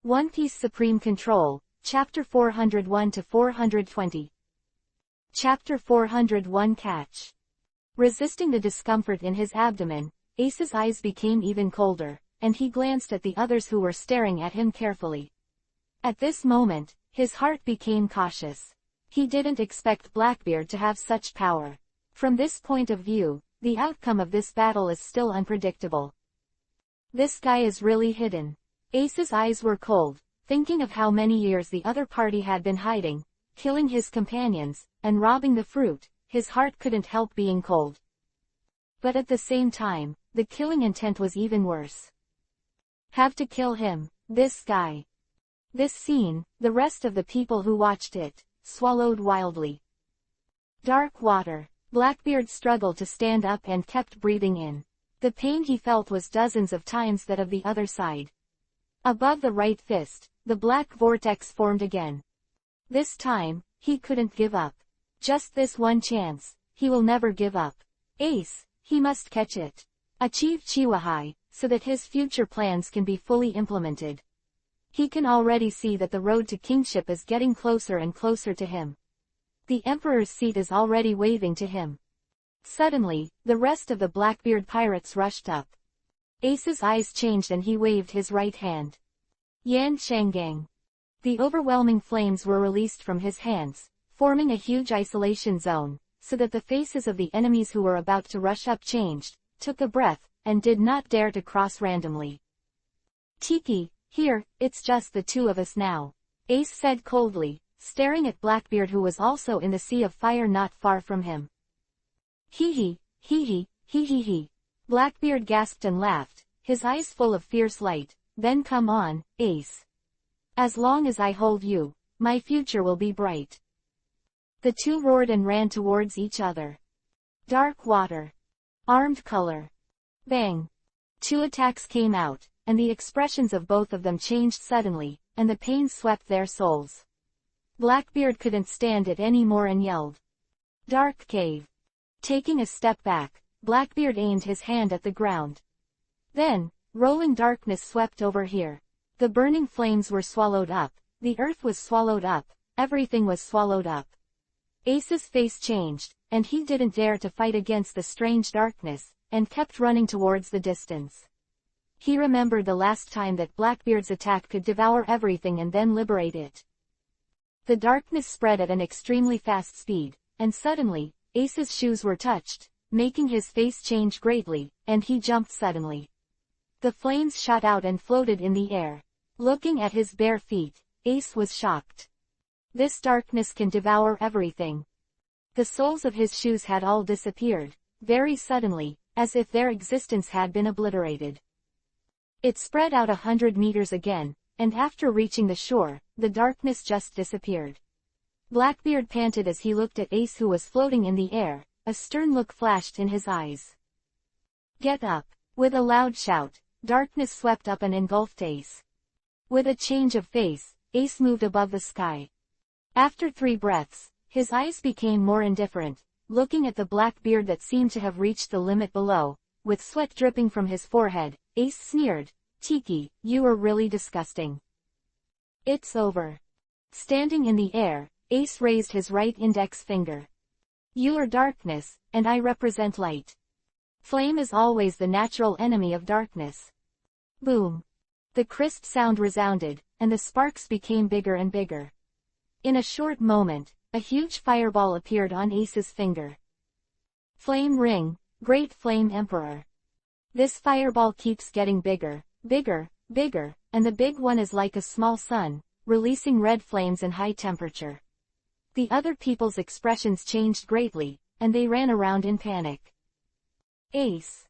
One Piece Supreme Control, Chapter 401-420. Chapter 401 Catch. Resisting the discomfort in his abdomen, Ace's eyes became even colder, and he glanced at the others who were staring at him carefully. At this moment, his heart became cautious. He didn't expect Blackbeard to have such power. From this point of view, the outcome of this battle is still unpredictable. This guy is really hidden. Ace's eyes were cold, thinking of how many years the other party had been hiding, killing his companions, and robbing the fruit. His heart couldn't help being cold. But at the same time, the killing intent was even worse. Have to kill him, this guy. This scene, the rest of the people who watched it, swallowed wildly. Dark water. Blackbeard struggled to stand up and kept breathing in. The pain he felt was dozens of times that of the other side. Above the right fist, the black vortex formed again. This time, he couldn't give up. Just this one chance, he will never give up. Ace, he must catch it. Achieve Chiwahai, so that his future plans can be fully implemented. He can already see that the road to kingship is getting closer and closer to him. The Emperor's seat is already waving to him. Suddenly, the rest of the Blackbeard pirates rushed up. Ace's eyes changed and he waved his right hand. Yan Shangang. The overwhelming flames were released from his hands, forming a huge isolation zone, so that the faces of the enemies who were about to rush up changed, took a breath, and did not dare to cross randomly. Tiki, here, it's just the two of us now, Ace said coldly, staring at Blackbeard who was also in the sea of fire not far from him. Hee hee, hee hee, hee hee hee. Blackbeard gasped and laughed, his eyes full of fierce light. Then come on, Ace. As long as I hold you, my future will be bright. The two roared and ran towards each other. Dark water. Armed color. Bang. Two attacks came out, and the expressions of both of them changed suddenly, and the pain swept their souls. Blackbeard couldn't stand it anymore and yelled. Dark cave. Taking a step back, Blackbeard aimed his hand at the ground. Then, rolling darkness swept over here. The burning flames were swallowed up, the earth was swallowed up, everything was swallowed up. Ace's face changed, and he didn't dare to fight against the strange darkness, and kept running towards the distance. He remembered the last time that Blackbeard's attack could devour everything and then liberate it. The darkness spread at an extremely fast speed, and suddenly, Ace's shoes were touched, making his face change greatly, and he jumped suddenly. The flames shot out and floated in the air. Looking at his bare feet, Ace was shocked. This darkness can devour everything. The soles of his shoes had all disappeared, very suddenly, as if their existence had been obliterated. It spread out 100 meters again, and after reaching the shore, the darkness just disappeared. Blackbeard panted as he looked at Ace who was floating in the air, a stern look flashed in his eyes. Get up! With a loud shout, darkness swept up and engulfed Ace. With a change of face, Ace moved above the sky. After 3 breaths, his eyes became more indifferent, looking at the black beard that seemed to have reached the limit below. With sweat dripping from his forehead, Ace sneered, Tiki, you are really disgusting. It's over. Standing in the air, Ace raised his right index finger. You are darkness, and I represent light. Flame is always the natural enemy of darkness. Boom. The crisp sound resounded, and the sparks became bigger and bigger. In a short moment, a huge fireball appeared on Ace's finger. Flame ring, Great Flame Emperor. This fireball keeps getting bigger, bigger, bigger, and the big one is like a small sun, releasing red flames and high temperature. The other people's expressions changed greatly, and they ran around in panic. Ace.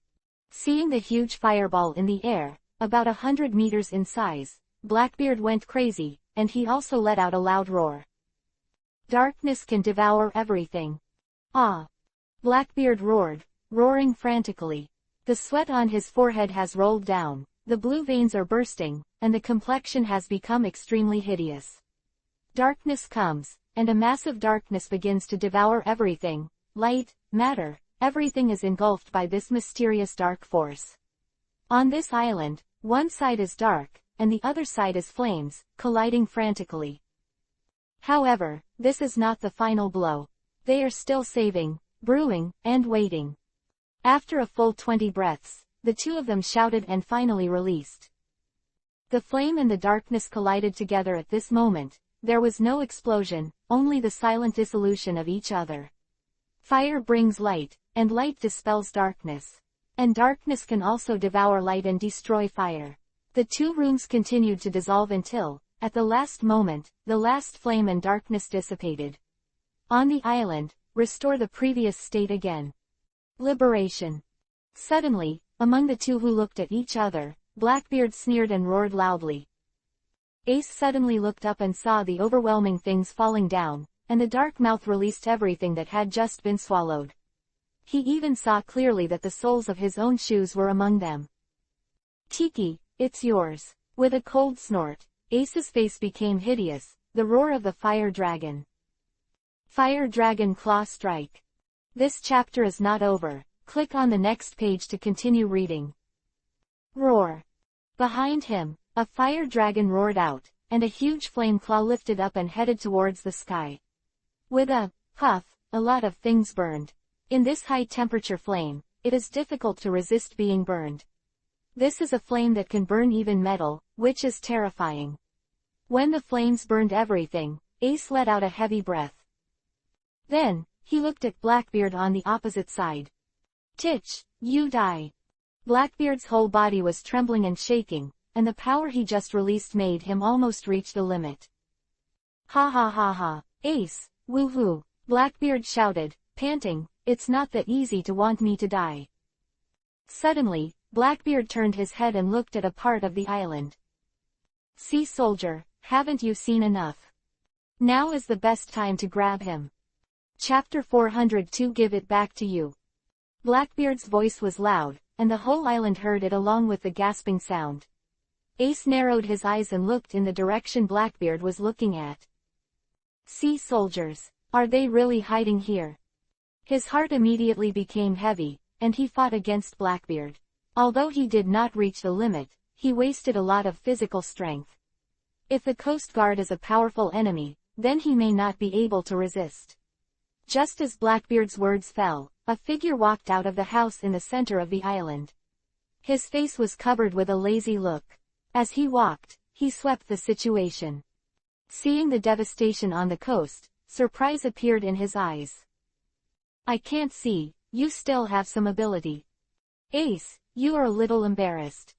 Seeing the huge fireball in the air, about 100 meters in size, Blackbeard went crazy, and he also let out a loud roar. Darkness can devour everything. Ah! Blackbeard roared, roaring frantically. The sweat on his forehead has rolled down, the blue veins are bursting, and the complexion has become extremely hideous. Darkness comes, and a massive darkness begins to devour everything. Light, matter, everything is engulfed by this mysterious dark force. On this island, one side is dark, and the other side is flames, colliding frantically. However, this is not the final blow. They are still saving, brewing, and waiting. After a full 20 breaths, the two of them shouted and finally released. The flame and the darkness collided together at this moment. There was no explosion, only the silent dissolution of each other. Fire brings light, and light dispels darkness. And darkness can also devour light and destroy fire. The two rooms continued to dissolve until, at the last moment, the last flame and darkness dissipated. On the island, restore the previous state again. Liberation. Suddenly, among the two who looked at each other, Blackbeard sneered and roared loudly. Ace suddenly looked up and saw the overwhelming things falling down, and the dark mouth released everything that had just been swallowed. He even saw clearly that the soles of his own shoes were among them. Tiki, it's yours. With a cold snort, Ace's face became hideous, the roar of the fire dragon. Fire Dragon Claw Strike. This chapter is not over. Click on the next page to continue reading. Roar. Behind him, a fire dragon roared out, and a huge flame claw lifted up and headed towards the sky. With a puff, a lot of things burned. In this high-temperature flame, it is difficult to resist being burned. This is a flame that can burn even metal, which is terrifying. When the flames burned everything, Ace let out a heavy breath. Then, he looked at Blackbeard on the opposite side. Titch, you die. Blackbeard's whole body was trembling and shaking, and the power he just released made him almost reach the limit. Ha ha ha ha, Ace, woohoo, Blackbeard shouted, panting, it's not that easy to want me to die. Suddenly, Blackbeard turned his head and looked at a part of the island. Sea soldier, haven't you seen enough? Now is the best time to grab him. Chapter 402 Give it back to you. Blackbeard's voice was loud, and the whole island heard it along with the gasping sound. Ace narrowed his eyes and looked in the direction Blackbeard was looking at. Sea soldiers, are they really hiding here? His heart immediately became heavy, and he fought against Blackbeard. Although he did not reach the limit, he wasted a lot of physical strength. If the Coast Guard is a powerful enemy, then he may not be able to resist. Just as Blackbeard's words fell, a figure walked out of the house in the center of the island. His face was covered with a lazy look. As he walked, he swept the situation. Seeing the devastation on the coast, surprise appeared in his eyes. I can't see, you still have some ability. Ace, you are a little embarrassed.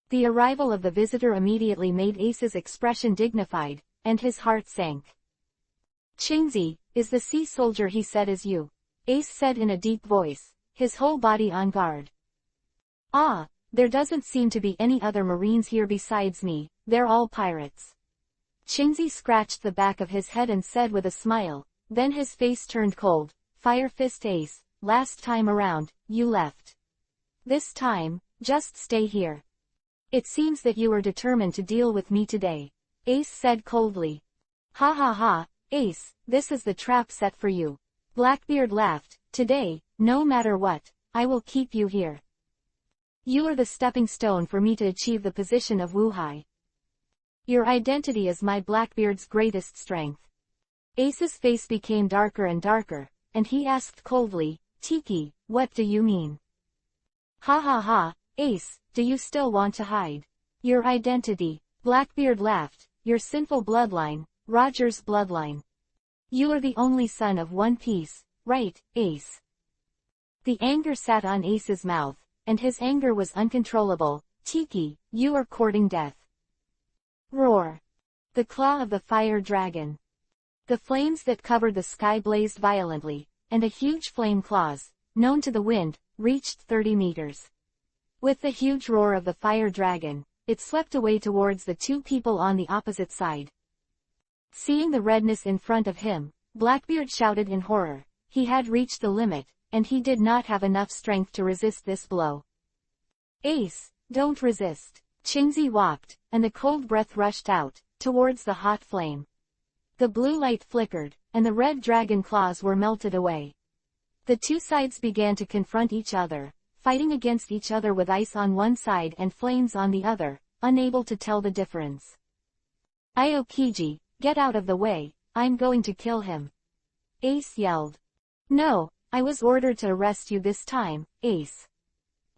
The arrival of the visitor immediately made Ace's expression dignified, and his heart sank. Chingzi, is the sea soldier he said is you? Ace said in a deep voice, his whole body on guard. Ah, there doesn't seem to be any other marines here besides me, they're all pirates. Chingzi scratched the back of his head and said with a smile, then his face turned cold. Fire Fist Ace, last time around, you left. This time, just stay here. It seems that you are determined to deal with me today. Ace said coldly. Ha ha ha, Ace, this is the trap set for you. Blackbeard laughed. Today, no matter what, I will keep you here. You are the stepping stone for me to achieve the position of Wuhai. Your identity is my Blackbeard's greatest strength. Ace's face became darker and darker, and he asked coldly, Tiki, what do you mean? Ha ha ha, Ace, do you still want to hide your identity? Blackbeard laughed. Your sinful bloodline, Roger's bloodline. You are the only son of One Piece, right, Ace? The anger sat on Ace's mouth, and his anger was uncontrollable. Tiki, you are courting death. Roar. The claw of the fire dragon. The flames that covered the sky blazed violently, and a huge flame claws, known to the wind, reached 30 meters. With the huge roar of the fire dragon, it swept away towards the two people on the opposite side. Seeing the redness in front of him, Blackbeard shouted in horror. He had reached the limit, and he did not have enough strength to resist this blow. Ace, don't resist. Chingzi walked, and the cold breath rushed out, towards the hot flame. The blue light flickered, and the red dragon claws were melted away. The two sides began to confront each other, fighting against each other with ice on one side and flames on the other, unable to tell the difference. Aokiji, get out of the way, I'm going to kill him. Ace yelled. No, I was ordered to arrest you this time, Ace.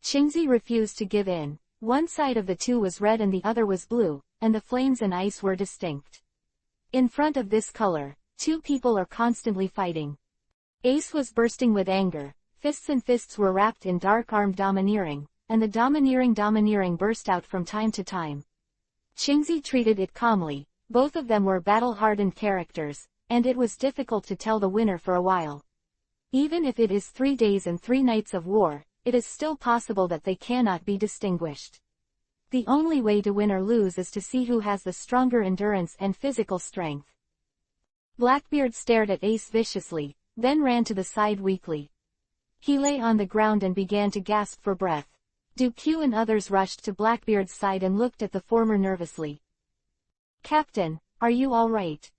Chingzi refused to give in. One side of the two was red and the other was blue, and the flames and ice were distinct. In front of this color, two people are constantly fighting. Ace was bursting with anger, fists and fists were wrapped in dark-armed domineering, and the domineering burst out from time to time. Chingzi treated it calmly, both of them were battle-hardened characters, and it was difficult to tell the winner for a while. Even if it is 3 days and 3 nights of war, it is still possible that they cannot be distinguished. The only way to win or lose is to see who has the stronger endurance and physical strength. Blackbeard stared at Ace viciously, then ran to the side weakly. He lay on the ground and began to gasp for breath. Q and others rushed to Blackbeard's side and looked at the former nervously. Captain, are you all right?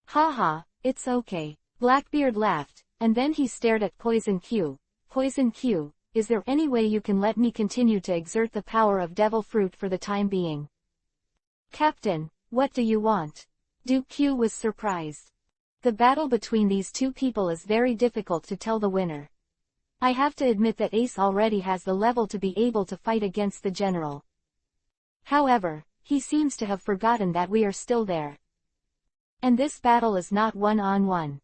Ha, it's okay. Blackbeard laughed, and then he stared at Poison Q. Poison Q, is there any way you can let me continue to exert the power of devil fruit for the time being? Captain, what do you want? Q was surprised. The battle between these two people is very difficult to tell the winner. I have to admit that Ace already has the level to be able to fight against the general. However, he seems to have forgotten that we are still there. And this battle is not one-on-one.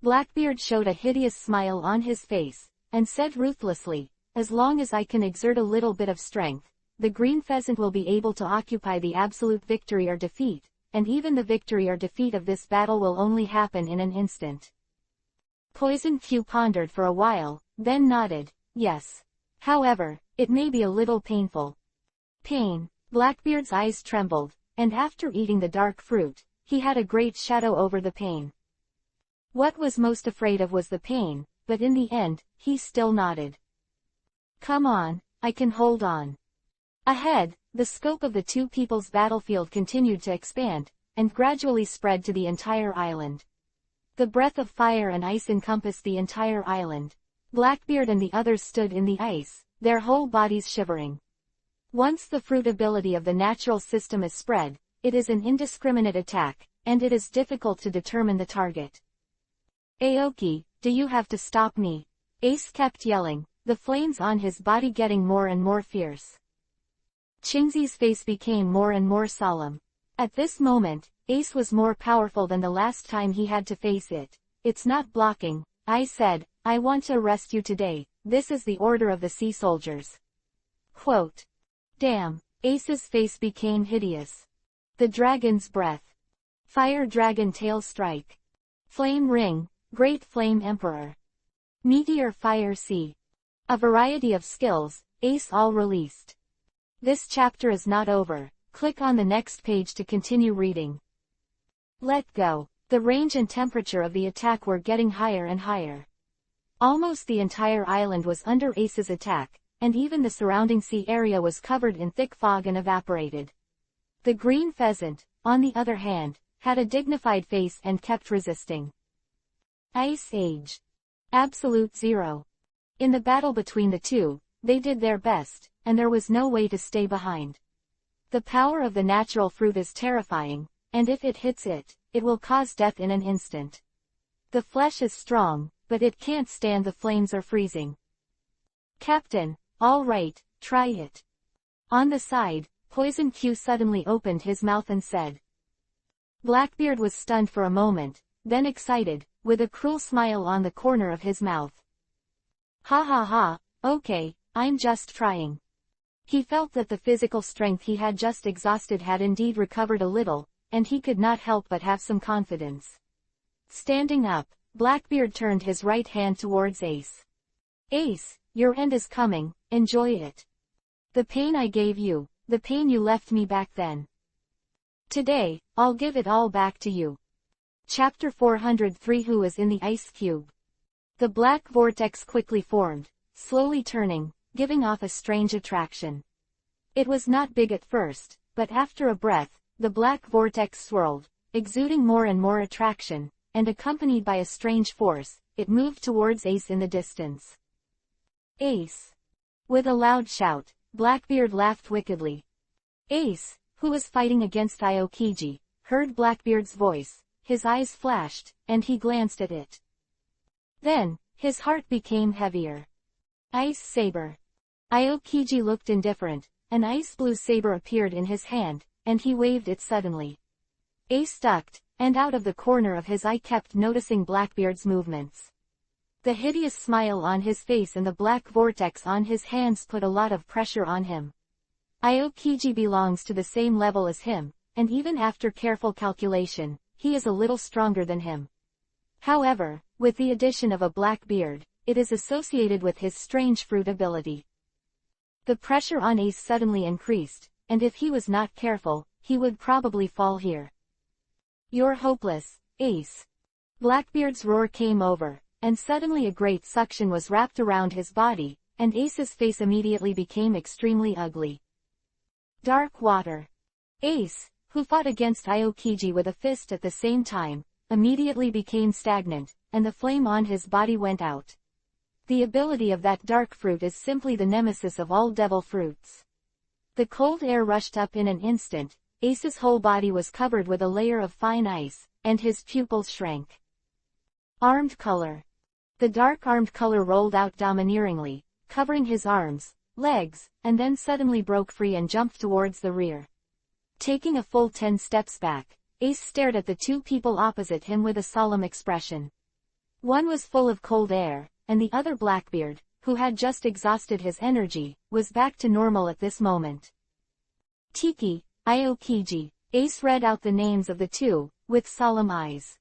Blackbeard showed a hideous smile on his face, and said ruthlessly, as long as I can exert a little bit of strength, the green pheasant will be able to occupy the absolute victory or defeat, and even the victory or defeat of this battle will only happen in an instant. Poison Q pondered for a while, then nodded, yes. However, it may be a little painful. Pain. Blackbeard's eyes trembled, and after eating the dark fruit, he had a great shadow over the pain. What was most afraid of was the pain, but in the end, he still nodded. Come on, I can hold on. Ahead, the scope of the two people's battlefield continued to expand, and gradually spread to the entire island. The breath of fire and ice encompassed the entire island. Blackbeard and the others stood in the ice, their whole bodies shivering. Once the fruit ability of the natural system is spread, it is an indiscriminate attack, and it is difficult to determine the target. Aoki, do you have to stop me? Ace kept yelling, the flames on his body getting more and more fierce. Chingzi's face became more and more solemn. At this moment, Ace was more powerful than the last time he had to face it. It's not blocking, I said, I want to arrest you today, this is the order of the sea soldiers. Quote. Damn, Ace's face became hideous. The dragon's breath. Fire dragon tail strike. Flame ring, great flame emperor. Meteor fire sea. A variety of skills, Ace all released. This chapter is not over, click on the next page to continue reading. Let go. The range and temperature of the attack were getting higher and higher. Almost the entire island was under Ace's attack, and even the surrounding sea area was covered in thick fog and evaporated. The green pheasant, on the other hand, had a dignified face and kept resisting. Ice Age. Absolute zero. In the battle between the two, they did their best, and there was no way to stay behind. The power of the natural fruit is terrifying, and if it hits it, it will cause death in an instant. The flesh is strong, but it can't stand the flames or freezing. Captain, all right, try it. On the side, Poison Q suddenly opened his mouth and said. Blackbeard was stunned for a moment, then excited, with a cruel smile on the corner of his mouth. Ha, okay, I'm just trying. He felt that the physical strength he had just exhausted had indeed recovered a little, and he could not help but have some confidence. Standing up, Blackbeard turned his right hand towards Ace. Ace, your end is coming, enjoy it. The pain I gave you, the pain you left me back then. Today, I'll give it all back to you. Chapter 403 Who is in the Ice Cube? The black vortex quickly formed, slowly turning, giving off a strange attraction. It was not big at first, but after a breath, the black vortex swirled, exuding more and more attraction, and accompanied by a strange force, it moved towards Ace in the distance. Ace! With a loud shout, Blackbeard laughed wickedly. Ace, who was fighting against Aokiji, heard Blackbeard's voice, his eyes flashed, and he glanced at it. Then, his heart became heavier. Ice saber. Aokiji looked indifferent. An ice blue saber appeared in his hand, and he waved it suddenly. Ace ducked, and out of the corner of his eye kept noticing Blackbeard's movements. The hideous smile on his face and the black vortex on his hands put a lot of pressure on him. Aokiji belongs to the same level as him, and even after careful calculation, he is a little stronger than him. However, with the addition of a black beard, it is associated with his strange fruit ability. The pressure on Ace suddenly increased, and if he was not careful, he would probably fall here. You're hopeless, Ace. Blackbeard's roar came over, and suddenly a great suction was wrapped around his body, and Ace's face immediately became extremely ugly. Dark water. Ace, who fought against Aokiji with a fist at the same time, immediately became stagnant, and the flame on his body went out. The ability of that dark fruit is simply the nemesis of all devil fruits. The cold air rushed up in an instant. Ace's whole body was covered with a layer of fine ice, and his pupils shrank. Armed color. The dark armed color rolled out domineeringly, covering his arms, legs, and then suddenly broke free and jumped towards the rear. Taking a full 10 steps back, Ace stared at the two people opposite him with a solemn expression. One was full of cold air, and the other Blackbeard, who had just exhausted his energy, was back to normal at this moment. Tiki, Aokiji. Ace read out the names of the two, with solemn eyes.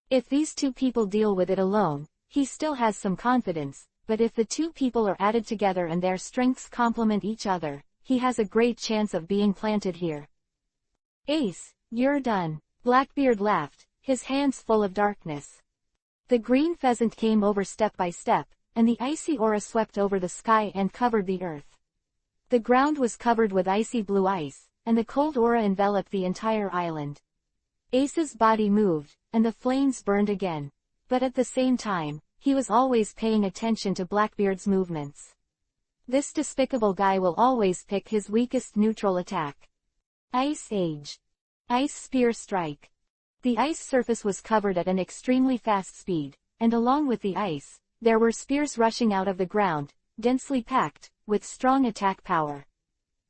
If these two people deal with it alone, he still has some confidence, but if the two people are added together and their strengths complement each other, he has a great chance of being planted here. Ace, you're done. Blackbeard laughed, his hands full of darkness. The green pheasant came over step by step, and the icy aura swept over the sky and covered the earth. The ground was covered with icy blue ice, and the cold aura enveloped the entire island. Ace's body moved, and the flames burned again. But at the same time, he was always paying attention to Blackbeard's movements. This despicable guy will always pick his weakest neutral attack. Ice Age. Ice Spear Strike. The ice surface was covered at an extremely fast speed, and along with the ice, there were spears rushing out of the ground, densely packed, with strong attack power.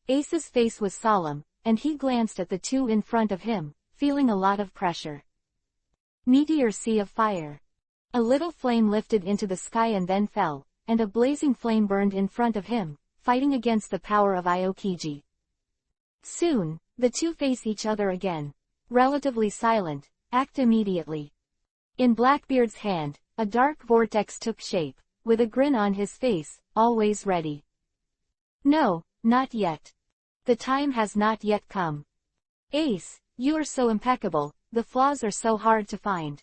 Ace's face was solemn, and he glanced at the two in front of him, feeling a lot of pressure. Meteor Sea of Fire. A little flame lifted into the sky and then fell, and a blazing flame burned in front of him, fighting against the power of Aokiji. Soon, the two face each other again. Relatively silent, act immediately. In Blackbeard's hand, a dark vortex took shape, with a grin on his face, always ready. No, not yet. The time has not yet come. Ace, you are so impeccable, the flaws are so hard to find.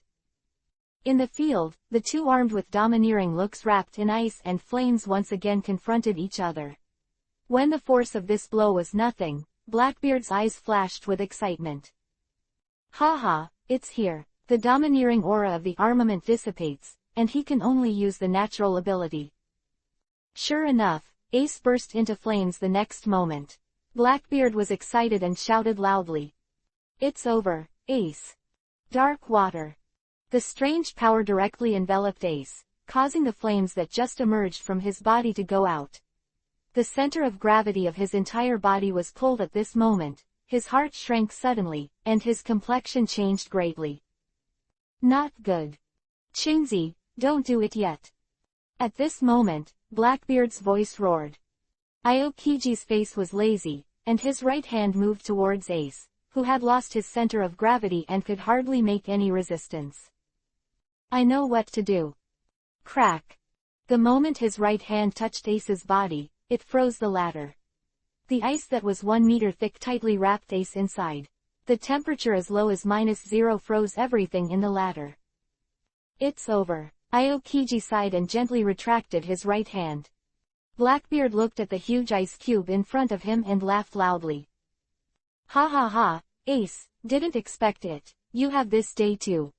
In the field, the two armed with domineering looks wrapped in ice and flames once again confronted each other. When the force of this blow was nothing, Blackbeard's eyes flashed with excitement. Haha, it's here. The domineering aura of the armament dissipates, and he can only use the natural ability. Sure enough, Ace burst into flames the next moment. Blackbeard was excited and shouted loudly. It's over, Ace. Dark water. The strange power directly enveloped Ace, causing the flames that just emerged from his body to go out. The center of gravity of his entire body was pulled at this moment, his heart shrank suddenly, and his complexion changed greatly. Not good. Shinzi, don't do it yet. At this moment, Blackbeard's voice roared. Aokiji's face was lazy, and his right hand moved towards Ace, who had lost his center of gravity and could hardly make any resistance. I know what to do. Crack. The moment his right hand touched Ace's body, it froze the latter. The ice that was 1 meter thick tightly wrapped Ace inside. The temperature as low as -0 froze everything in the latter. It's over. Aokiji sighed and gently retracted his right hand. Blackbeard looked at the huge ice cube in front of him and laughed loudly. Ha ha ha, Ace, didn't expect it. You have this day too.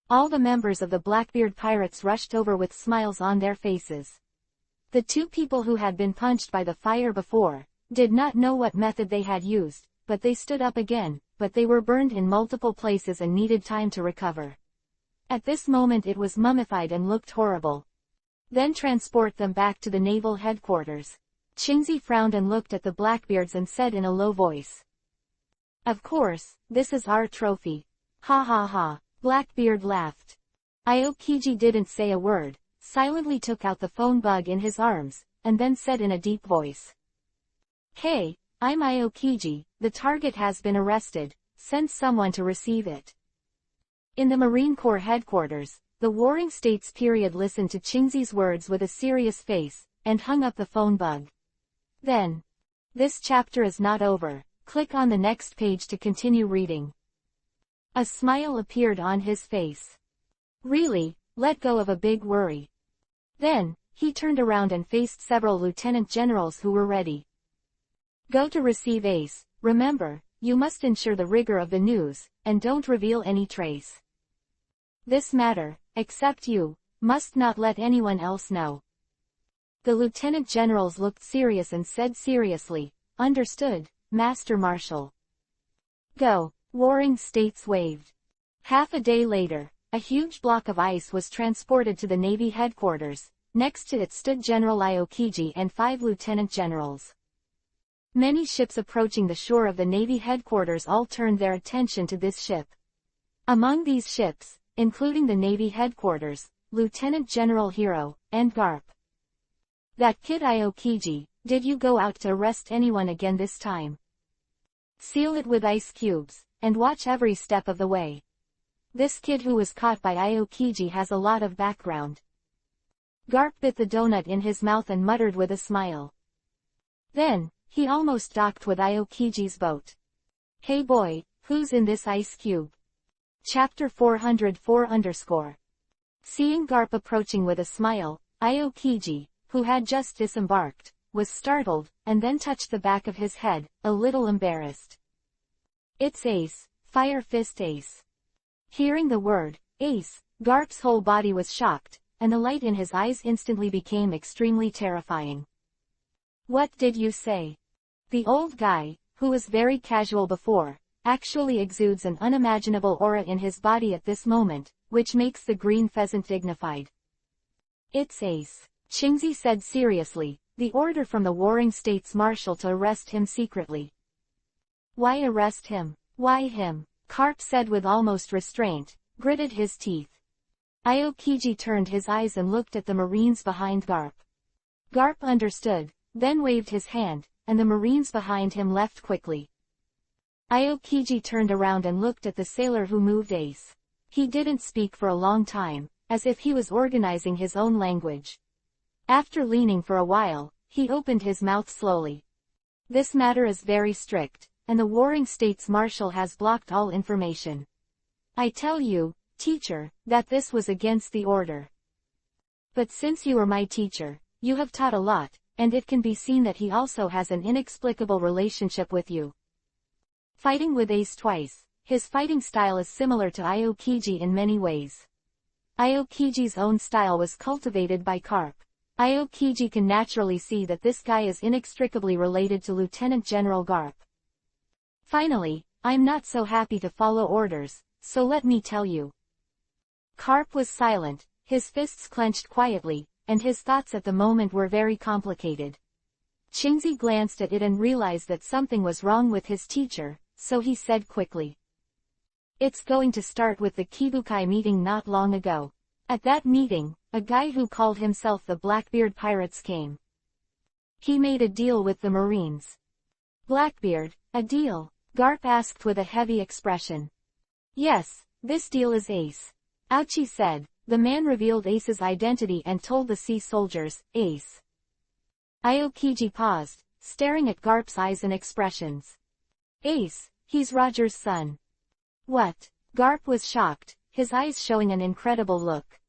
All the members of the Blackbeard pirates rushed over with smiles on their faces. The two people who had been punched by the fire before, did not know what method they had used, but they stood up again, but they were burned in multiple places and needed time to recover. At this moment it was mummified and looked horrible. Then transport them back to the naval headquarters. Qingzi frowned and looked at the Blackbeards and said in a low voice. Of course, this is our trophy. Ha ha ha. Blackbeard laughed. Aokiji didn't say a word, silently took out the phone bug in his arms, and then said in a deep voice. Hey, I'm Aokiji, the target has been arrested, send someone to receive it. In the Marine Corps headquarters, the Warring States period listened to Qingzi's words with a serious face, and hung up the phone bug. Then. This chapter is not over, click on the next page to continue reading. A smile appeared on his face. Really, let go of a big worry. Then, he turned around and faced several lieutenant generals who were ready. Go to receive Ace, remember, you must ensure the rigor of the news, and don't reveal any trace. This matter, except you, must not let anyone else know. The lieutenant generals looked serious and said seriously, understood, Master Marshal. Go, Warring States waved. Half a day later, a huge block of ice was transported to the Navy headquarters. Next to it stood General Aokiji and 5 lieutenant generals. Many ships approaching the shore of the Navy headquarters all turned their attention to this ship. Among these ships, including the Navy headquarters, Lieutenant General Hiro, and Garp. That kid Aokiji, did you go out to arrest anyone again this time? Seal it with ice cubes, and watch every step of the way. This kid who was caught by Aokiji has a lot of background. Garp bit the donut in his mouth and muttered with a smile. Then, he almost docked with Aokiji's boat. Hey boy, who's in this ice cube? Chapter 404 Seeing Garp approaching with a smile, Aokiji, who had just disembarked, was startled, and then touched the back of his head, a little embarrassed. It's Ace, Fire Fist Ace. Hearing the word, Ace, Garp's whole body was shocked, and the light in his eyes instantly became extremely terrifying. What did you say? The old guy, who was very casual before, actually exudes an unimaginable aura in his body at this moment, which makes the green pheasant dignified. It's Ace, Qingzi said seriously, the order from the Warring States Marshal to arrest him secretly. Why arrest him? Why him? Garp said with almost restraint, gritted his teeth. Aokiji turned his eyes and looked at the Marines behind Garp. Garp understood, then waved his hand, and the Marines behind him left quickly. Aokiji turned around and looked at the sailor who moved Ace. He didn't speak for a long time, as if he was organizing his own language. After leaning for a while, he opened his mouth slowly. This matter is very strict, and the Warring States Marshal has blocked all information. I tell you, teacher, that this was against the order. But since you are my teacher, you have taught a lot, and it can be seen that he also has an inexplicable relationship with you. Fighting with Ace twice, his fighting style is similar to Aokiji in many ways. Aokiji's own style was cultivated by Garp. Aokiji can naturally see that this guy is inextricably related to Lieutenant General Garp. Finally, I'm not so happy to follow orders, so let me tell you. Garp was silent, his fists clenched quietly, and his thoughts at the moment were very complicated. Qingzi glanced at it and realized that something was wrong with his teacher, so he said quickly. It's going to start with the Kibukai meeting not long ago. At that meeting, a guy who called himself the Blackbeard Pirates came. He made a deal with the Marines. Blackbeard, a deal? Garp asked with a heavy expression. Yes, this deal is Ace. Ouchi said. The man revealed Ace's identity and told the sea soldiers, Ace. Aokiji paused, staring at Garp's eyes and expressions. Ace, he's Roger's son. What? Garp was shocked, his eyes showing an incredible look.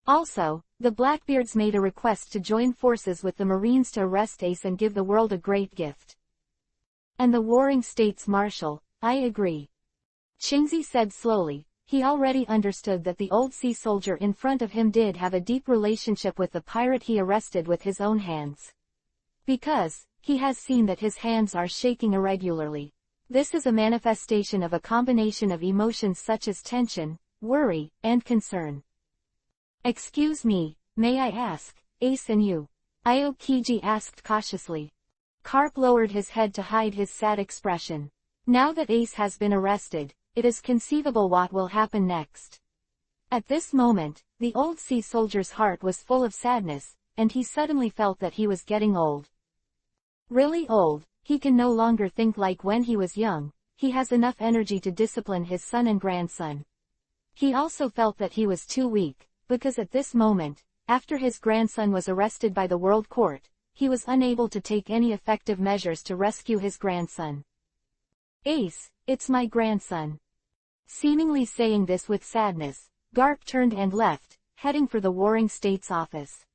Also, the Blackbeards made a request to join forces with the Marines to arrest Ace and give the world a great gift. And the Warring States Marshal, I agree. Qingzi said slowly. He already understood that the old sea soldier in front of him did have a deep relationship with the pirate he arrested with his own hands. Because, he has seen that his hands are shaking irregularly. This is a manifestation of a combination of emotions such as tension, worry, and concern. "Excuse me, may I ask, Ace and you?" Aokiji asked cautiously. Carp lowered his head to hide his sad expression. Now that Ace has been arrested, it is conceivable what will happen next. At this moment, the old sea soldier's heart was full of sadness, and he suddenly felt that he was getting old. Really old. He can no longer think like when he was young. He has enough energy to discipline his son and grandson. He also felt that he was too weak, because at this moment, after his grandson was arrested by the World Court, he was unable to take any effective measures to rescue his grandson. "Ace, it's my grandson." Seemingly saying this with sadness, Garp turned and left, heading for the Warring States office.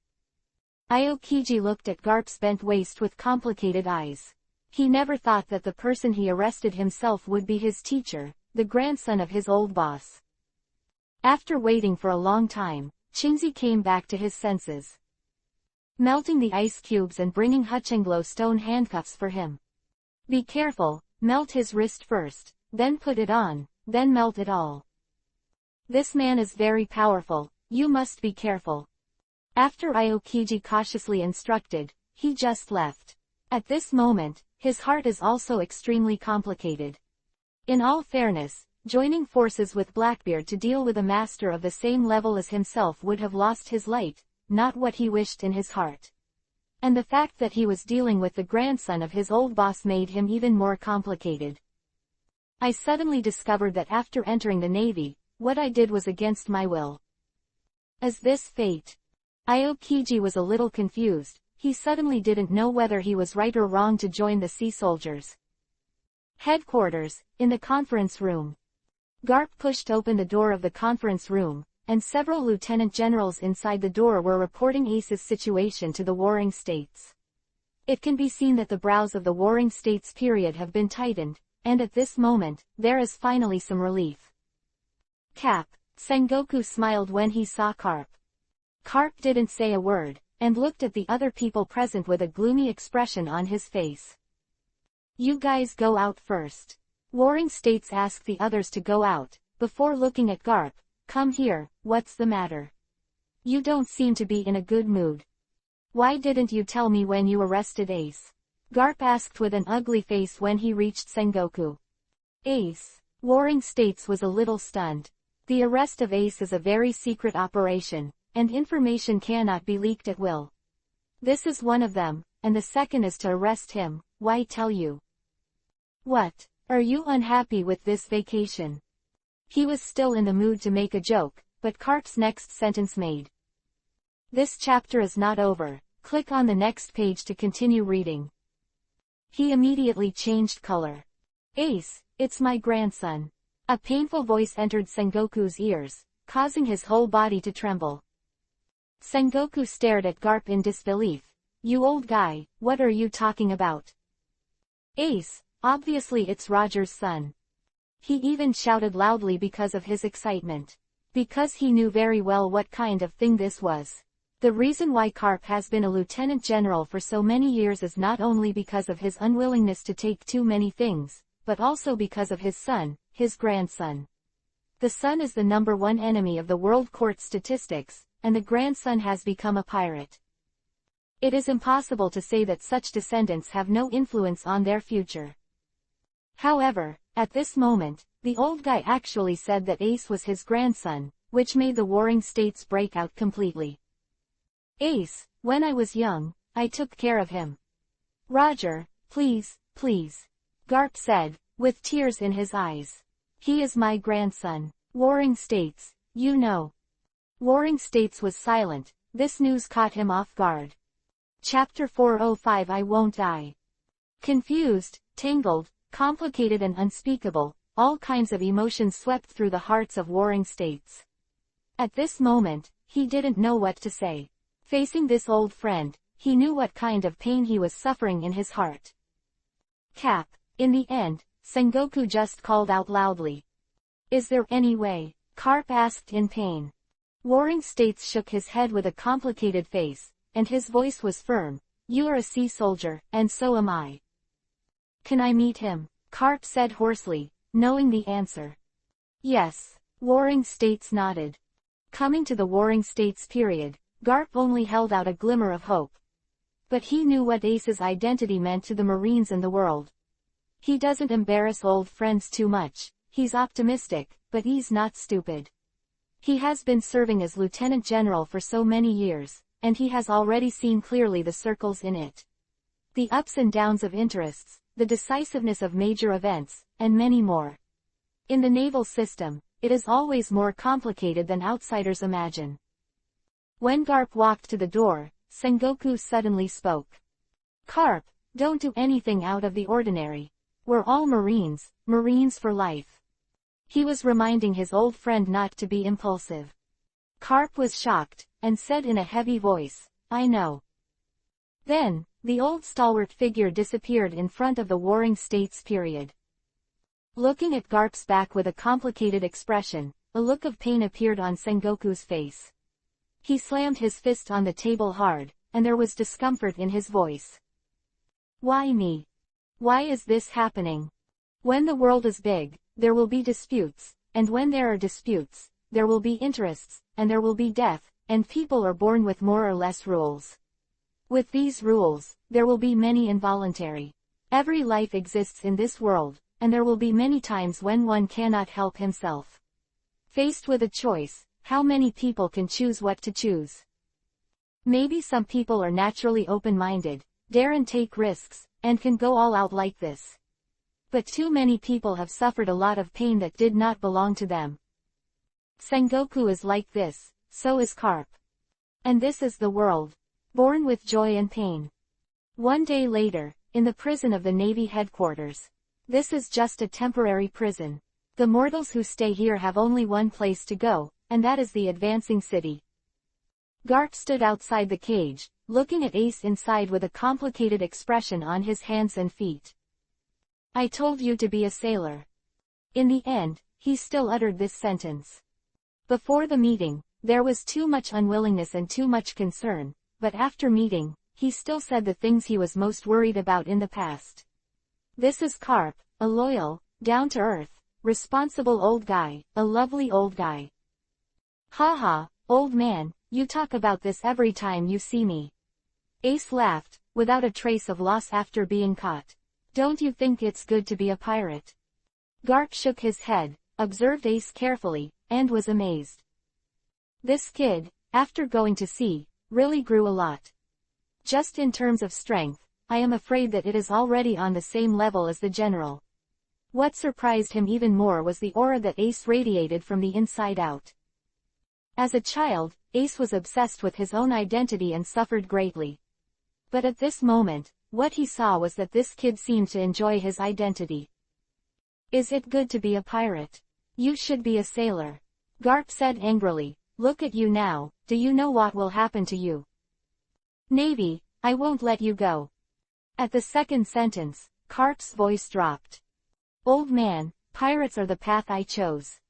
Aokiji looked at Garp's bent waist with complicated eyes. He never thought that the person he arrested himself would be his teacher, the grandson of his old boss. After waiting for a long time, Shinzi came back to his senses. Melting the ice cubes and bringing Huchenglo stone handcuffs for him. "Be careful, melt his wrist first, then put it on, then melt it all. This man is very powerful, you must be careful." After Aokiji cautiously instructed, he just left. At this moment, his heart is also extremely complicated. In all fairness, joining forces with Blackbeard to deal with a master of the same level as himself would have lost his light, not what he wished in his heart. And the fact that he was dealing with the grandson of his old boss made him even more complicated. "I suddenly discovered that after entering the Navy, what I did was against my will. Is this fate?" Aokiji was a little confused. He suddenly didn't know whether he was right or wrong to join the sea soldiers. Headquarters, in the conference room. Garp pushed open the door of the conference room, and several lieutenant generals inside the door were reporting Ace's situation to the Warring States. It can be seen that the brows of the Warring States period have been tightened, and at this moment, there is finally some relief. "Cap," Sengoku smiled when he saw Carp. Carp didn't say a word, and looked at the other people present with a gloomy expression on his face. "You guys go out first." Warring States asked the others to go out, before looking at Garp. "Come here, what's the matter? You don't seem to be in a good mood. Why didn't you tell me when you arrested Ace?" Garp asked with an ugly face when he reached Sengoku. "Ace?" Warring States was a little stunned. The arrest of Ace is a very secret operation, and information cannot be leaked at will. This is one of them, and the second is to arrest him. Why tell you? What? Are you unhappy with this vacation? He was still in the mood to make a joke, but Carp's next sentence made. "This chapter is not over. Click on the next page to continue reading." He immediately changed color. "Ace, it's my grandson." A painful voice entered Sengoku's ears, causing his whole body to tremble. Sengoku stared at Garp in disbelief. "You old guy, what are you talking about?" "Ace, obviously it's Roger's son." He even shouted loudly because of his excitement. Because he knew very well what kind of thing this was. The reason why Carp has been a lieutenant general for so many years is not only because of his unwillingness to take too many things, but also because of his son, his grandson. The son is the #1 enemy of the World Court statistics, and the grandson has become a pirate. It is impossible to say that such descendants have no influence on their future. However, at this moment, the old guy actually said that Ace was his grandson, which made the Warring States break out completely. "Ace, when I was young, I took care of him." "Roger, please, please," Garp said, with tears in his eyes. "He is my grandson." "Warring States, you know." Warring States was silent. This news caught him off guard. Chapter 405 I Won't Die. Confused, tangled, complicated and unspeakable, all kinds of emotions swept through the hearts of Warring States. At this moment, he didn't know what to say. Facing this old friend, he knew what kind of pain he was suffering in his heart. "Cap." In the end, Sengoku just called out loudly. "Is there any way?" Carp asked in pain. Warring States shook his head with a complicated face, and his voice was firm. You are a sea soldier, and so am I. Can I meet him? Garp said hoarsely, knowing the answer. Yes. Warring States nodded. Coming to the Warring States period, Garp only held out a glimmer of hope. But he knew what Ace's identity meant to the Marines and the world. He doesn't embarrass old friends too much, he's optimistic, but he's not stupid. He has been serving as Lieutenant General for so many years, and he has already seen clearly the circles in it. The ups and downs of interests, the decisiveness of major events, and many more. In the naval system, it is always more complicated than outsiders imagine. When Garp walked to the door, Sengoku suddenly spoke. Garp, don't do anything out of the ordinary. We're all Marines, Marines for life. He was reminding his old friend not to be impulsive. Garp was shocked, and said in a heavy voice, I know. Then, the old stalwart figure disappeared in front of the Warring States period. Looking at Garp's back with a complicated expression, a look of pain appeared on Sengoku's face. He slammed his fist on the table hard, and there was discomfort in his voice. Why me? Why is this happening? When the world is big, there will be disputes, and when there are disputes, there will be interests, and there will be death, and people are born with more or less rules. With these rules, there will be many involuntary. Every life exists in this world, and there will be many times when one cannot help himself. Faced with a choice, how many people can choose what to choose? Maybe some people are naturally open-minded, dare and take risks, and can go all out like this. But too many people have suffered a lot of pain that did not belong to them. Sengoku is like this, so is Garp. And this is the world. Born with joy and pain. One day later, in the prison of the Navy headquarters. This is just a temporary prison. The mortals who stay here have only one place to go, and that is the advancing city. Garp stood outside the cage, looking at Ace inside with a complicated expression on his hands and feet. I told you to be a sailor. In the end, he still uttered this sentence. Before the meeting, there was too much unwillingness and too much concern, but after meeting, he still said the things he was most worried about in the past. This is Garp, a loyal, down-to-earth, responsible old guy, a lovely old guy. Haha, old man, you talk about this every time you see me. Ace laughed, without a trace of loss after being caught. Don't you think it's good to be a pirate? Garp shook his head, observed Ace carefully, and was amazed. This kid, after going to sea, really grew a lot. Just in terms of strength, I am afraid that it is already on the same level as the general. What surprised him even more was the aura that Ace radiated from the inside out. As a child, Ace was obsessed with his own identity and suffered greatly. But at this moment, what he saw was that this kid seemed to enjoy his identity. Is it good to be a pirate? You should be a sailor. Garp said angrily, look at you now, do you know what will happen to you? Navy, I won't let you go. At the second sentence, Garp's voice dropped. Old man, pirates are the path I chose.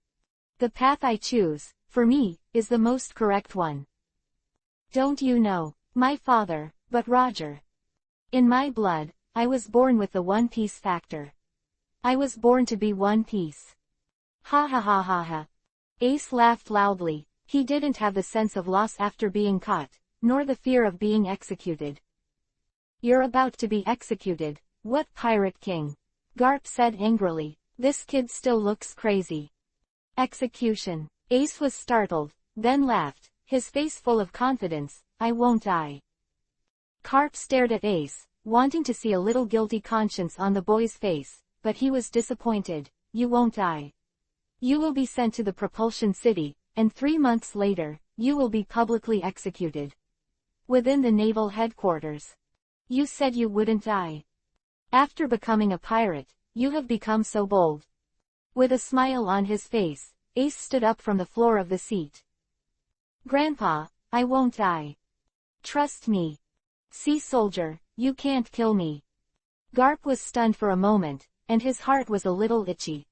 The path I choose, for me, is the most correct one. Don't you know, my father, but Roger. In my blood, I was born with the One Piece factor. I was born to be One Piece. Ha ha ha ha ha. Ace laughed loudly. He didn't have the sense of loss after being caught, nor the fear of being executed. You're about to be executed, what pirate king? Garp said angrily, this kid still looks crazy. Execution. Ace was startled, then laughed, his face full of confidence, I won't die. Garp stared at Ace, wanting to see a little guilty conscience on the boy's face, but he was disappointed, you won't die. You will be sent to the propulsion city, and 3 months later, you will be publicly executed. Within the naval headquarters. You said you wouldn't die. After becoming a pirate, you have become so bold. With a smile on his face, Ace stood up from the floor of the seat. Grandpa, I won't die. Trust me. Sea soldier, you can't kill me. Garp was stunned for a moment, and his heart was a little itchy.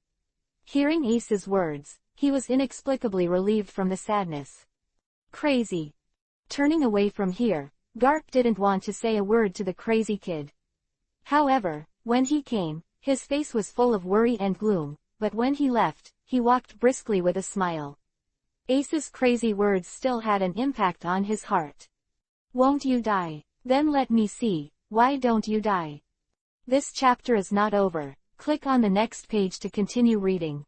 Hearing Ace's words, he was inexplicably relieved from the sadness. Crazy. Turning away from here, Garp didn't want to say a word to the crazy kid. However, when he came, his face was full of worry and gloom, but when he left, he walked briskly with a smile. Ace's crazy words still had an impact on his heart. Won't you die? Then let me see, why don't you die? This chapter is not over. Click on the next page to continue reading.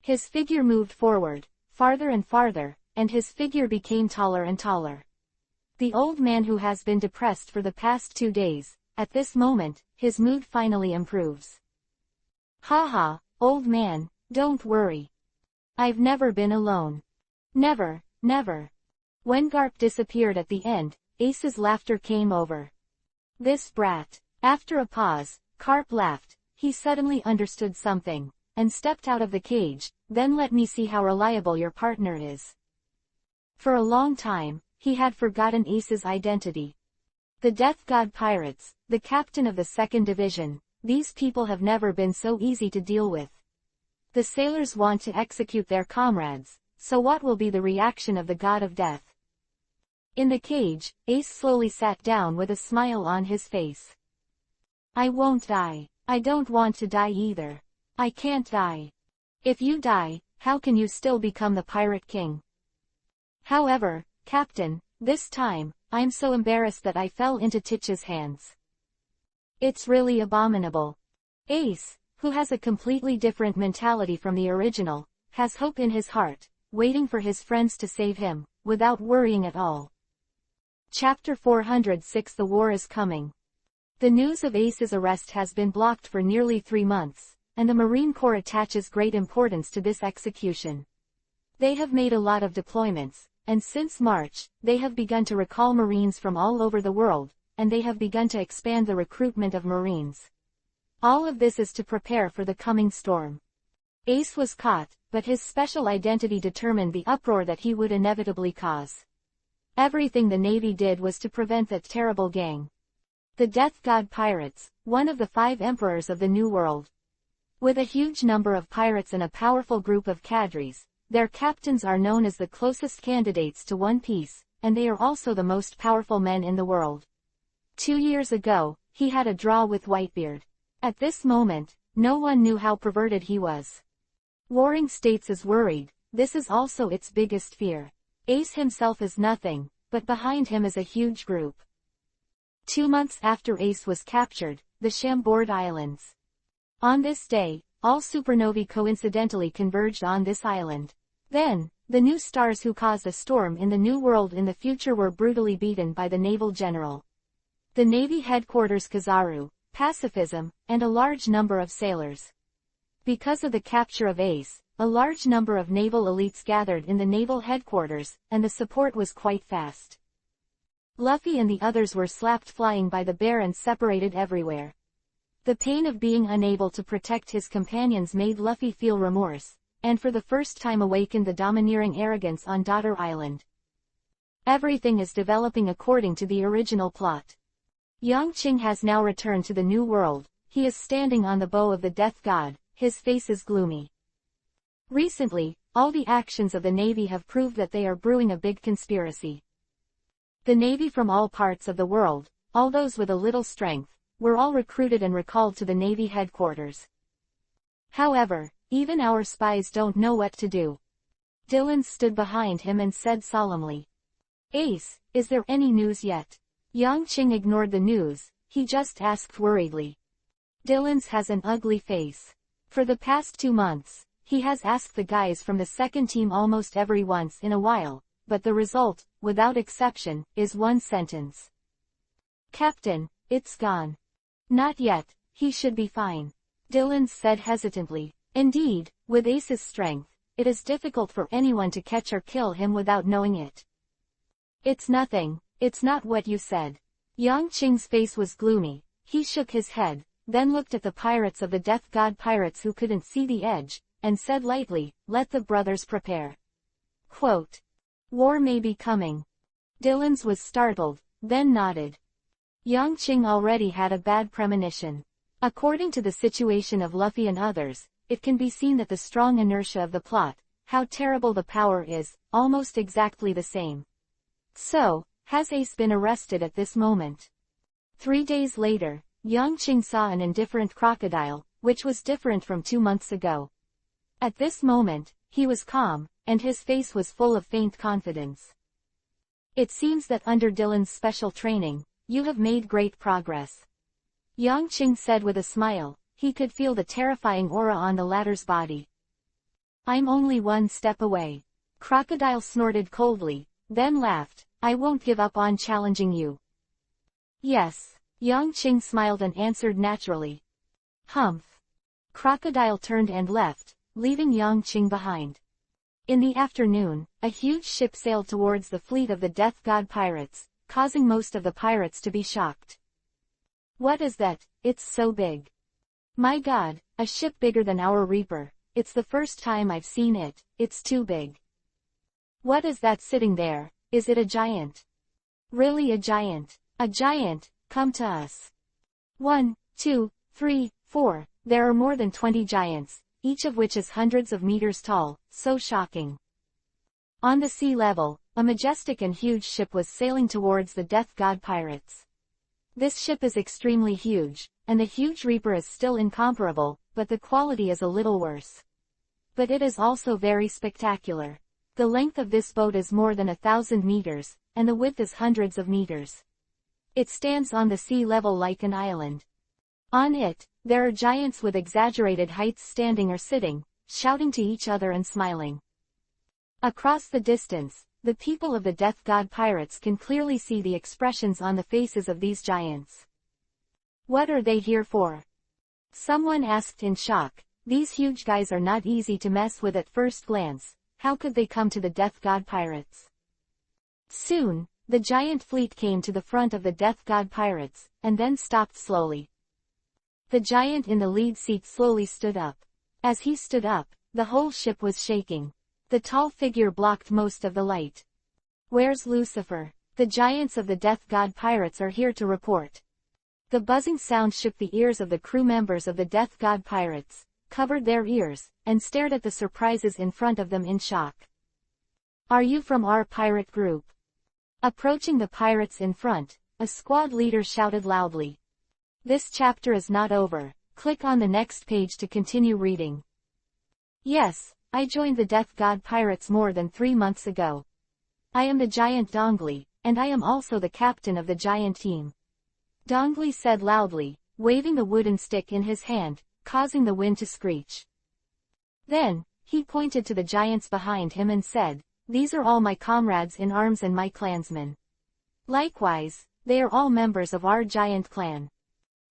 His figure moved forward, farther and farther, and his figure became taller and taller. The old man who has been depressed for the past 2 days, at this moment, his mood finally improves. Haha, old man, don't worry. I've never been alone. Never, never. When Garp disappeared at the end, Ace's laughter came over. This brat. After a pause, Garp laughed. He suddenly understood something, and stepped out of the cage. Then let me see how reliable your partner is. For a long time, he had forgotten Ace's identity. The Death God Pirates, the captain of the 2nd Division, these people have never been so easy to deal with. The sailors want to execute their comrades, so what will be the reaction of the God of Death? In the cage, Ace slowly sat down with a smile on his face. I won't die. I don't want to die either. I can't die. If you die, how can you still become the Pirate King? However, Captain, this time, I'm so embarrassed that I fell into Titch's hands. It's really abominable. Ace, who has a completely different mentality from the original, has hope in his heart, waiting for his friends to save him, without worrying at all. Chapter 406 The War is Coming. The news of Ace's arrest has been blocked for nearly 3 months, and the Marine Corps attaches great importance to this execution. They have made a lot of deployments, and since March, they have begun to recall Marines from all over the world, and they have begun to expand the recruitment of Marines. All of this is to prepare for the coming storm. Ace was caught, but his special identity determined the uproar that he would inevitably cause. Everything the Navy did was to prevent that terrible gang. The Death God Pirates, one of the 5 emperors of the New World. With a huge number of pirates and a powerful group of cadres, their captains are known as the closest candidates to One Piece, and they are also the most powerful men in the world. 2 years ago, he had a draw with Whitebeard. At this moment, no one knew how perverted he was. Warring States is worried. This is also its biggest fear. Ace himself is nothing, but behind him is a huge group. 2 months after Ace was captured, the Chambord Islands. On this day, all supernovae coincidentally converged on this island. Then, the new stars who caused a storm in the New World in the future were brutally beaten by the naval general. The Navy headquarters Kizaru, pacifism, and a large number of sailors. Because of the capture of Ace, a large number of naval elites gathered in the naval headquarters, and the support was quite fast. Luffy and the others were slapped flying by the bear and separated everywhere. The pain of being unable to protect his companions made Luffy feel remorse, and for the first time awakened the domineering arrogance on Daughter Island. Everything is developing according to the original plot. Yang Qing has now returned to the New World. He is standing on the bow of the Death God, his face is gloomy. Recently, all the actions of the Navy have proved that they are brewing a big conspiracy. The Navy from all parts of the world, all those with a little strength, were all recruited and recalled to the Navy headquarters. However, even our spies don't know what to do. Dylan stood behind him and said solemnly, Ace, is there any news yet? Yang Qing ignored the news, he just asked worriedly. Dylan's has an ugly face. For the past 2 months, he has asked the guys from the second team almost every once in a while, but the result, without exception, is one sentence. Captain, it's gone. Not yet, he should be fine. Dylan said hesitantly. Indeed, with Ace's strength, it is difficult for anyone to catch or kill him without knowing it. It's nothing, it's not what you said. Yang Qing's face was gloomy, he shook his head, then looked at the pirates of the Death God Pirates who couldn't see the edge, and said lightly, let the brothers prepare. Quote. War may be coming. Dylan's was startled, then nodded. Yang Qing already had a bad premonition. According to the situation of Luffy and others, it can be seen that the strong inertia of the plot, how terrible the power is, almost exactly the same. So, Has Ace been arrested at this moment? 3 days later, Yang Qing saw an indifferent crocodile, which was different from 2 months ago. At this moment, he was calm, and his face was full of faint confidence. It seems that under Dylan's special training, you have made great progress. Yang Qing said with a smile. He could feel the terrifying aura on the latter's body. I'm only 1 step away. Crocodile snorted coldly, then laughed. I won't give up on challenging you. Yes. Yang Qing smiled and answered naturally. Humph. Crocodile turned and left, leaving Yang Qing behind. In the afternoon, a huge ship sailed towards the fleet of the Death God pirates, causing most of the pirates to be shocked. What is that? It's so big. My God, a ship bigger than our Reaper. It's the first time I've seen it. It's too big. What is that sitting there? Is it a giant? Really a giant? A giant? Come to us. 1, 2, 3, 4. There are more than 20 giants, each of which is hundreds of meters tall. So shocking. On the sea level, a majestic and huge ship was sailing towards the Death God pirates. This ship is extremely huge, and the huge Reaper is still incomparable, but the quality is a little worse. But it is also very spectacular. The length of this boat is more than 1,000 meters, and the width is hundreds of meters. It stands on the sea level like an island. On it, there are giants with exaggerated heights standing or sitting, shouting to each other and smiling. Across the distance, the people of the Death God pirates can clearly see the expressions on the faces of these giants. What are they here for? Someone asked in shock. These huge guys are not easy to mess with at first glance. How could they come to the Death God pirates? Soon, the giant fleet came to the front of the Death God pirates, and then stopped slowly. The giant in the lead seat slowly stood up. As he stood up, the whole ship was shaking. The tall figure blocked most of the light. Where's Lucifer? The giants of the Death God pirates are here to report. The buzzing sound shook the ears of the crew members of the Death God pirates, covered their ears, and stared at the surprises in front of them in shock. Are you from our pirate group? Approaching the pirates in front, a squad leader shouted loudly. This chapter is not over. Click on the next page to continue reading. Yes, I joined the Death God pirates more than 3 months ago. I am the giant Dongli, and I am also the captain of the giant team. Dongli said loudly, waving the wooden stick in his hand, causing the wind to screech. Then, he pointed to the giants behind him and said, These are all my comrades in arms and my clansmen. Likewise, they are all members of our giant clan.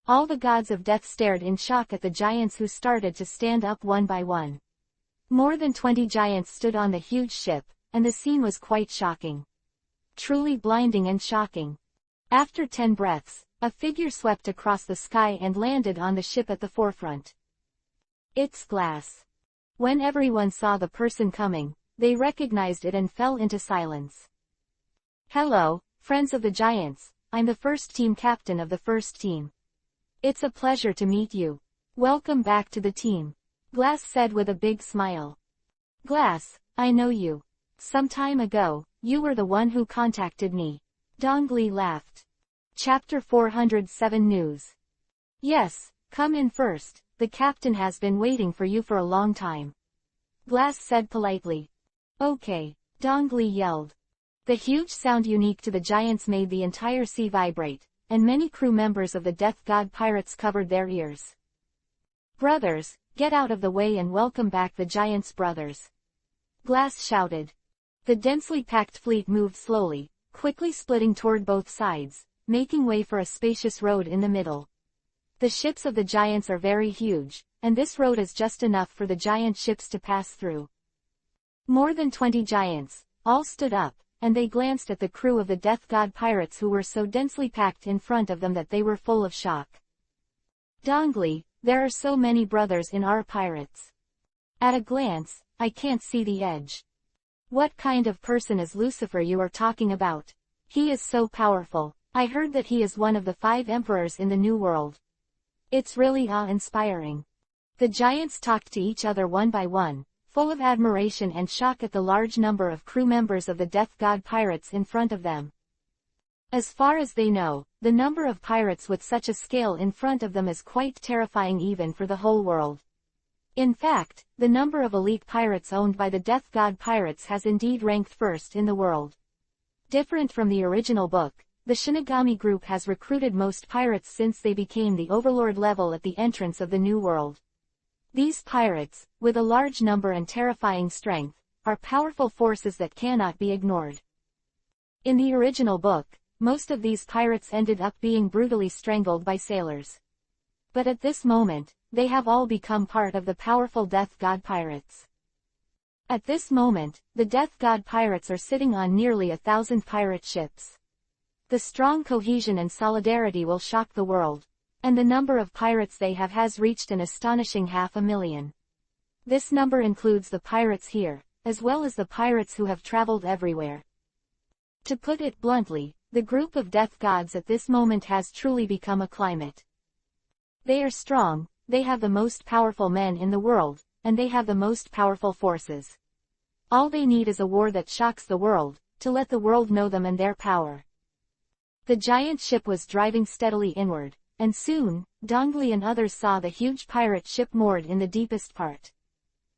All the gods of death stared in shock at the giants who started to stand up one by one. More than 20 giants stood on the huge ship, and the scene was quite shocking. Truly blinding and shocking. After 10 breaths, a figure swept across the sky and landed on the ship at the forefront. It's glass. When everyone saw the person coming, they recognized it and fell into silence. Hello, friends of the giants, I'm the first team captain of the first team. It's a pleasure to meet you. Welcome back to the team. Glass said with a big smile. Glass, I know you. Some time ago, you were the one who contacted me. Dongli laughed. Chapter 407 News. Yes, come in first, the captain has been waiting for you for a long time. Glass said politely. Okay, Dongli yelled. The huge sound unique to the giants made the entire sea vibrate, and many crew members of the Death God pirates covered their ears. Brothers, get out of the way and welcome back the giants' brothers. Glass shouted. The densely packed fleet moved slowly, quickly splitting toward both sides, making way for a spacious road in the middle. The ships of the giants are very huge, and this road is just enough for the giant ships to pass through. More than 20 giants, all stood up, and they glanced at the crew of the Death God pirates who were so densely packed in front of them that they were full of shock. Dongli, there are so many brothers in our pirates. At a glance, I can't see the edge. What kind of person is Lucifer you are talking about? He is so powerful. I heard that he is one of the 5 emperors in the New World. It's really awe-inspiring. The giants talked to each other one by one, full of admiration and shock at the large number of crew members of the Death God pirates in front of them. As far as they know, the number of pirates with such a scale in front of them is quite terrifying even for the whole world. In fact, the number of elite pirates owned by the Death God Pirates has indeed ranked first in the world. Different from the original book, the Shinigami group has recruited most pirates since they became the overlord level at the entrance of the New World. These pirates, with a large number and terrifying strength, are powerful forces that cannot be ignored. In the original book, most of these pirates ended up being brutally strangled by sailors. But at this moment, they have all become part of the powerful Death God Pirates. At this moment, the Death God Pirates are sitting on nearly 1,000 pirate ships. The strong cohesion and solidarity will shock the world, and the number of pirates they have has reached an astonishing 500,000. This number includes the pirates here, as well as the pirates who have traveled everywhere. To put it bluntly, the group of death gods at this moment has truly become a climate. They are strong, they have the most powerful men in the world, and they have the most powerful forces. All they need is a war that shocks the world, to let the world know them and their power. The giant ship was driving steadily inward, and soon, Dongli and others saw the huge pirate ship moored in the deepest part.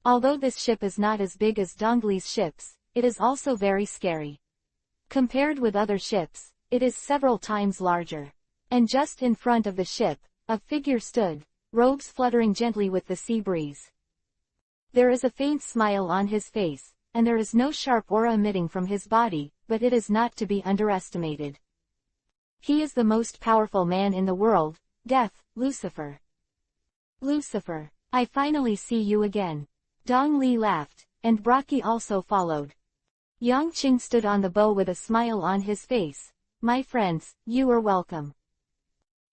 Although this ship is not as big as Dongli's ships, it is also very scary. Compared with other ships, it is several times larger. And just in front of the ship, a figure stood, robes fluttering gently with the sea breeze. There is a faint smile on his face, and there is no sharp aura emitting from his body, but it is not to be underestimated. He is the most powerful man in the world, Death, Lucifer. Lucifer, I finally see you again. Dong Li laughed, and Braki also followed. Yang Qing stood on the bow with a smile on his face. My friends, you are welcome.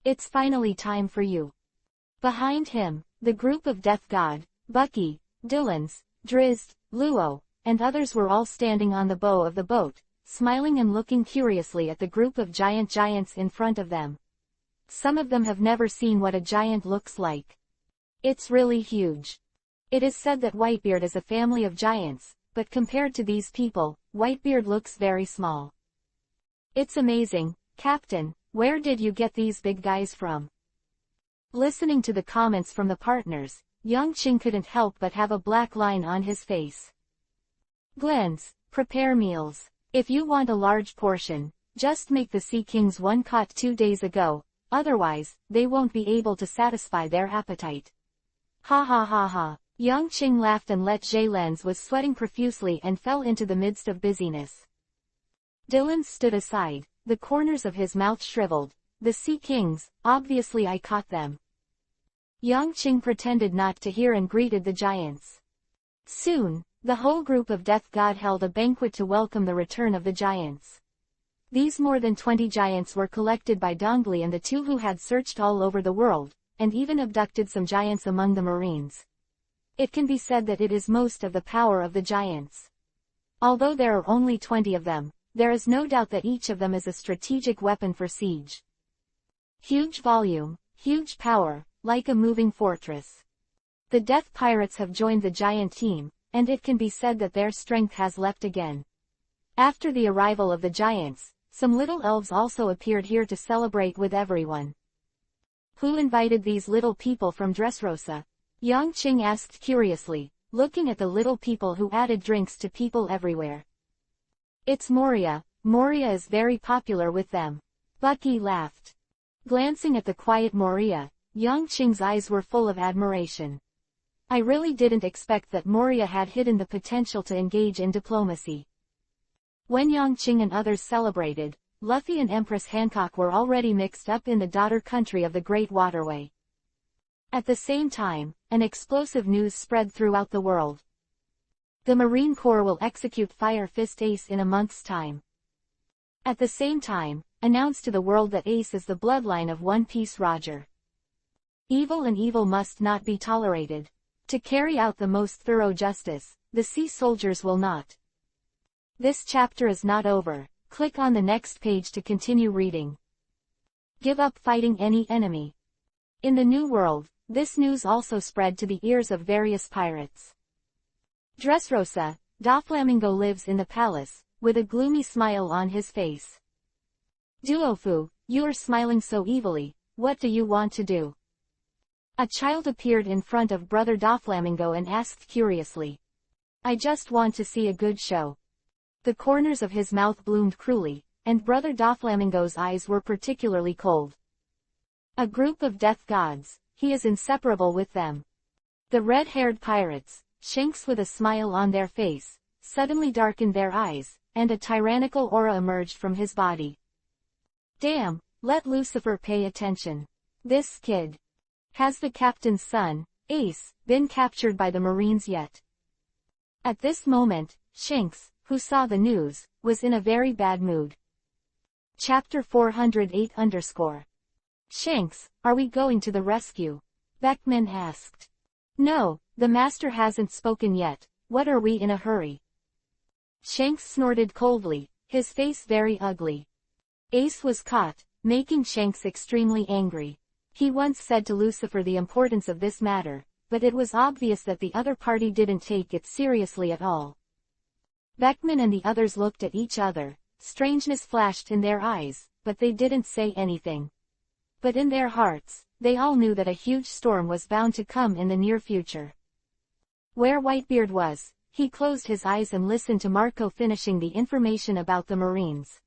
It's finally time for you. Behind him, the group of Death God, Bucky, Dillons, Drizzt, Luo, and others were all standing on the bow of the boat, smiling and looking curiously at the group of giants in front of them. Some of them have never seen what a giant looks like. It's really huge. It is said that Whitebeard is a family of giants, but compared to these people, Whitebeard looks very small. It's amazing, Captain, where did you get these big guys from? Listening to the comments from the partners, Yang Qing couldn't help but have a black line on his face. Glens, prepare meals. If you want a large portion, just make the Sea Kings one caught 2 days ago, otherwise, they won't be able to satisfy their appetite. Ha ha ha ha. Yang Qing laughed and let Lens was sweating profusely and fell into the midst of busyness. Dylan stood aside, the corners of his mouth shriveled. The Sea Kings, obviously I caught them. Yang Qing pretended not to hear and greeted the giants. Soon, the whole group of Death God held a banquet to welcome the return of the giants. These more than 20 giants were collected by Dongli and the two who had searched all over the world, and even abducted some giants among the Marines. It can be said that it is most of the power of the giants. Although there are only 20 of them, there is no doubt that each of them is a strategic weapon for siege. Huge volume, huge power, like a moving fortress. The Death Pirates have joined the giant team, and it can be said that their strength has left again. After the arrival of the giants, some little elves also appeared here to celebrate with everyone. Who invited these little people from Dressrosa? Yang Qing asked curiously, looking at the little people who added drinks to people everywhere. It's Moria. Moria is very popular with them. Bucky laughed. Glancing at the quiet Moria, Yang Qing's eyes were full of admiration. I really didn't expect that Moria had hidden the potential to engage in diplomacy. When Yang Qing and others celebrated, Luffy and Empress Hancock were already mixed up in the daughter country of the Great Waterway. At the same time, an explosive news spread throughout the world. The Marine Corps will execute Fire Fist Ace in a month's time. At the same time, announce to the world that Ace is the bloodline of One Piece Roger. Evil and evil must not be tolerated. To carry out the most thorough justice, the sea soldiers will not. This chapter is not over. Click on the next page to continue reading. Give up fighting any enemy. In the New World, this news also spread to the ears of various pirates. Dressrosa, Doflamingo lives in the palace, with a gloomy smile on his face. Duofu, you are smiling so evilly, what do you want to do? A child appeared in front of Brother Doflamingo and asked curiously. I just want to see a good show. The corners of his mouth bloomed cruelly, and Brother Doflamingo's eyes were particularly cold. A group of death gods, he is inseparable with them. The red-haired pirates, Shanks with a smile on their face, suddenly darkened their eyes, and a tyrannical aura emerged from his body. Damn, let Lucifer pay attention. This kid. Has the captain's son, Ace, been captured by the Marines yet? At this moment, Shanks, who saw the news, was in a very bad mood. Chapter 408 _ Shanks, are we going to the rescue? Beckman asked. No, the master hasn't spoken yet, what are we in a hurry? Shanks snorted coldly, his face very ugly. Ace was caught, making Shanks extremely angry. He once said to Lucifer the importance of this matter, but it was obvious that the other party didn't take it seriously at all. Beckman and the others looked at each other, strangeness flashed in their eyes, but they didn't say anything. But in their hearts, they all knew that a huge storm was bound to come in the near future. Where Whitebeard was, he closed his eyes and listened to Marco finishing the information about the Marines.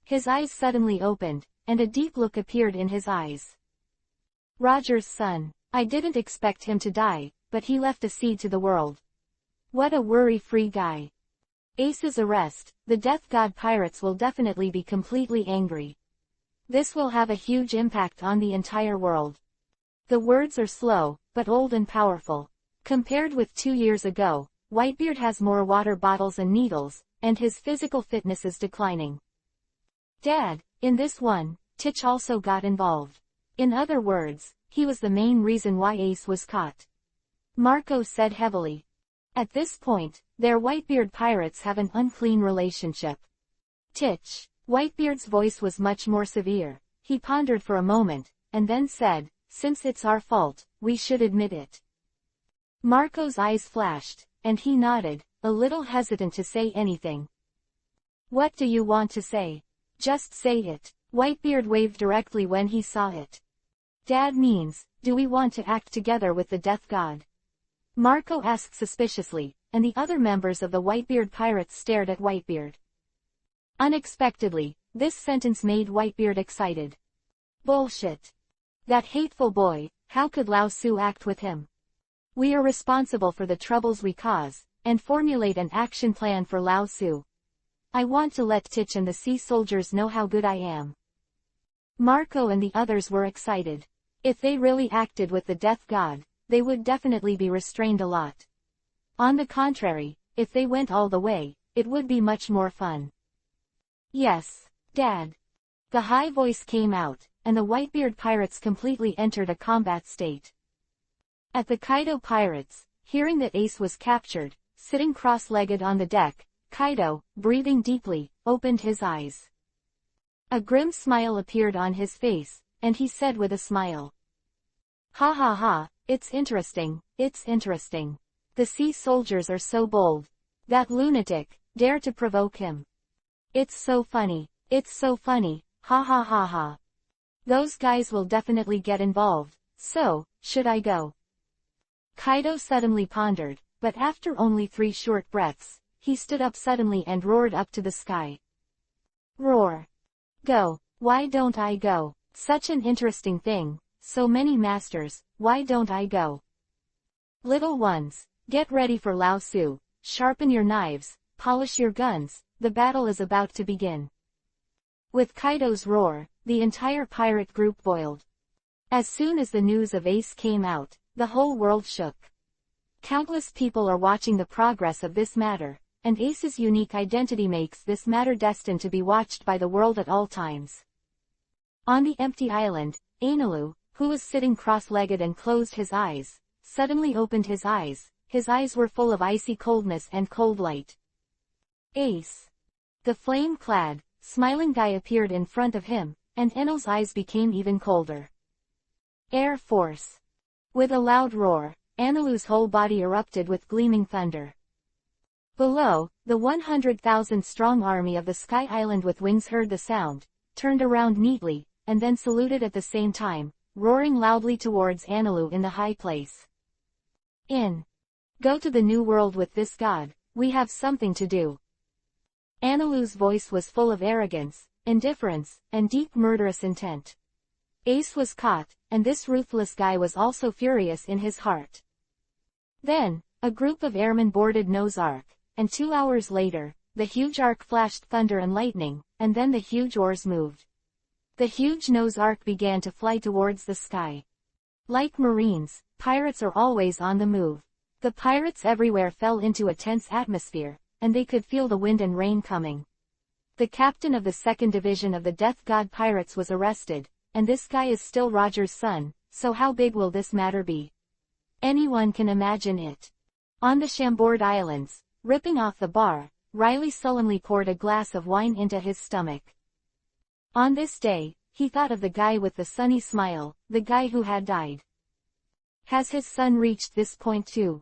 His eyes suddenly opened, and a deep look appeared in his eyes. Roger's son. I didn't expect him to die, but he left a seed to the world. What a worry-free guy. Ace's arrest, the Death God pirates will definitely be completely angry. This will have a huge impact on the entire world. The words are slow, but old and powerful. Compared with 2 years ago, Whitebeard has more water bottles and needles, and his physical fitness is declining. Dad, in this one, Titch also got involved. In other words, he was the main reason why Ace was caught. Marco said heavily. At this point, their Whitebeard pirates have an unclean relationship. Titch. Whitebeard's voice was much more severe. He pondered for a moment, and then said, since it's our fault, we should admit it. Marco's eyes flashed, and he nodded, a little hesitant to say anything. What do you want to say? Just say it. Whitebeard waved directly when he saw it. Dad means, do we want to act together with the Death God? Marco asked suspiciously, and the other members of the Whitebeard pirates stared at Whitebeard. Unexpectedly, this sentence made Whitebeard excited. Bullshit. That hateful boy, how could Lao Su act with him? We are responsible for the troubles we cause, and formulate an action plan for Lao Su. I want to let Titch and the sea soldiers know how good I am. Marco and the others were excited. If they really acted with the Death God, they would definitely be restrained a lot. On the contrary, if they went all the way, it would be much more fun. Yes, Dad. The high voice came out, and the Whitebeard pirates completely entered a combat state. At the Kaido pirates, hearing that Ace was captured, sitting cross-legged on the deck, Kaido, breathing deeply, opened his eyes. A grim smile appeared on his face, and he said with a smile. Ha ha ha, it's interesting, it's interesting. The sea soldiers are so bold. That lunatic, dare to provoke him. It's so funny, ha ha ha ha. Those guys will definitely get involved, so, should I go? Kaido suddenly pondered, but after only 3 short breaths, he stood up suddenly and roared up to the sky. Roar. Go, why don't I go? Such an interesting thing, so many masters, why don't I go? Little ones, get ready for Lao Su, sharpen your knives, polish your guns, the battle is about to begin. With Kaido's roar, the entire pirate group boiled. As soon as the news of Ace came out, the whole world shook. Countless people are watching the progress of this matter, and Ace's unique identity makes this matter destined to be watched by the world at all times. On the empty island, Ainalu, who was sitting cross-legged and closed his eyes, suddenly opened his eyes. His eyes were full of icy coldness and cold light. Ace. The flame-clad, smiling guy appeared in front of him, and Enel's eyes became even colder. Air Force. With a loud roar, Analu's whole body erupted with gleaming thunder. Below, the 100,000-strong army of the Sky Island with wings heard the sound, turned around neatly, and then saluted at the same time, roaring loudly towards Anilu in the high place. Go to the new world with this god, we have something to do. Anilu's voice was full of arrogance, indifference, and deep murderous intent. Ace was caught, and this ruthless guy was also furious in his heart. Then, a group of airmen boarded Noah's Ark, and 2 hours later, the huge ark flashed thunder and lightning, and then the huge oars moved. The huge Noah's Ark began to fly towards the sky. Like Marines, pirates are always on the move. The pirates everywhere fell into a tense atmosphere, and they could feel the wind and rain coming. The captain of the 2nd Division of the Death God Pirates was arrested, and this guy is still Roger's son, so how big will this matter be? Anyone can imagine it. On the Chambord Islands, ripping off the bar, Riley sullenly poured a glass of wine into his stomach. On this day, he thought of the guy with the sunny smile, the guy who had died. Has his son reached this point too?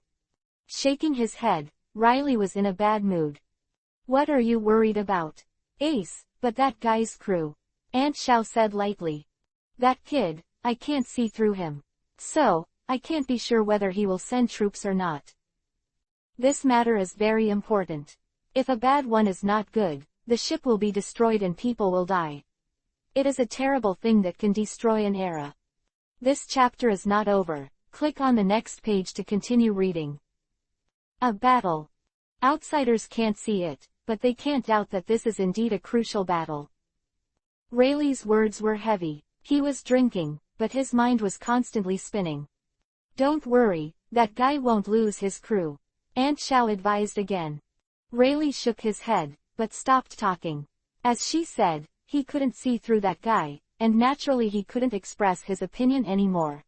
Shaking his head, Riley was in a bad mood. What are you worried about? Ace, but that guy's crew. Aunt Xiao said lightly. That kid, I can't see through him. So, I can't be sure whether he will send troops or not. This matter is very important. If a bad one is not good, the ship will be destroyed and people will die. It is a terrible thing that can destroy an era. This chapter is not over. Click on the next page to continue reading. A battle. Outsiders can't see it, but they can't doubt that this is indeed a crucial battle. Rayleigh's words were heavy. He was drinking, but his mind was constantly spinning. Don't worry, that guy won't lose his crew. Aunt Xiao advised again. Rayleigh shook his head, but stopped talking. As she said, he couldn't see through that guy, and naturally he couldn't express his opinion anymore.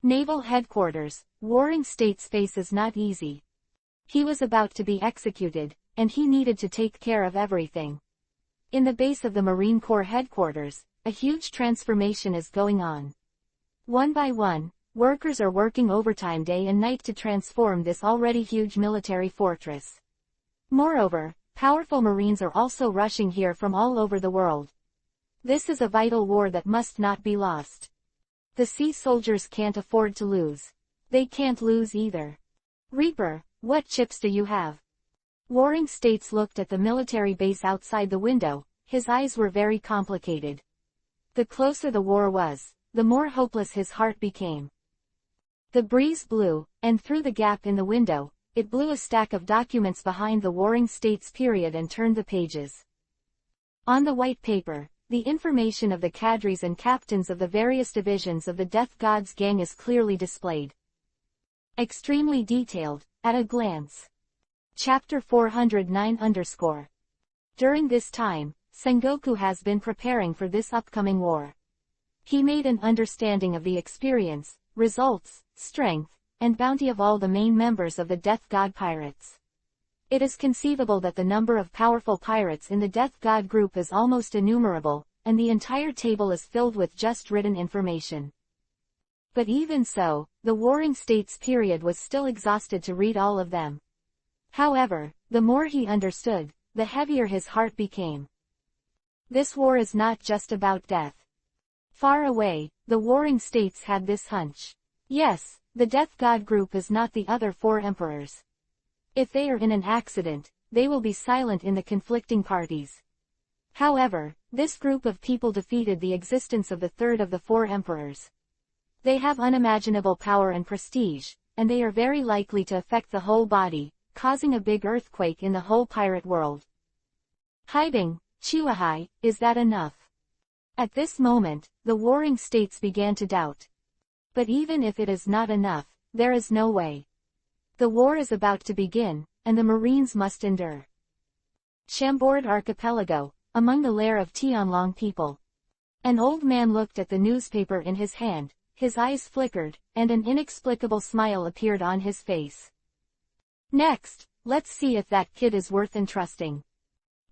Naval Headquarters, Warring States face is not easy. He was about to be executed, and he needed to take care of everything. In the base of the Marine Corps headquarters, a huge transformation is going on. One by one, workers are working overtime day and night to transform this already huge military fortress. Moreover, powerful Marines are also rushing here from all over the world. This is a vital war that must not be lost. The sea soldiers can't afford to lose. They can't lose either. Reaper, what chips do you have? Warring States looked at the military base outside the window. His eyes were very complicated. The closer the war was, the more hopeless his heart became. The breeze blew, and through the gap in the window, it blew a stack of documents behind the Warring States period and turned the pages. On the white paper, the information of the cadres and captains of the various divisions of the Death God's gang is clearly displayed. Extremely detailed, at a glance. Chapter 409 _ During this time, Sengoku has been preparing for this upcoming war. He made an understanding of the experience, results, strength, and bounty of all the main members of the Death God Pirates. It is conceivable that the number of powerful pirates in the Death God group is almost innumerable, and the entire table is filled with just written information. But even so, the Warring States period was still exhausted to read all of them. However, the more he understood, the heavier his heart became. This war is not just about death. Far away, the Warring States had this hunch. Yes, the Death God group is not the other 4 emperors. If they are in an accident, they will be silent in the conflicting parties. However, this group of people defeated the existence of the 3rd of the 4 emperors. They have unimaginable power and prestige, and they are very likely to affect the whole body, causing a big earthquake in the whole pirate world. Haibing, Chiwahai, is that enough? At this moment, the Warring States began to doubt. But even if it is not enough, there is no way. The war is about to begin, and the Marines must endure. Chambord Archipelago, among the lair of Tianlong people. An old man looked at the newspaper in his hand, his eyes flickered, and an inexplicable smile appeared on his face. Next, let's see if that kid is worth entrusting.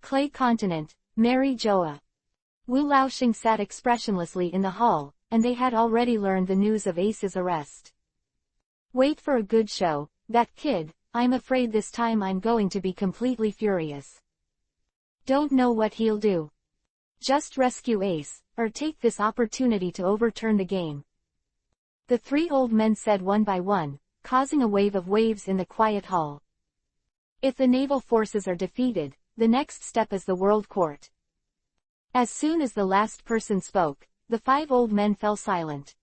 Clay Continent, Mary Joa. Wu Laoxing sat expressionlessly in the hall, and they had already learned the news of Ace's arrest. Wait for a good show, that kid, I'm afraid this time I'm going to be completely furious. Don't know what he'll do. Just rescue Ace, or take this opportunity to overturn the game. The three old men said one by one, causing a wave of waves in the quiet hall. If the naval forces are defeated, the next step is the World Court. As soon as the last person spoke, the five old men fell silent.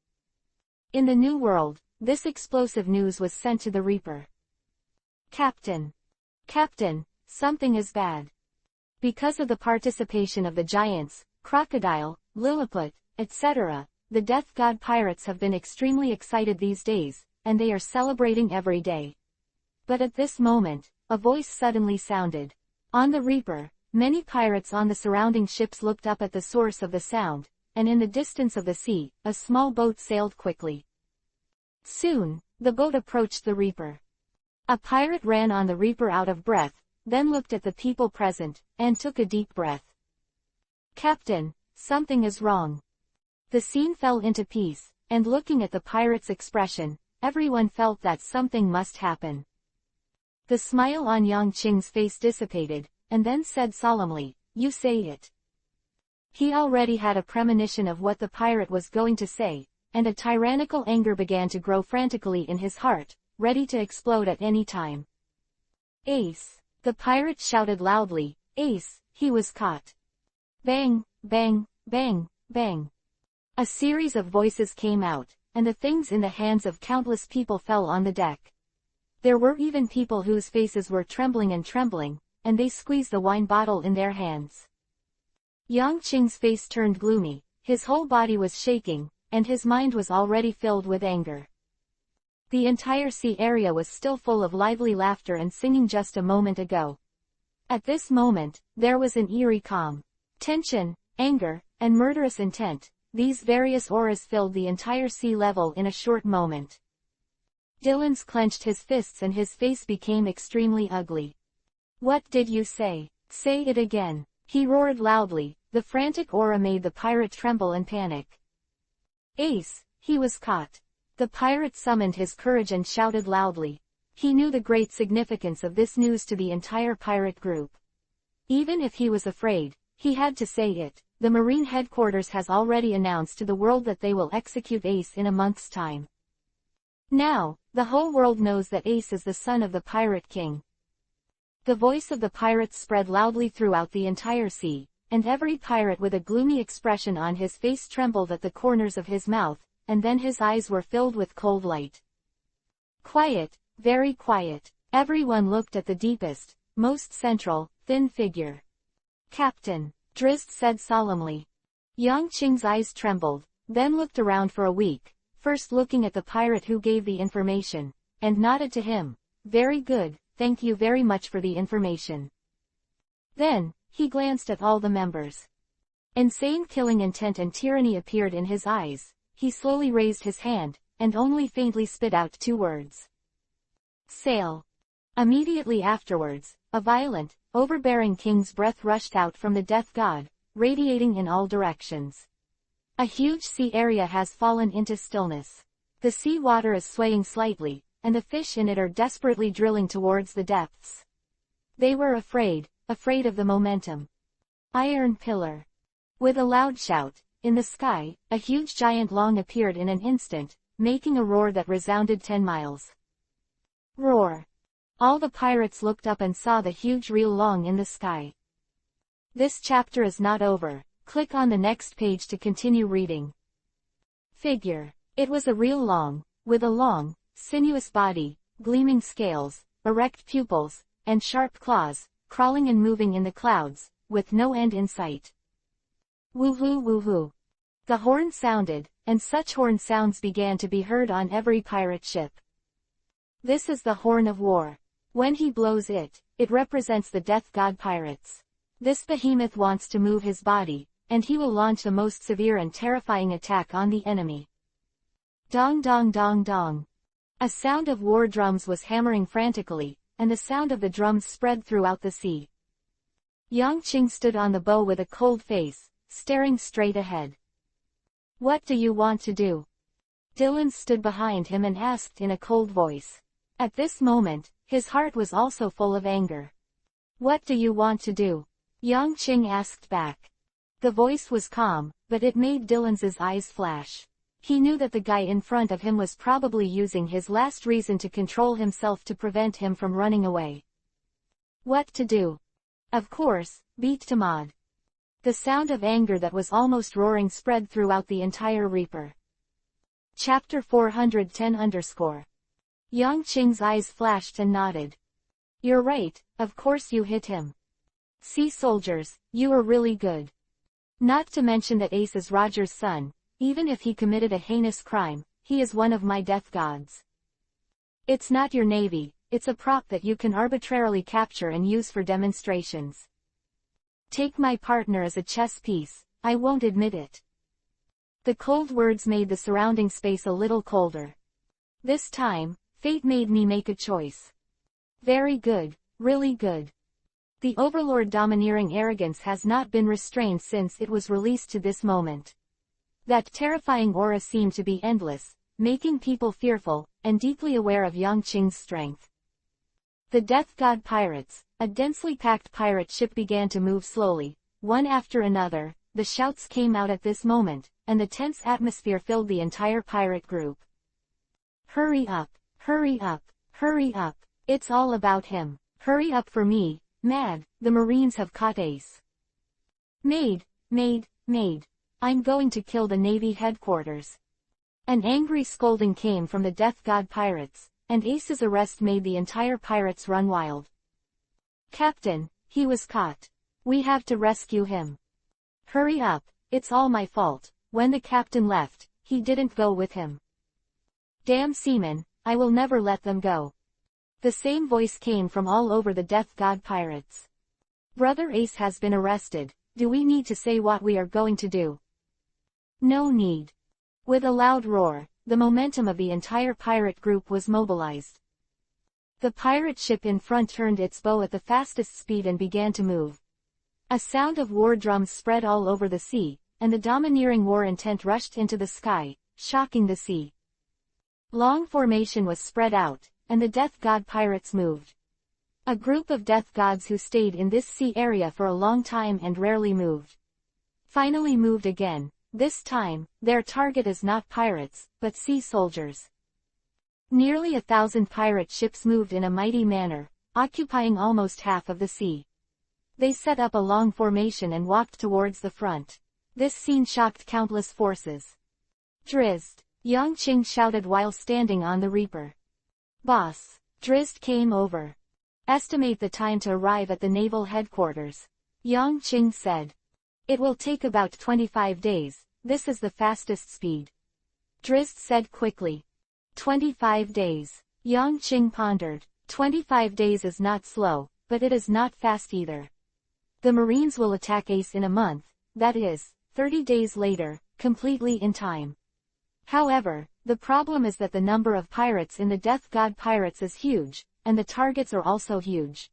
In the New World, this explosive news was sent to the Reaper. Captain. Captain, something is bad. Because of the participation of the giants, Crocodile, Lilliput, etc., the Death God pirates have been extremely excited these days, and they are celebrating every day. But at this moment, a voice suddenly sounded. On the Reaper, many pirates on the surrounding ships looked up at the source of the sound, and in the distance of the sea, a small boat sailed quickly. Soon, the boat approached the Reaper. A pirate ran on the Reaper out of breath, then looked at the people present, and took a deep breath. Captain, something is wrong. The scene fell into peace, and looking at the pirate's expression, everyone felt that something must happen. The smile on Yang Qing's face dissipated, and then said solemnly, "You say it." He already had a premonition of what the pirate was going to say, and a tyrannical anger began to grow frantically in his heart, ready to explode at any time. Ace! The pirate shouted loudly, "Ace, he was caught!" Bang, bang, bang, bang. A series of voices came out, and the things in the hands of countless people fell on the deck. There were even people whose faces were trembling, and they squeezed the wine bottle in their hands. Yang Qing's face turned gloomy, his whole body was shaking, and his mind was already filled with anger. The entire sea area was still full of lively laughter and singing just a moment ago. At this moment, there was an eerie calm. Tension, anger, and murderous intent, these various auras filled the entire sea level in a short moment. Dylan's clenched his fists and his face became extremely ugly. "What did you say? Say it again," he roared loudly. The frantic aura made the pirate tremble and panic. "Ace, he was caught." The pirate summoned his courage and shouted loudly. He knew the great significance of this news to the entire pirate group. Even if he was afraid, he had to say it. The Marine headquarters has already announced to the world that they will execute Ace in a month's time. Now, the whole world knows that Ace is the son of the Pirate King. The voice of the pirate spread loudly throughout the entire sea, and every pirate with a gloomy expression on his face trembled at the corners of his mouth, and then his eyes were filled with cold light. Quiet, very quiet. Everyone looked at the deepest, most central, thin figure. "Captain," Drizzt said solemnly. Yang Qing's eyes trembled, then looked around for a week, first looking at the pirate who gave the information, and nodded to him. "Very good, thank you very much for the information." Then, he glanced at all the members. Insane killing intent and tyranny appeared in his eyes. He slowly raised his hand, and only faintly spit out 2 words. "Sail." Immediately afterwards, a violent, overbearing king's breath rushed out from the death god, radiating in all directions. A huge sea area has fallen into stillness. The sea water is swaying slightly, and the fish in it are desperately drilling towards the depths. They were afraid of the momentum. Iron Pillar. With a loud shout, in the sky, a huge giant long appeared in an instant, making a roar that resounded 10 miles. Roar. All the pirates looked up and saw the huge real long in the sky. This chapter is not over. Click on the next page to continue reading. Figure. It was a real long, with a long, sinuous body, gleaming scales, erect pupils, and sharp claws, crawling and moving in the clouds, with no end in sight. Woohoo woohoo. The horn sounded, and such horn sounds began to be heard on every pirate ship. This is the horn of war. When he blows it, it represents the death god pirates. This behemoth wants to move his body, and he will launch the most severe and terrifying attack on the enemy. Dong dong dong dong. A sound of war drums was hammering frantically, and the sound of the drums spread throughout the sea. Yang Qing stood on the bow with a cold face, staring straight ahead. "What do you want to do?" Dylan stood behind him and asked in a cold voice. At this moment, his heart was also full of anger. "What do you want to do?" Yang Qing asked back. The voice was calm, but it made Dylan's eyes flash. He knew that the guy in front of him was probably using his last reason to control himself to prevent him from running away. What to do? Of course, beat Tamad. The sound of anger that was almost roaring spread throughout the entire Reaper. Chapter 410 _ Yang Qing's eyes flashed and nodded. You're right, of course you hit him. Sea soldiers, you are really good. Not to mention that Ace is Roger's son. Even if he committed a heinous crime, he is one of my death gods. It's not your navy, it's a prop that you can arbitrarily capture and use for demonstrations. Take my partner as a chess piece, I won't admit it. The cold words made the surrounding space a little colder. This time, fate made me make a choice. Very good, really good. The Overlord domineering arrogance has not been restrained since it was released to this moment. That terrifying aura seemed to be endless, making people fearful, and deeply aware of Yang Qing's strength. The Death God pirates, a densely packed pirate ship, began to move slowly, one after another. The shouts came out at this moment, and the tense atmosphere filled the entire pirate group. Hurry up, hurry up, hurry up, it's all about him. Hurry up for me, Mad, the Marines have caught Ace. Maid, I'm going to kill the Navy headquarters. An angry scolding came from the Death God pirates, and Ace's arrest made the entire pirates run wild. Captain, he was caught. We have to rescue him. Hurry up, it's all my fault. When the captain left, he didn't go with him. Damn seamen, I will never let them go. The same voice came from all over the Death God pirates. Brother Ace has been arrested. Do we need to say what we are going to do? No need. With a loud roar, the momentum of the entire pirate group was mobilized. The pirate ship in front turned its bow at the fastest speed and began to move. A sound of war drums spread all over the sea, and the domineering war intent rushed into the sky, shocking the sea. Long formation was spread out, and the Death God pirates moved. A group of death gods who stayed in this sea area for a long time and rarely moved. Finally moved again. This time, their target is not pirates, but sea soldiers. Nearly 1,000 pirate ships moved in a mighty manner, occupying almost half of the sea. They set up a long formation and walked towards the front. This scene shocked countless forces. Drizzt, Yang Qing shouted while standing on the Reaper. Boss, Drizzt came over. Estimate the time to arrive at the naval headquarters. Yang Qing said. It will take about 25 days, this is the fastest speed. Drizzt said quickly. 25 days. Yang Qing pondered. 25 days is not slow, but it is not fast either. The Marines will attack Ace in a month, that is, 30 days later, completely in time. However, the problem is that the number of pirates in the Death God pirates is huge, and the targets are also huge.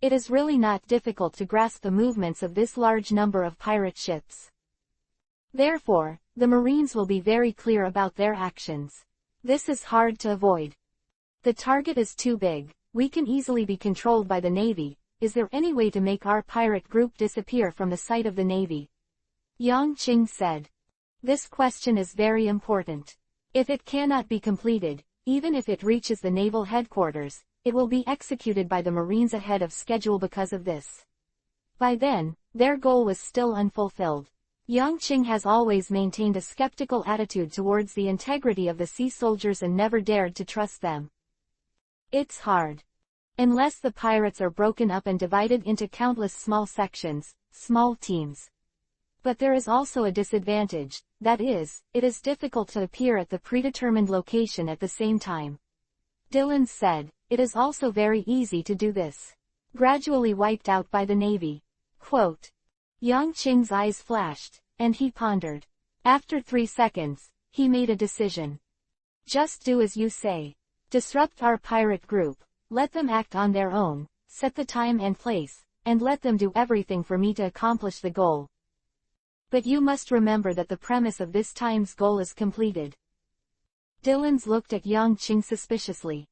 It is really not difficult to grasp the movements of this large number of pirate ships. Therefore, the Marines will be very clear about their actions. This is hard to avoid. The target is too big, we can easily be controlled by the Navy. Is there any way to make our pirate group disappear from the sight of the Navy? Yang Qing said. This question is very important. If it cannot be completed, even if it reaches the naval headquarters, it will be executed by the Marines ahead of schedule because of this. By then, their goal was still unfulfilled. Yang Qing has always maintained a skeptical attitude towards the integrity of the sea soldiers and never dared to trust them. It's hard. Unless the pirates are broken up and divided into countless small sections, small teams. But there is also a disadvantage, that is, it is difficult to appear at the predetermined location at the same time. Dylan said, it is also very easy to do this. Gradually wiped out by the Navy. Quote. Yang Qing's eyes flashed, and he pondered. After 3 seconds, he made a decision. Just do as you say. Disrupt our pirate group. Let them act on their own, set the time and place, and let them do everything for me to accomplish the goal. But you must remember that the premise of this time's goal is completed. Dylan's looked at Yang Qing suspiciously.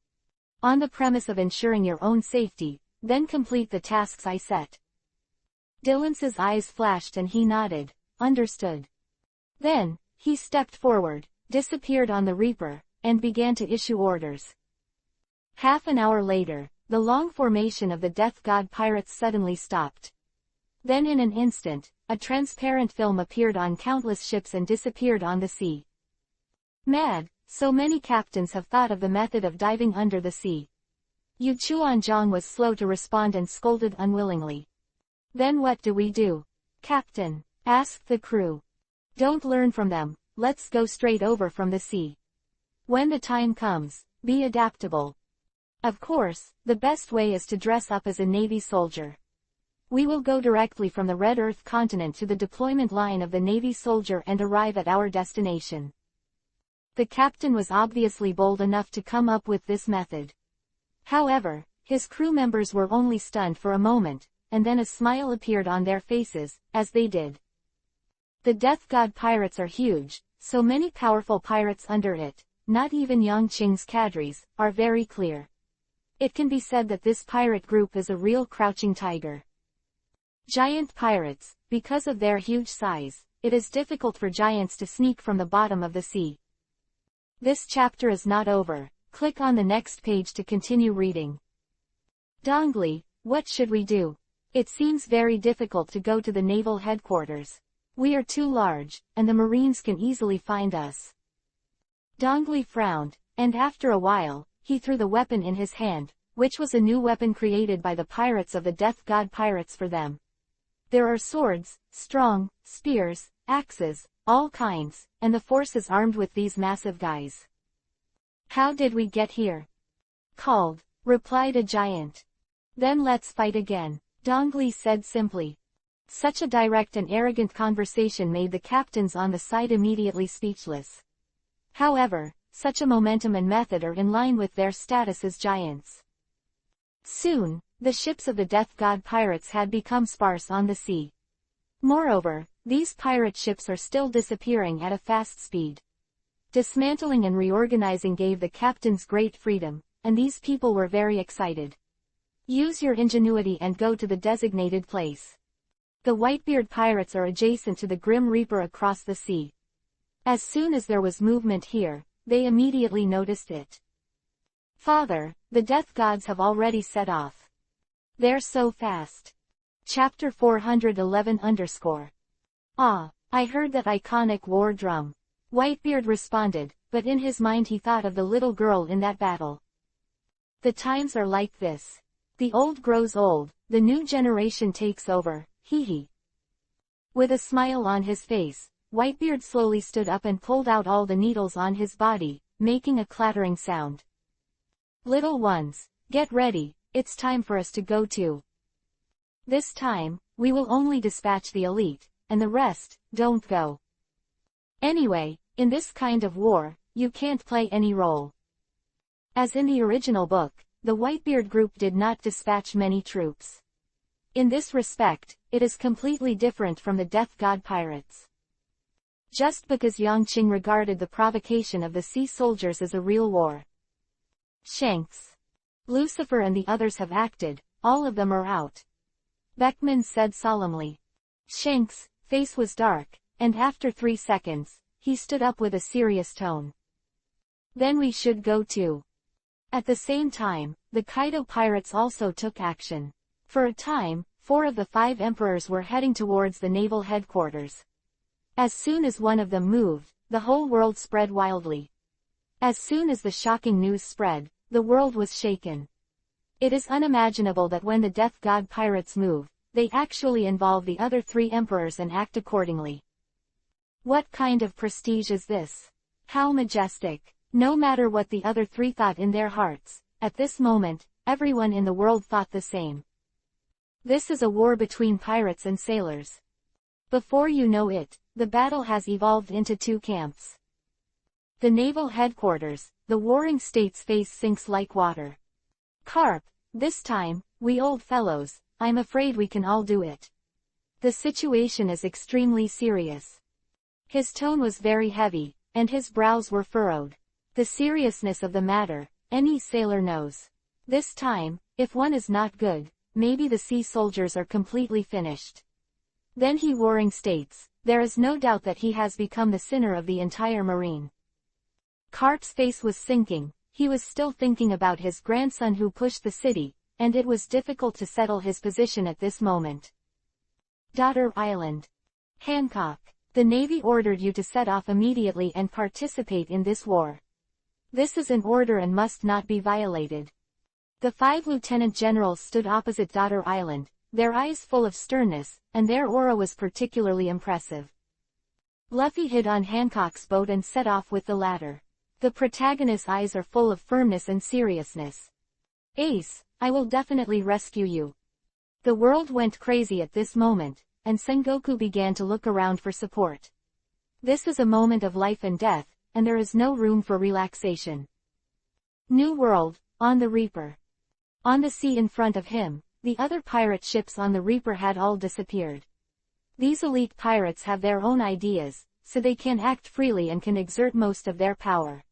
On the premise of ensuring your own safety, then complete the tasks I set. Dylan's eyes flashed and he nodded. Understood. Then, he stepped forward, disappeared on the Reaper, and began to issue orders. Half an hour later, the long formation of the Death God pirates suddenly stopped. Then in an instant, a transparent film appeared on countless ships and disappeared on the sea. Mad, so many captains have thought of the method of diving under the sea. Yu Chuanzhong was slow to respond and scolded unwillingly. Then what do we do? Captain, asked the crew. Don't learn from them, let's go straight over from the sea. When the time comes, be adaptable. Of course, the best way is to dress up as a Navy soldier. We will go directly from the Red Earth continent to the deployment line of the Navy soldier and arrive at our destination. The captain was obviously bold enough to come up with this method. However, his crew members were only stunned for a moment, and then a smile appeared on their faces, as they did. The Death God pirates are huge, so many powerful pirates under it, not even Yongqing's cadres, are very clear. It can be said that this pirate group is a real crouching tiger. Giant pirates, because of their huge size, it is difficult for giants to sneak from the bottom of the sea. This chapter is not over. Click on the next page to continue reading. Dongli, what should we do? It seems very difficult to go to the naval headquarters. We are too large, and the Marines can easily find us. Dongli frowned, and after a while, he threw the weapon in his hand, which was a new weapon created by the pirates of the Death God pirates for them. There are swords, strong, spears, axes, all kinds, and the force is armed with these massive guys. How did we get here? Called, replied a giant. Then let's fight again, Dongli said simply. Such a direct and arrogant conversation made the captains on the side immediately speechless. However, such a momentum and method are in line with their status as giants. Soon, the ships of the Death God pirates had become sparse on the sea. Moreover, these pirate ships are still disappearing at a fast speed. Dismantling and reorganizing gave the captains great freedom, and these people were very excited. Use your ingenuity and go to the designated place. The Whitebeard pirates are adjacent to the Grim Reaper across the sea. As soon as there was movement here, they immediately noticed it. Father, the Death Gods have already set off. They're so fast. Chapter 411 Ah, I heard that iconic war drum. Whitebeard responded, but in his mind he thought of the little girl in that battle. The times are like this. The old grows old, the new generation takes over, hee hee. With a smile on his face, Whitebeard slowly stood up and pulled out all the needles on his body, making a clattering sound. Little ones, get ready, it's time for us to go too. This time, we will only dispatch the elite, and the rest, don't go. Anyway, in this kind of war, you can't play any role. As in the original book, the Whitebeard group did not dispatch many troops. In this respect, it is completely different from the Death God pirates. Just because Yongqing regarded the provocation of the sea soldiers as a real war. Shanks. Lucifer and the others have acted, all of them are out. Beckman said solemnly. Shanks' face was dark, and after 3 seconds, he stood up with a serious tone. Then we should go too. At the same time, the Kaido pirates also took action. For a time, 4 of the 5 emperors were heading towards the naval headquarters. As soon as one of them moved, the whole world spread wildly. As soon as the shocking news spread, the world was shaken. It is unimaginable that when the Death God pirates move, they actually involve the other 3 emperors and act accordingly. What kind of prestige is this? How majestic! No matter what the other 3 thought in their hearts, at this moment, everyone in the world thought the same. This is a war between pirates and sailors. Before you know it, the battle has evolved into 2 camps. The naval headquarters, the warring states' face sinks like water. Carp, this time, we old fellows, I'm afraid we can all do it. The situation is extremely serious. His tone was very heavy, and his brows were furrowed. The seriousness of the matter, any sailor knows. This time, if one is not good, maybe the sea soldiers are completely finished. Then he warring states, there is no doubt that he has become the sinner of the entire marine. Carp's face was sinking, he was still thinking about his grandson who pushed the city, and it was difficult to settle his position at this moment. Daughter Island. Hancock. The Navy ordered you to set off immediately and participate in this war. This is an order and must not be violated. The 5 lieutenant generals stood opposite Daughter Island, their eyes full of sternness, and their aura was particularly impressive. Luffy hid on Hancock's boat and set off with the latter. The protagonist's eyes are full of firmness and seriousness. Ace, I will definitely rescue you. The world went crazy at this moment, and Sengoku began to look around for support. This is a moment of life and death, and there is no room for relaxation. New World, on the Reaper. On the sea in front of him, the other pirate ships on the Reaper had all disappeared. These elite pirates have their own ideas, so they can act freely and can exert most of their power.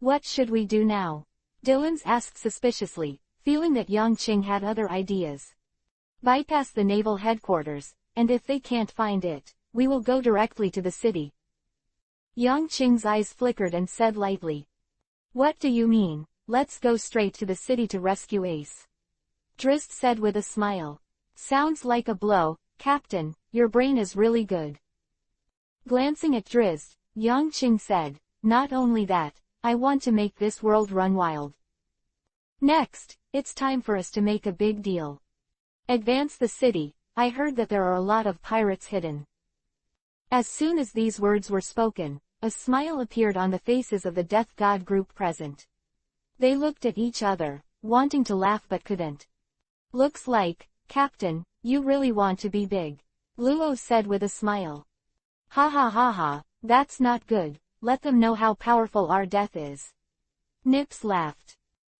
What should we do now? Dillons asked suspiciously, feeling that Yang Qing had other ideas. Bypass the naval headquarters, and if they can't find it, we will go directly to the city. Yang Qing's eyes flickered and said lightly. What do you mean? Let's go straight to the city to rescue Ace. Drizzt said with a smile. Sounds like a blow, Captain, your brain is really good. Glancing at Drizzt, Yang Qing said, not only that, I want to make this world run wild. Next, it's time for us to make a big deal. Advance the city, I heard that there are a lot of pirates hidden. As soon as these words were spoken, a smile appeared on the faces of the Death God group present. They looked at each other, wanting to laugh but couldn't. Looks like, Captain, you really want to be big. Luo said with a smile. Ha ha ha ha, that's not good, let them know how powerful our death is. Nips laughed.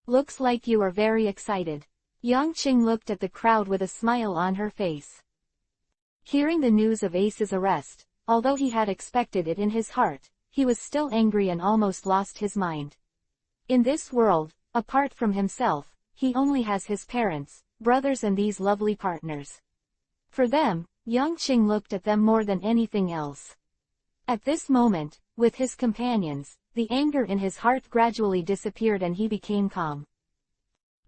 Looks like you are very excited. Yang Qing looked at the crowd with a smile on her face. Hearing the news of Ace's arrest, although he had expected it in his heart, he was still angry and almost lost his mind. In this world, apart from himself, he only has his parents, brothers and these lovely partners. For them, Yang Qing looked at them more than anything else. At this moment, with his companions, the anger in his heart gradually disappeared and he became calm.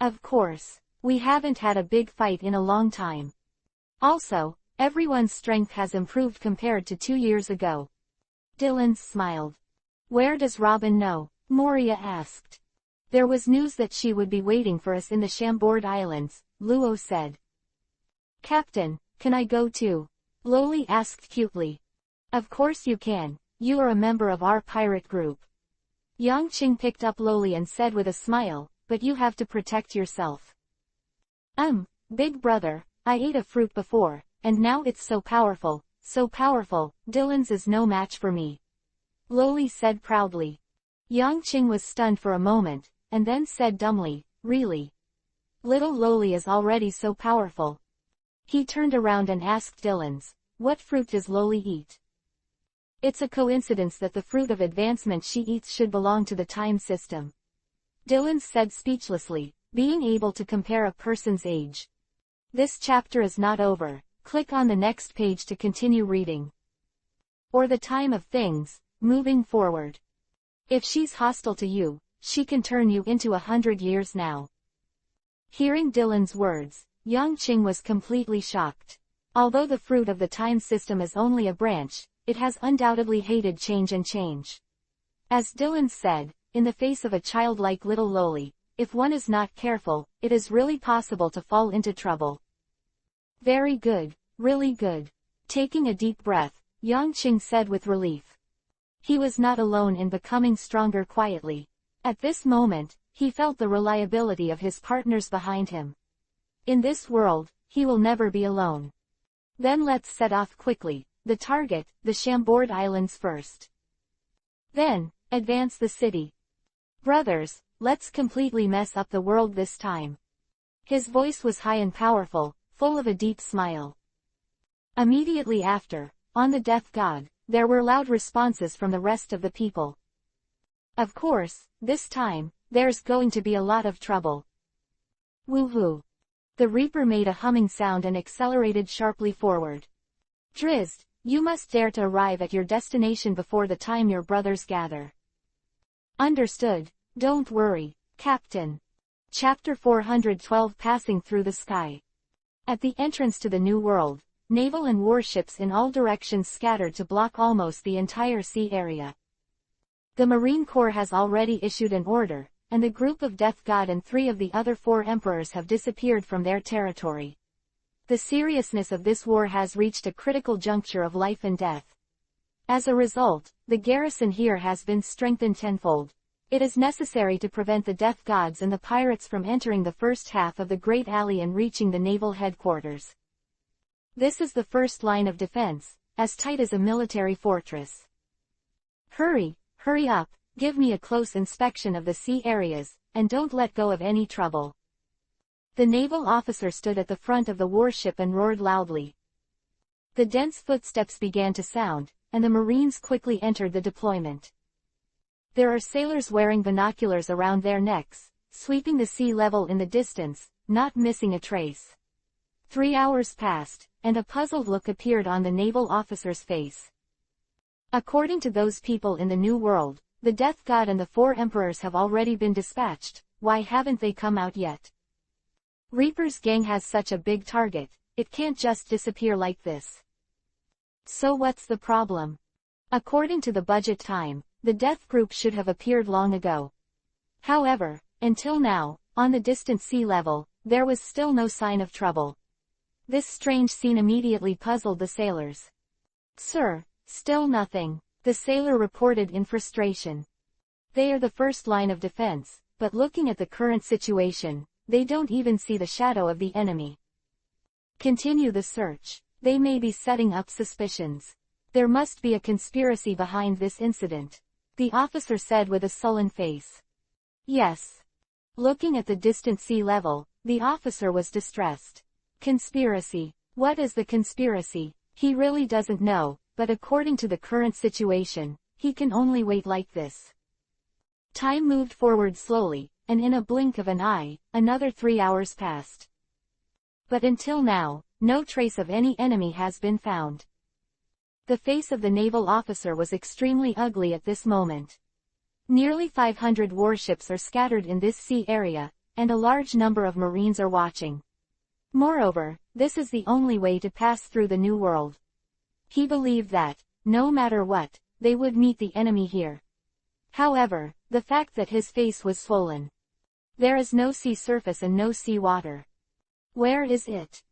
Of course, we haven't had a big fight in a long time. Also, everyone's strength has improved compared to 2 years ago. Dillons smiled. Where does Robin know? Moria asked. There was news that she would be waiting for us in the Chambord Islands, Luo said. Captain, can I go too? Loli asked cutely. Of course you can, you are a member of our pirate group. Yang Qing picked up Loli and said with a smile, but you have to protect yourself. Big brother, I ate a fruit before, and now it's so powerful, Dillons is no match for me. Loli said proudly. Yang Qing was stunned for a moment, and then said dumbly, really? Little Loli is already so powerful. He turned around and asked Dillons, what fruit does Loli eat? It's a coincidence that the fruit of advancement she eats should belong to the time system. Dillons said speechlessly, being able to compare a person's age. This chapter is not over, click on the next page to continue reading. Or the time of things, moving forward. If she's hostile to you, she can turn you into 100 years now. Hearing Dillon's words, Yang Qing was completely shocked. Although the fruit of the time system is only a branch, it has undoubtedly hated change and change. As Dillons said, in the face of a childlike little Loli, if one is not careful, it is really possible to fall into trouble. Very good, really good. Taking a deep breath, Yang Qing said with relief. He was not alone in becoming stronger quietly. At this moment, he felt the reliability of his partners behind him. In this world, he will never be alone. Then let's set off quickly, the target, the Chambord Islands first. Then, advance the city. Brothers, let's completely mess up the world this time. His voice was high and powerful, full of a deep smile. Immediately after, on the Death God, there were loud responses from the rest of the people. Of course, this time, there's going to be a lot of trouble. Woohoo! The Reaper made a humming sound and accelerated sharply forward. Drizzt, you must dare to arrive at your destination before the time your brothers gather. Understood, don't worry, Captain. Chapter 412 Passing Through the Sky. At the entrance to the New World, naval and warships in all directions scattered to block almost the entire sea area. The Marine Corps has already issued an order, and the group of Death God and 3 of the other 4 emperors have disappeared from their territory. The seriousness of this war has reached a critical juncture of life and death. As a result, the garrison here has been strengthened tenfold. It is necessary to prevent the Death Gods and the pirates from entering the first half of the Great Alley and reaching the naval headquarters. This is the first line of defense, as tight as a military fortress. Hurry up, give me a close inspection of the sea areas, and don't let go of any trouble. The naval officer stood at the front of the warship and roared loudly. The dense footsteps began to sound, and the Marines quickly entered the deployment. There are sailors wearing binoculars around their necks, sweeping the sea level in the distance, not missing a trace. 3 hours passed, and a puzzled look appeared on the naval officer's face. According to those people in the New World, the Death God and the 4 emperors have already been dispatched. Why haven't they come out yet? Reaper's gang has such a big target, it can't just disappear like this. So what's the problem? According to the budget time, the Death Group should have appeared long ago. However, until now, on the distant sea level, there was still no sign of trouble. This strange scene immediately puzzled the sailors. Sir, still nothing, the sailor reported in frustration. They are the first line of defense, but looking at the current situation, they don't even see the shadow of the enemy. Continue the search. They may be setting up suspicions. There must be a conspiracy behind this incident, the officer said with a sullen face. Yes. Looking at the distant sea level, the officer was distressed. Conspiracy. What is the conspiracy? He really doesn't know, but according to the current situation, he can only wait like this. Time moved forward slowly, and in a blink of an eye, another 3 hours passed. But until now, no trace of any enemy has been found. The face of the naval officer was extremely ugly at this moment. Nearly 500 warships are scattered in this sea area, and a large number of Marines are watching. Moreover, this is the only way to pass through the New World. He believed that, no matter what, they would meet the enemy here. However, the fact that his face was swollen. There is no sea surface and no sea water. Where is it?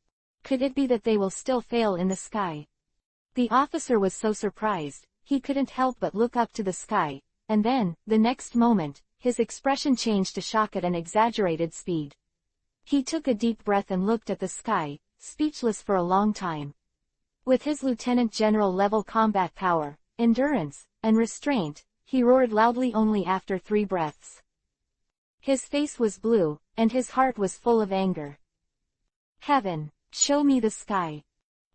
Could it be that they will still fail in the sky? The officer was so surprised, he couldn't help but look up to the sky, and then, the next moment, his expression changed to shock at an exaggerated speed. He took a deep breath and looked at the sky, speechless for a long time. With his lieutenant general level combat power, endurance, and restraint, he roared loudly only after 3 breaths. His face was blue, and his heart was full of anger. Heaven, show me the sky.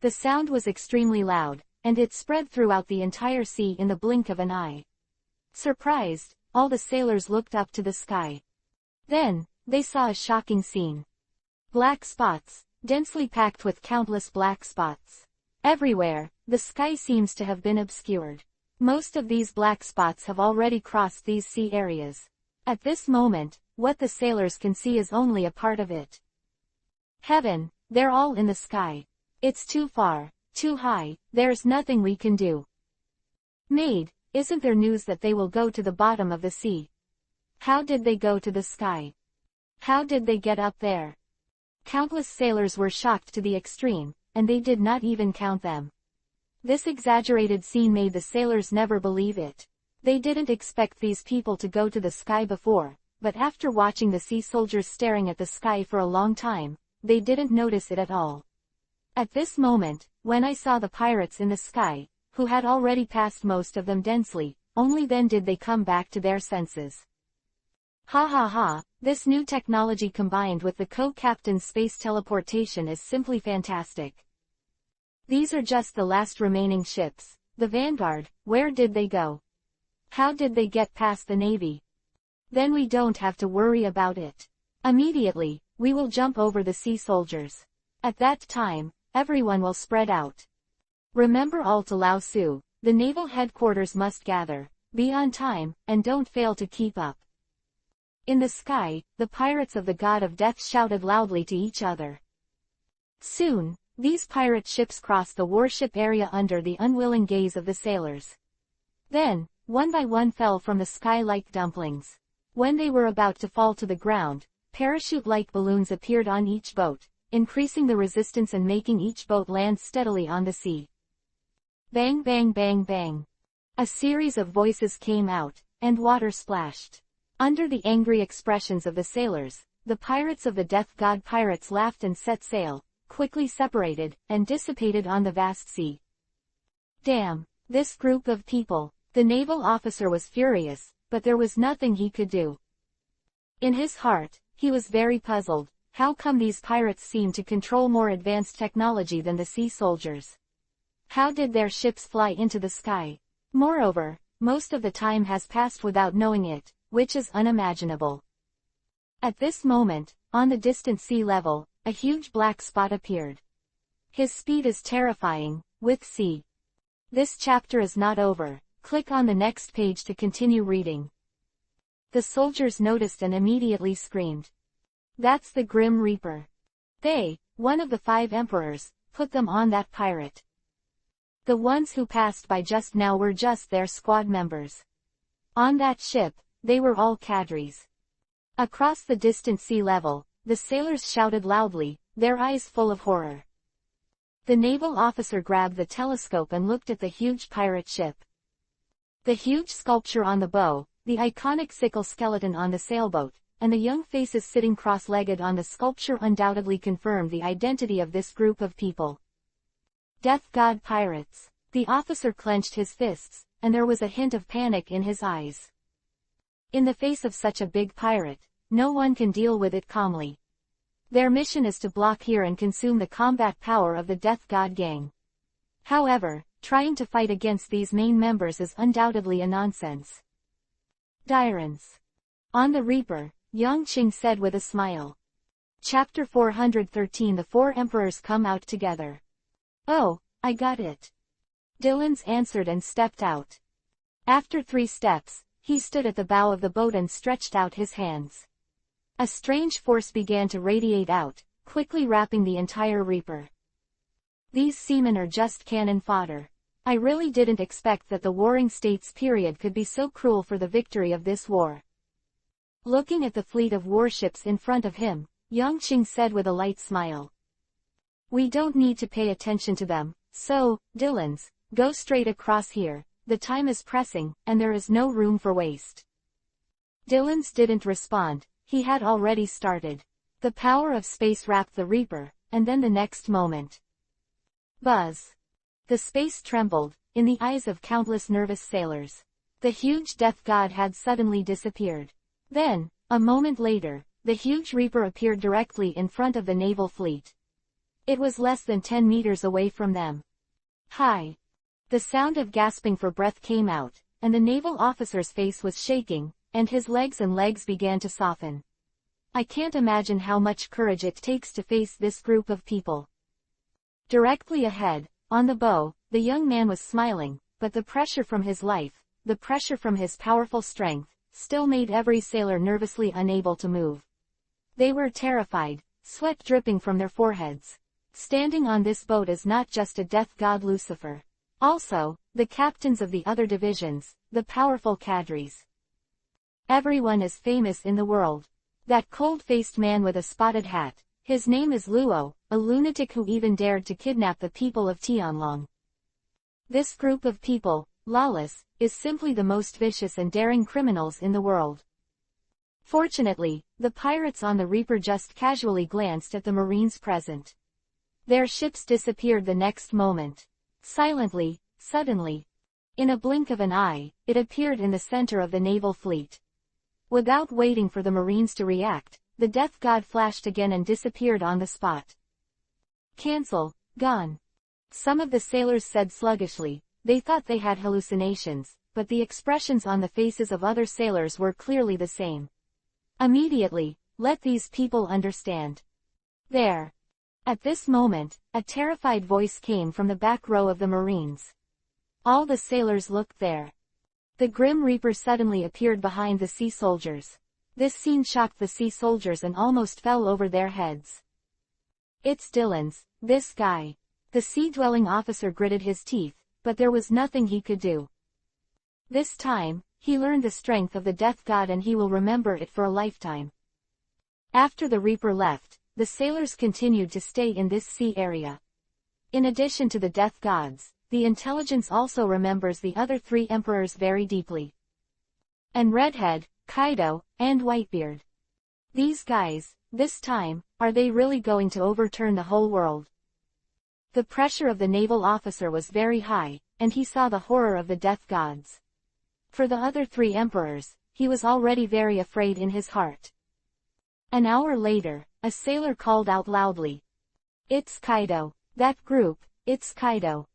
The sound was extremely loud, and it spread throughout the entire sea in the blink of an eye. Surprised, all the sailors looked up to the sky. Then, they saw a shocking scene. Black spots, densely packed with countless black spots. Everywhere, the sky seems to have been obscured. Most of these black spots have already crossed these sea areas. At this moment, what the sailors can see is only a part of it. Heaven, they're all in the sky. It's too far, too high, there's nothing we can do. Maid, isn't there news that they will go to the bottom of the sea? How did they go to the sky? How did they get up there? Countless sailors were shocked to the extreme, and they did not even count them. This exaggerated scene made the sailors never believe it. They didn't expect these people to go to the sky before, but after watching the sea soldiers staring at the sky for a long time, they didn't notice it at all. At this moment, when I saw the pirates in the sky, who had already passed most of them densely, only then did they come back to their senses. Ha ha ha, this new technology combined with the co-captain's space teleportation is simply fantastic. These are just the last remaining ships. The Vanguard, where did they go? How did they get past the Navy? Then we don't have to worry about it. Immediately, we will jump over the sea soldiers. At that time, everyone will spread out. Remember all to Lao Tzu, the naval headquarters must gather, be on time, and don't fail to keep up. In the sky, the pirates of the god of death shouted loudly to each other. Soon, these pirate ships crossed the warship area under the unwilling gaze of the sailors. Then, one by one fell from the sky like dumplings. When they were about to fall to the ground, parachute-like balloons appeared on each boat, increasing the resistance and making each boat land steadily on the sea. Bang bang bang bang. A series of voices came out, and water splashed. Under the angry expressions of the sailors, the pirates of the death god pirates laughed and set sail, quickly separated, and dissipated on the vast sea. Damn, this group of people. The naval officer was furious, but there was nothing he could do. In his heart, he was very puzzled. How come these pirates seem to control more advanced technology than the sea soldiers? How did their ships fly into the sky? Moreover, most of the time has passed without knowing it, which is unimaginable. At this moment, on the distant sea level, a huge black spot appeared. His speed is terrifying, with C. This chapter is not over. Click on the next page to continue reading. The soldiers noticed and immediately screamed. That's the Grim Reaper. They, one of the 5 emperors, put them on that pirate. The ones who passed by just now were just their squad members. On that ship, they were all cadres. Across the distant sea level, the sailors shouted loudly, their eyes full of horror. The naval officer grabbed the telescope and looked at the huge pirate ship. The huge sculpture on the bow, the iconic sickle skeleton on the sailboat, and the young faces sitting cross-legged on the sculpture undoubtedly confirmed the identity of this group of people. Death god pirates. The officer clenched his fists, and there was a hint of panic in his eyes. In the face of such a big pirate, no one can deal with it calmly. Their mission is to block here and consume the combat power of the Death God gang. However, trying to fight against these main members is undoubtedly a nonsense. Tyrants. On the Reaper, Yang Qing said with a smile. Chapter 413. The 4 emperors come out together. Oh, I got it. Dylan's answered and stepped out. After 3 steps, he stood at the bow of the boat and stretched out his hands. A strange force began to radiate out, quickly wrapping the entire Reaper. These seamen are just cannon fodder. I really didn't expect that the Warring States period could be so cruel for the victory of this war. Looking at the fleet of warships in front of him, Yang Qing said with a light smile. We don't need to pay attention to them, so, Dylans, go straight across here. The time is pressing, and there is no room for waste. Dylans didn't respond. He had already started. The power of space wrapped the Reaper, and then the next moment. Buzz. The space trembled, in the eyes of countless nervous sailors. The huge death god had suddenly disappeared. Then, a moment later, the huge Reaper appeared directly in front of the naval fleet. It was less than 10 meters away from them. Hi! The sound of gasping for breath came out, and the naval officer's face was shaking, and his legs began to soften. I can't imagine how much courage it takes to face this group of people. Directly ahead, on the bow, the young man was smiling, but the pressure from his life, the pressure from his powerful strength, still made every sailor nervously unable to move. They were terrified, sweat dripping from their foreheads. Standing on this boat is not just a death god Lucifer. Also, the captains of the other divisions, the powerful cadres. Everyone is famous in the world. That cold-faced man with a spotted hat, his name is Luo, a lunatic who even dared to kidnap the people of Tianlong. This group of people, lawless, is simply the most vicious and daring criminals in the world. Fortunately, the pirates on the Reaper just casually glanced at the Marines present. Their ships disappeared the next moment. Silently, suddenly. In a blink of an eye, it appeared in the center of the naval fleet. Without waiting for the Marines to react, the death god flashed again and disappeared on the spot. Cancel, gone. Some of the sailors said sluggishly. They thought they had hallucinations, but the expressions on the faces of other sailors were clearly the same. Immediately, let these people understand. There. At this moment, a terrified voice came from the back row of the Marines. All the sailors looked there. The Grim Reaper suddenly appeared behind the sea soldiers. This scene shocked the sea soldiers and almost fell over their heads. "It's Dylan's, this guy." The sea-dwelling officer gritted his teeth, but there was nothing he could do. This time, he learned the strength of the Death God and he will remember it for a lifetime. After the Reaper left, the sailors continued to stay in this sea area. In addition to the Death Gods, the intelligence also remembers the other three emperors very deeply. And Redhead, Kaido, and Whitebeard. These guys, this time, are they really going to overturn the whole world? The pressure of the naval officer was very high, and he saw the horror of the Death Gods. For the other three emperors, he was already very afraid in his heart. An hour later, a sailor called out loudly, "It's Kaido, that group, it's Kaido."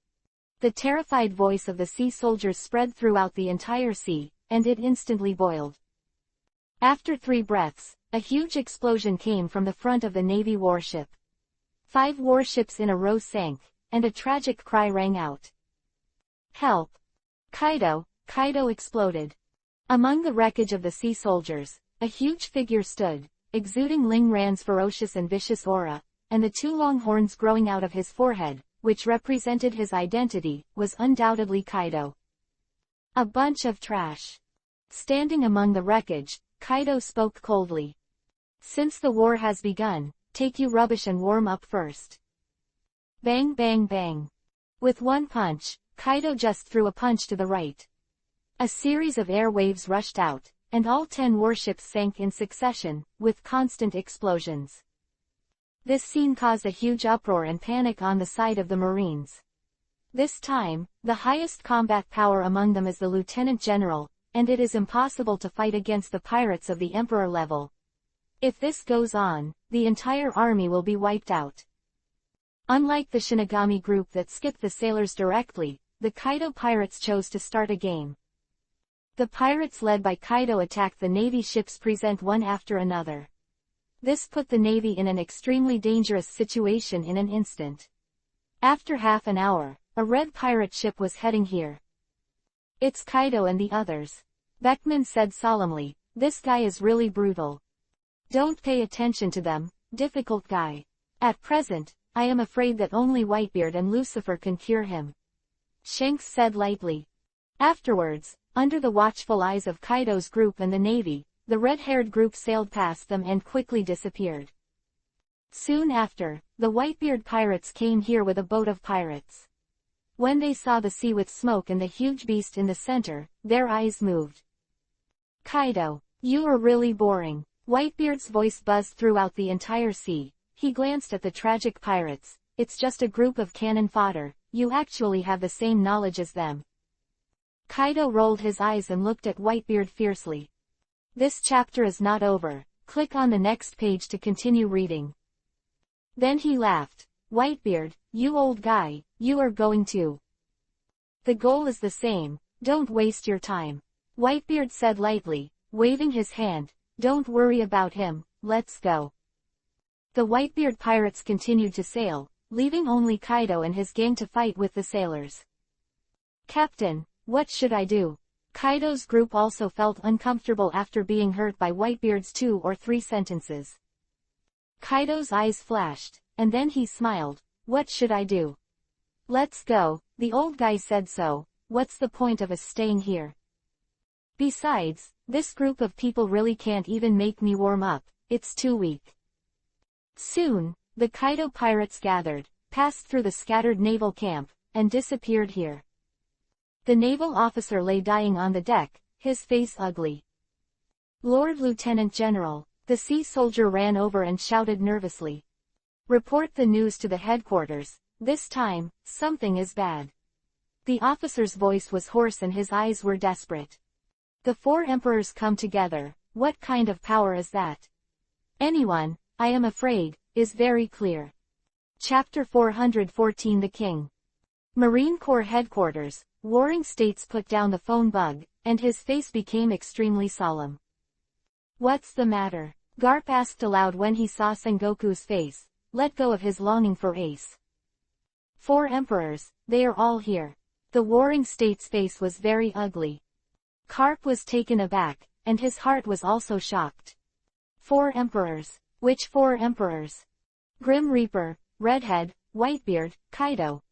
The terrified voice of the sea soldiers spread throughout the entire sea, and it instantly boiled. After 3 breaths, a huge explosion came from the front of the Navy warship. 5 warships in a row sank, and a tragic cry rang out. "Help! Kaido, Kaido exploded." Among the wreckage of the sea soldiers, a huge figure stood, exuding Ling Ran's ferocious and vicious aura, and the 2 long horns growing out of his forehead, which represented his identity, was undoubtedly Kaido. "A bunch of trash." Standing among the wreckage, Kaido spoke coldly. "Since the war has begun, take you rubbish and warm up first." Bang bang bang. With one punch, Kaido just threw a punch to the right. A series of air waves rushed out, and all 10 warships sank in succession, with constant explosions. This scene caused a huge uproar and panic on the side of the Marines. This time, the highest combat power among them is the Lieutenant General, and it is impossible to fight against the pirates of the Emperor level. If this goes on, the entire army will be wiped out. Unlike the Shinigami group that skipped the sailors directly, the Kaido pirates chose to start a game. The pirates led by Kaido attacked the Navy ships present one after another. This put the Navy in an extremely dangerous situation in an instant. After half an hour, a red pirate ship was heading here. "It's Kaido and the others," Beckman said solemnly. "This guy is really brutal. Don't pay attention to them, difficult guy. At present, I am afraid that only Whitebeard and Lucifer can cure him," Shanks said lightly. Afterwards, under the watchful eyes of Kaido's group and the Navy, the red-haired group sailed past them and quickly disappeared. Soon after, the Whitebeard pirates came here with a boat of pirates. When they saw the sea with smoke and the huge beast in the center, their eyes moved. "Kaido, you are really boring." Whitebeard's voice buzzed throughout the entire sea. He glanced at the tragic pirates. "It's just a group of cannon fodder, you actually have the same knowledge as them." Kaido rolled his eyes and looked at Whitebeard fiercely. "This chapter is not over, click on the next page to continue reading." Then he laughed. "Whitebeard, you old guy, you are going to. The goal is the same, don't waste your time," Whitebeard said lightly, waving his hand. "Don't worry about him, let's go." The Whitebeard pirates continued to sail, leaving only Kaido and his gang to fight with the sailors. "Captain, what should I do?" Kaido's group also felt uncomfortable after being hurt by Whitebeard's 2 or 3 sentences. Kaido's eyes flashed, and then he smiled. "What should I do? Let's go, the old guy said so, what's the point of us staying here? Besides, this group of people really can't even make me warm up, it's too weak." Soon, the Kaido pirates gathered, passed through the scattered naval camp, and disappeared here. The naval officer lay dying on the deck, his face ugly. "Lord Lieutenant General," the sea soldier ran over and shouted nervously. "Report the news to the headquarters, this time, something is bad." The officer's voice was hoarse and his eyes were desperate. "The 4 emperors come together, what kind of power is that? Anyone, I am afraid, is very clear." Chapter 414 The King. Marine Corps Headquarters. Warring States put down the phone bug, and his face became extremely solemn. "What's the matter?" Garp asked aloud when he saw Sengoku's face. let go of his longing for Ace. 4 emperors, they are all here. The warring state's face was very ugly. Carp was taken aback, and his heart was also shocked. 4 emperors. Which 4 emperors? Grim Reaper, Redhead, Whitebeard, Kaido.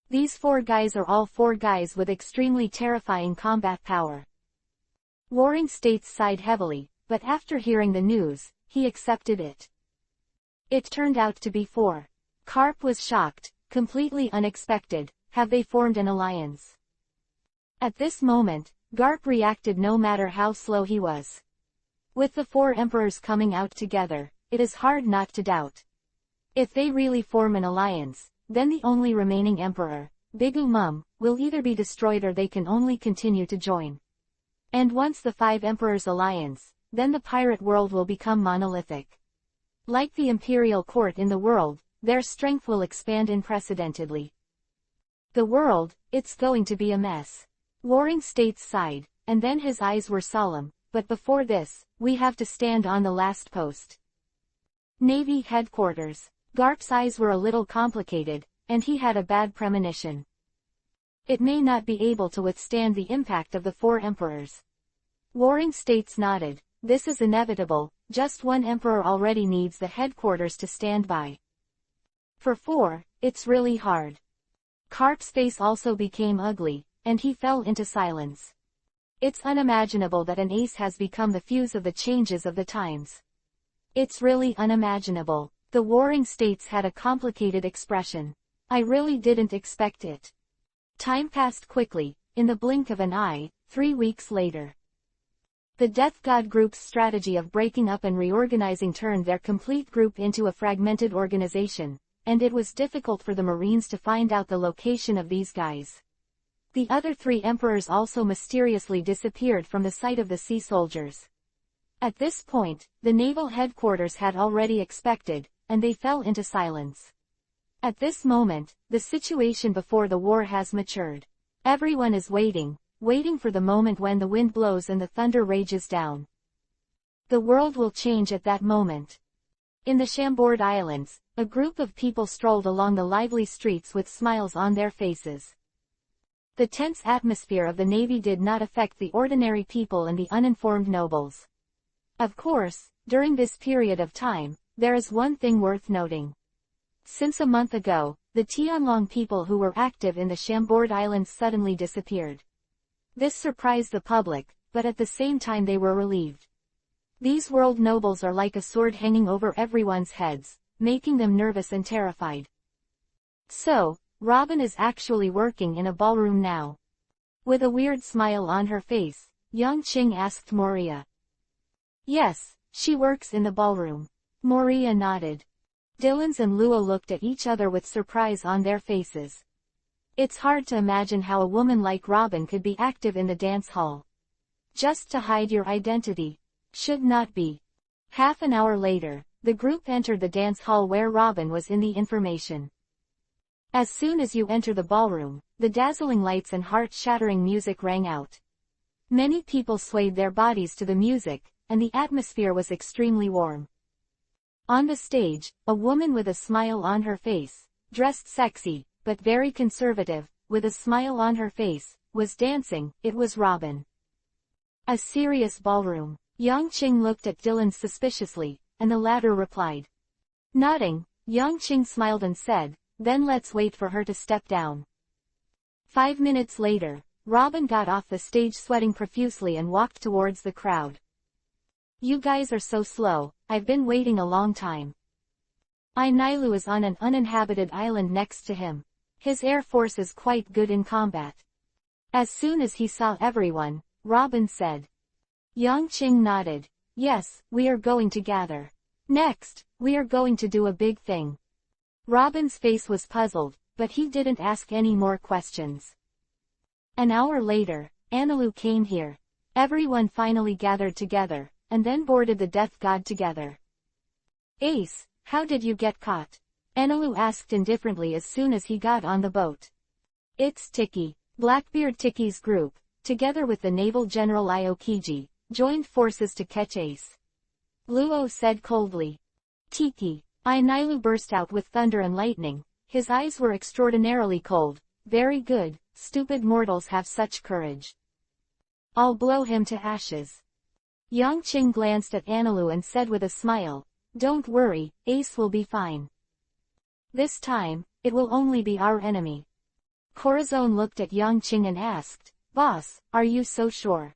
These 4 guys are all 4 guys with extremely terrifying combat power. Warring States sighed heavily, but after hearing the news, he accepted it. It turned out to be 4. Carp was shocked, completely unexpected. Have they formed an alliance? At this moment, Garp reacted no matter how slow he was. With the 4 emperors coming out together, it is hard not to doubt. If they really form an alliance, then the only remaining emperor, Big Mum, will either be destroyed or they can only continue to join. And once the 5 emperors alliance, then the pirate world will become monolithic. Like the imperial court in the world, their strength will expand unprecedentedly. The world, it's going to be a mess. Warring States sighed, and then his eyes were solemn, but before this, we have to stand on the last post. Navy headquarters. Garp's eyes were a little complicated, and he had a bad premonition. It may not be able to withstand the impact of the 4 emperors. Warring States nodded. This is inevitable, just 1 emperor already needs the headquarters to stand by. For 4, it's really hard. Carp's face also became ugly, and he fell into silence. It's unimaginable that an ace has become the fuse of the changes of the times. It's really unimaginable. The Warring States had a complicated expression. I really didn't expect it. Time passed quickly, in the blink of an eye. 3 weeks later. The Death God group's strategy of breaking up and reorganizing turned their complete group into a fragmented organization, and it was difficult for the Marines to find out the location of these guys. The other 3 emperors also mysteriously disappeared from the sight of the sea soldiers. At this point, the naval headquarters had already expected, and they fell into silence. At this moment, the situation before the war has matured. Everyone is waiting for the moment when the wind blows and the thunder rages down. The world will change at that moment. In the Chambord Islands, a group of people strolled along the lively streets with smiles on their faces. The tense atmosphere of the Navy did not affect the ordinary people and the uninformed nobles. Of course, during this period of time, there is one thing worth noting. Since a month ago, the Tianlong people who were active in the Chambord Islands suddenly disappeared. This surprised the public, but at the same time they were relieved. These world nobles are like a sword hanging over everyone's heads, making them nervous and terrified. So, Robin is actually working in a ballroom now. With a weird smile on her face, Yang Qing asked Moria. Yes, she works in the ballroom. Moria nodded. Dillons and Luo looked at each other with surprise on their faces. It's hard to imagine how a woman like Robin could be active in the dance hall. Just to hide your identity. Should not be. Half an hour later, the group entered the dance hall where Robin was in the information. As soon as you enter the ballroom, the dazzling lights and heart-shattering music rang out. Many people swayed their bodies to the music, and the atmosphere was extremely warm. On the stage, a woman with a smile on her face, dressed sexy, but very conservative, with a smile on her face, was dancing. It was Robin. A serious ballroom. Yang Qing looked at Dillon suspiciously, and the latter replied. Nodding, Yang Qing smiled and said, then let's wait for her to step down. 5 minutes later, Robin got off the stage sweating profusely and walked towards the crowd. You guys are so slow, I've been waiting a long time. Nilu is on an uninhabited island next to him. His air force is quite good in combat. As soon as he saw everyone, Robin said. Yang Qing nodded. Yes, we are going to gather. Next, we are going to do a big thing. Robin's face was puzzled, but he didn't ask any more questions. An hour later, Anilu came here. Everyone finally gathered together, and then boarded the Death God together. Ace, how did you get caught? Anilu asked indifferently as soon as he got on the boat. It's Tiki. Blackbeard Tiki's group, together with the naval general Aokiji, joined forces to catch Ace. Luo said coldly. Tiki. Nilu burst out with thunder and lightning. His eyes were extraordinarily cold. Very good, stupid mortals have such courage. I'll blow him to ashes. Yangqing glanced at Anilu and said with a smile, don't worry, Ace will be fine. This time, it will only be our enemy. Corazon looked at Yangqing and asked, Boss, are you so sure?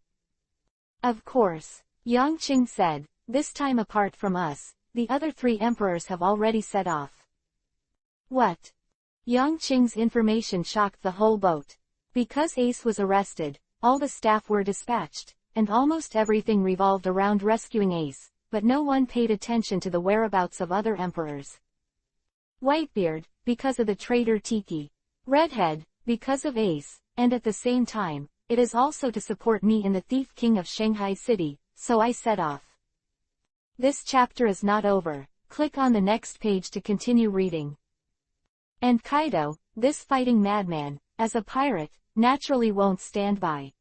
Of course, Yangqing said, this time apart from us, the other 3 emperors have already set off. What? Yangqing's information shocked the whole boat. Because Ace was arrested, all the staff were dispatched, and almost everything revolved around rescuing Ace, but no one paid attention to the whereabouts of other emperors. Whitebeard, because of the traitor Tiki. Redhead, because of Ace, and at the same time, it is also to support me in the Thief King of Shanghai City, so I set off. This chapter is not over. Click on the next page to continue reading. And Kaido, this fighting madman, as a pirate, naturally won't stand by.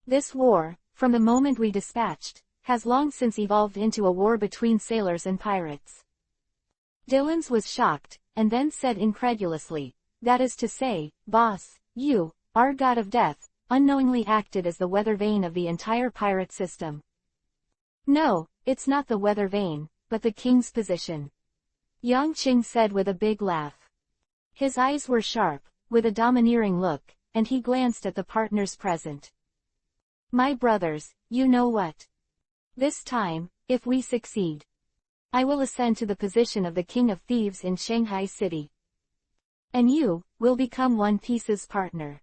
This war, from the moment we dispatched, has long since evolved into a war between sailors and pirates. Dillons was shocked, and then said incredulously, that is to say, boss, you, our god of death, unknowingly acted as the weather vane of the entire pirate system. No, it's not the weather vane, but the king's position. Yangqing said with a big laugh. His eyes were sharp, with a domineering look, and he glanced at the partners present. My brothers, you know what? This time, if we succeed, I will ascend to the position of the King of Thieves in Shanghai City. And you, will become One Piece's partner.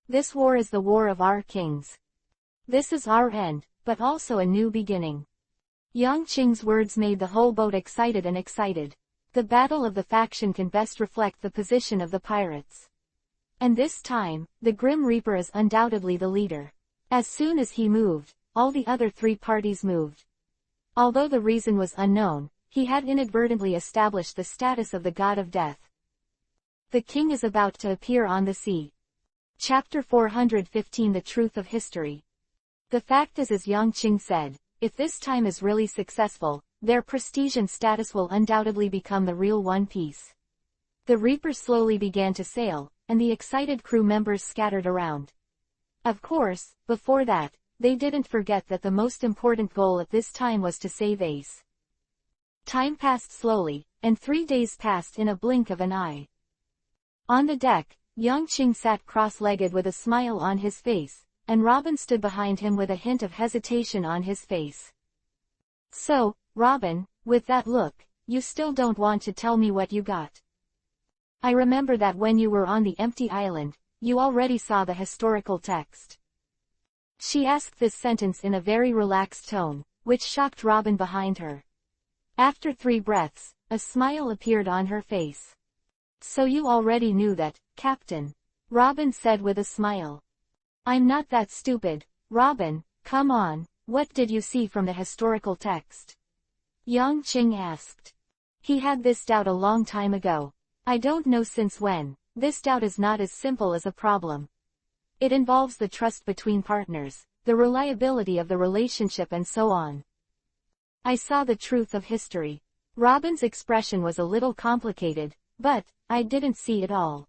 This war is the war of our kings. This is our end, but also a new beginning. Yangqing's words made the whole boat excited and excited. The battle of the faction can best reflect the position of the pirates. And this time, the Grim Reaper is undoubtedly the leader. As soon as he moved, all the other 3 parties moved. Although the reason was unknown, he had inadvertently established the status of the god of death. The king is about to appear on the sea. Chapter 415 The Truth of History. The fact is, as Yangqing said, if this time is really successful, their prestige and status will undoubtedly become the real One Piece. The Reaper slowly began to sail, and the excited crew members scattered around. Of course, before that, they didn't forget that the most important goal at this time was to save Ace. Time passed slowly, and 3 days passed in a blink of an eye. On the deck, Yangqing sat cross-legged with a smile on his face, and Robin stood behind him with a hint of hesitation on his face. So, Robin, with that look, you still don't want to tell me what you got? I remember that when you were on the empty island, you already saw the historical text. She asked this sentence in a very relaxed tone, which shocked Robin behind her. After 3 breaths, a smile appeared on her face. So you already knew that, Captain? Robin said with a smile. I'm not that stupid, Robin, come on, what did you see from the historical text? Yangqing asked. He had this doubt a long time ago. I don't know since when. This doubt is not as simple as a problem. It involves the trust between partners, the reliability of the relationship and so on. I saw the truth of history. Robin's expression was a little complicated, but, I didn't see it all.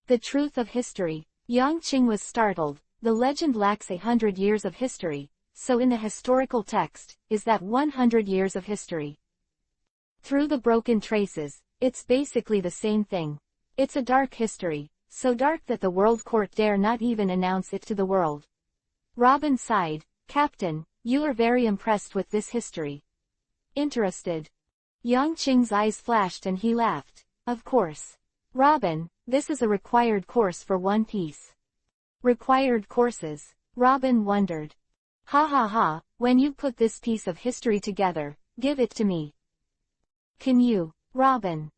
The truth of history. Yangqing was startled. The legend lacks 100 years of history, so in the historical text, is that 100 years of history? Through the broken traces, it's basically the same thing. It's a dark history, so dark that the World Court dare not even announce it to the world. Robin sighed. Captain, you are very impressed with this history. Interested? Yangqing's eyes flashed and he laughed. Of course. Robin, this is a required course for One Piece. Required courses? Robin wondered. Ha ha ha, when you put this piece of history together, give it to me. Can you, Robin?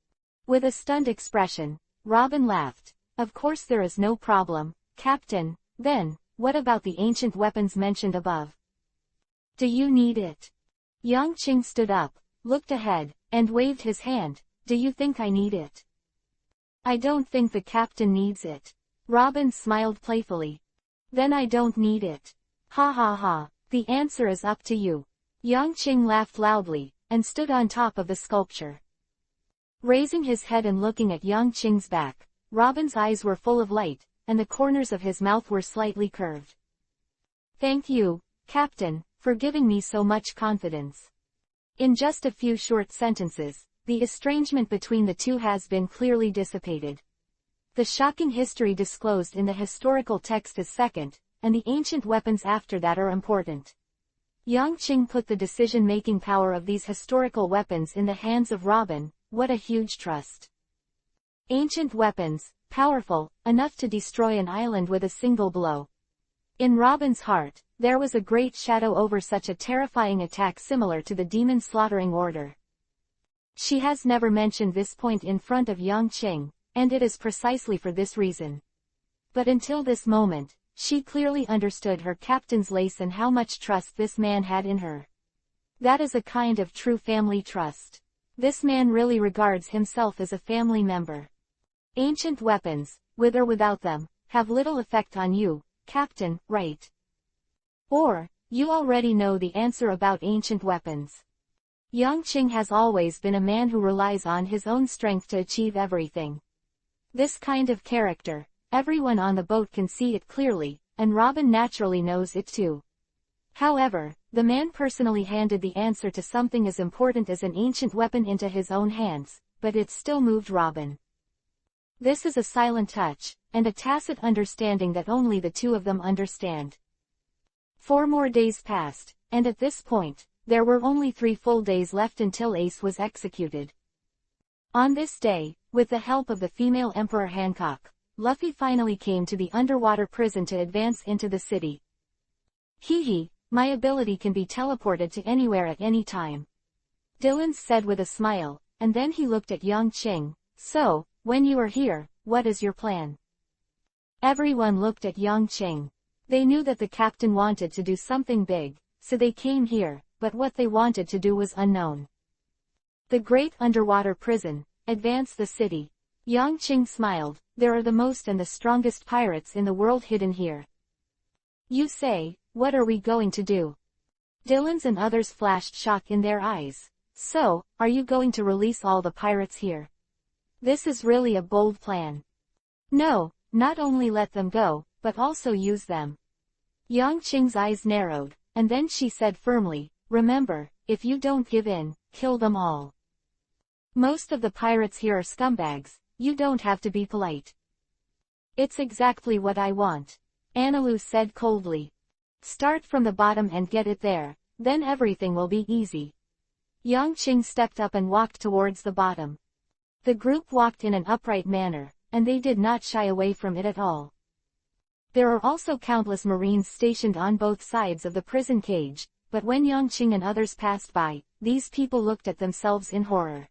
With a stunned expression, Robin laughed. Of course there is no problem, Captain. Then, what about the ancient weapons mentioned above? Do you need it? Yangqing stood up, looked ahead, and waved his hand. Do you think I need it? I don't think the captain needs it. Robin smiled playfully. Then I don't need it. Ha ha ha, the answer is up to you. Yangqing laughed loudly. and stood on top of the sculpture. Raising his head and looking at Yang Qing's back, Robin's eyes were full of light, and the corners of his mouth were slightly curved. "Thank you, Captain, for giving me so much confidence." In just a few short sentences, the estrangement between the two has been clearly dissipated. The shocking history disclosed in the historical text is second, and the ancient weapons after that are important. Yang Qing put the decision-making power of these historical weapons in the hands of Robin. What a huge trust. Ancient weapons, powerful, enough to destroy an island with a single blow. In Robin's heart, there was a great shadow over such a terrifying attack similar to the demon slaughtering order. She has never mentioned this point in front of Yang Qing, and it is precisely for this reason. But until this moment, she clearly understood her captain's lace and how much trust this man had in her. That is a kind of true family trust. This man really regards himself as a family member. Ancient weapons, with or without them, have little effect on you, Captain, right? Or, you already know the answer about ancient weapons. Yang Qing has always been a man who relies on his own strength to achieve everything. This kind of character, everyone on the boat can see it clearly, and Robin naturally knows it too. However, the man personally handed the answer to something as important as an ancient weapon into his own hands, but it still moved Robin. This is a silent touch, and a tacit understanding that only the two of them understand. 4 more days passed, and at this point, there were only 3 full days left until Ace was executed. On this day, with the help of the female Emperor Hancock, Luffy finally came to the underwater prison to advance into the city. "Hee, my ability can be teleported to anywhere at any time," Dylan said with a smile, and then he looked at Yang Qing. "So, when you are here, what is your plan?" Everyone looked at Yang Qing. They knew that the captain wanted to do something big, so they came here, but what they wanted to do was unknown. The great underwater prison, advance the city. Yang Qing smiled. "There are the most and the strongest pirates in the world hidden here." "You say, what are we going to do?" Dylan's and others flashed shock in their eyes. "So, are you going to release all the pirates here? This is really a bold plan." "No, not only let them go, but also use them." Yang Qing's eyes narrowed, and then she said firmly, "Remember, if you don't give in, kill them all. Most of the pirates here are scumbags, you don't have to be polite." "It's exactly what I want," Analu said coldly. "Start from the bottom and get it there, then everything will be easy." Yang Qing stepped up and walked towards the bottom. The group walked in an upright manner, and they did not shy away from it at all. There are also countless marines stationed on both sides of the prison cage, but when Yang Qing and others passed by, these people looked at themselves in horror.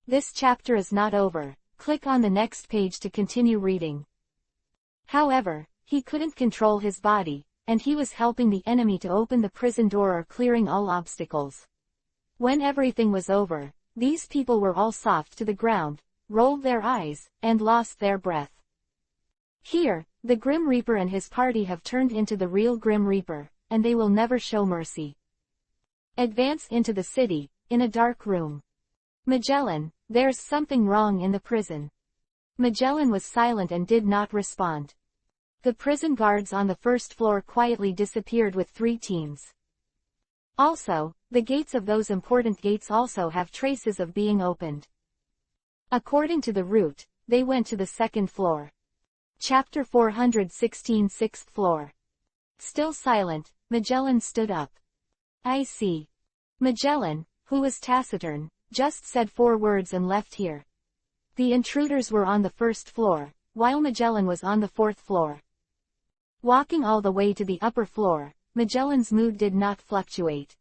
This chapter is not over. Click on the next page to continue reading. However, he couldn't control his body, and he was helping the enemy to open the prison door or clearing all obstacles. When everything was over, these people were all soft to the ground, rolled their eyes, and lost their breath. Here, the Grim Reaper and his party have turned into the real Grim Reaper, and they will never show mercy. Advance into the city, in a dark room. "Magellan, there's something wrong in the prison." Magellan was silent and did not respond. The prison guards on the first floor quietly disappeared with 3 teams. Also, the gates of those important gates also have traces of being opened. According to the route, they went to the 2nd floor. Chapter 416, 6th floor. Still silent, Magellan stood up. "I see." Magellan, who was taciturn, just said 4 words and left here. The intruders were on the 1st floor, while Magellan was on the 4th floor. Walking all the way to the upper floor, Magellan's mood did not fluctuate.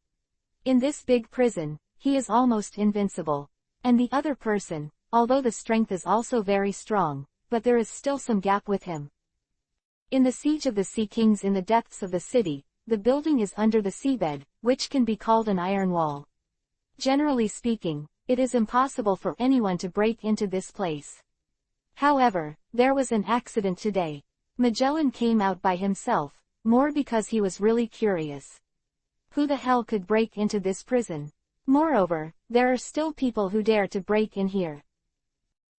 In this big prison, he is almost invincible. And the other person, although the strength is also very strong, but there is still some gap with him. In the Siege of the Sea Kings in the depths of the city, the building is under the seabed, which can be called an iron wall. Generally speaking, it is impossible for anyone to break into this place. However, there was an accident today. Magellan came out by himself, more because he was really curious. Who the hell could break into this prison? Moreover, there are still people who dare to break in here.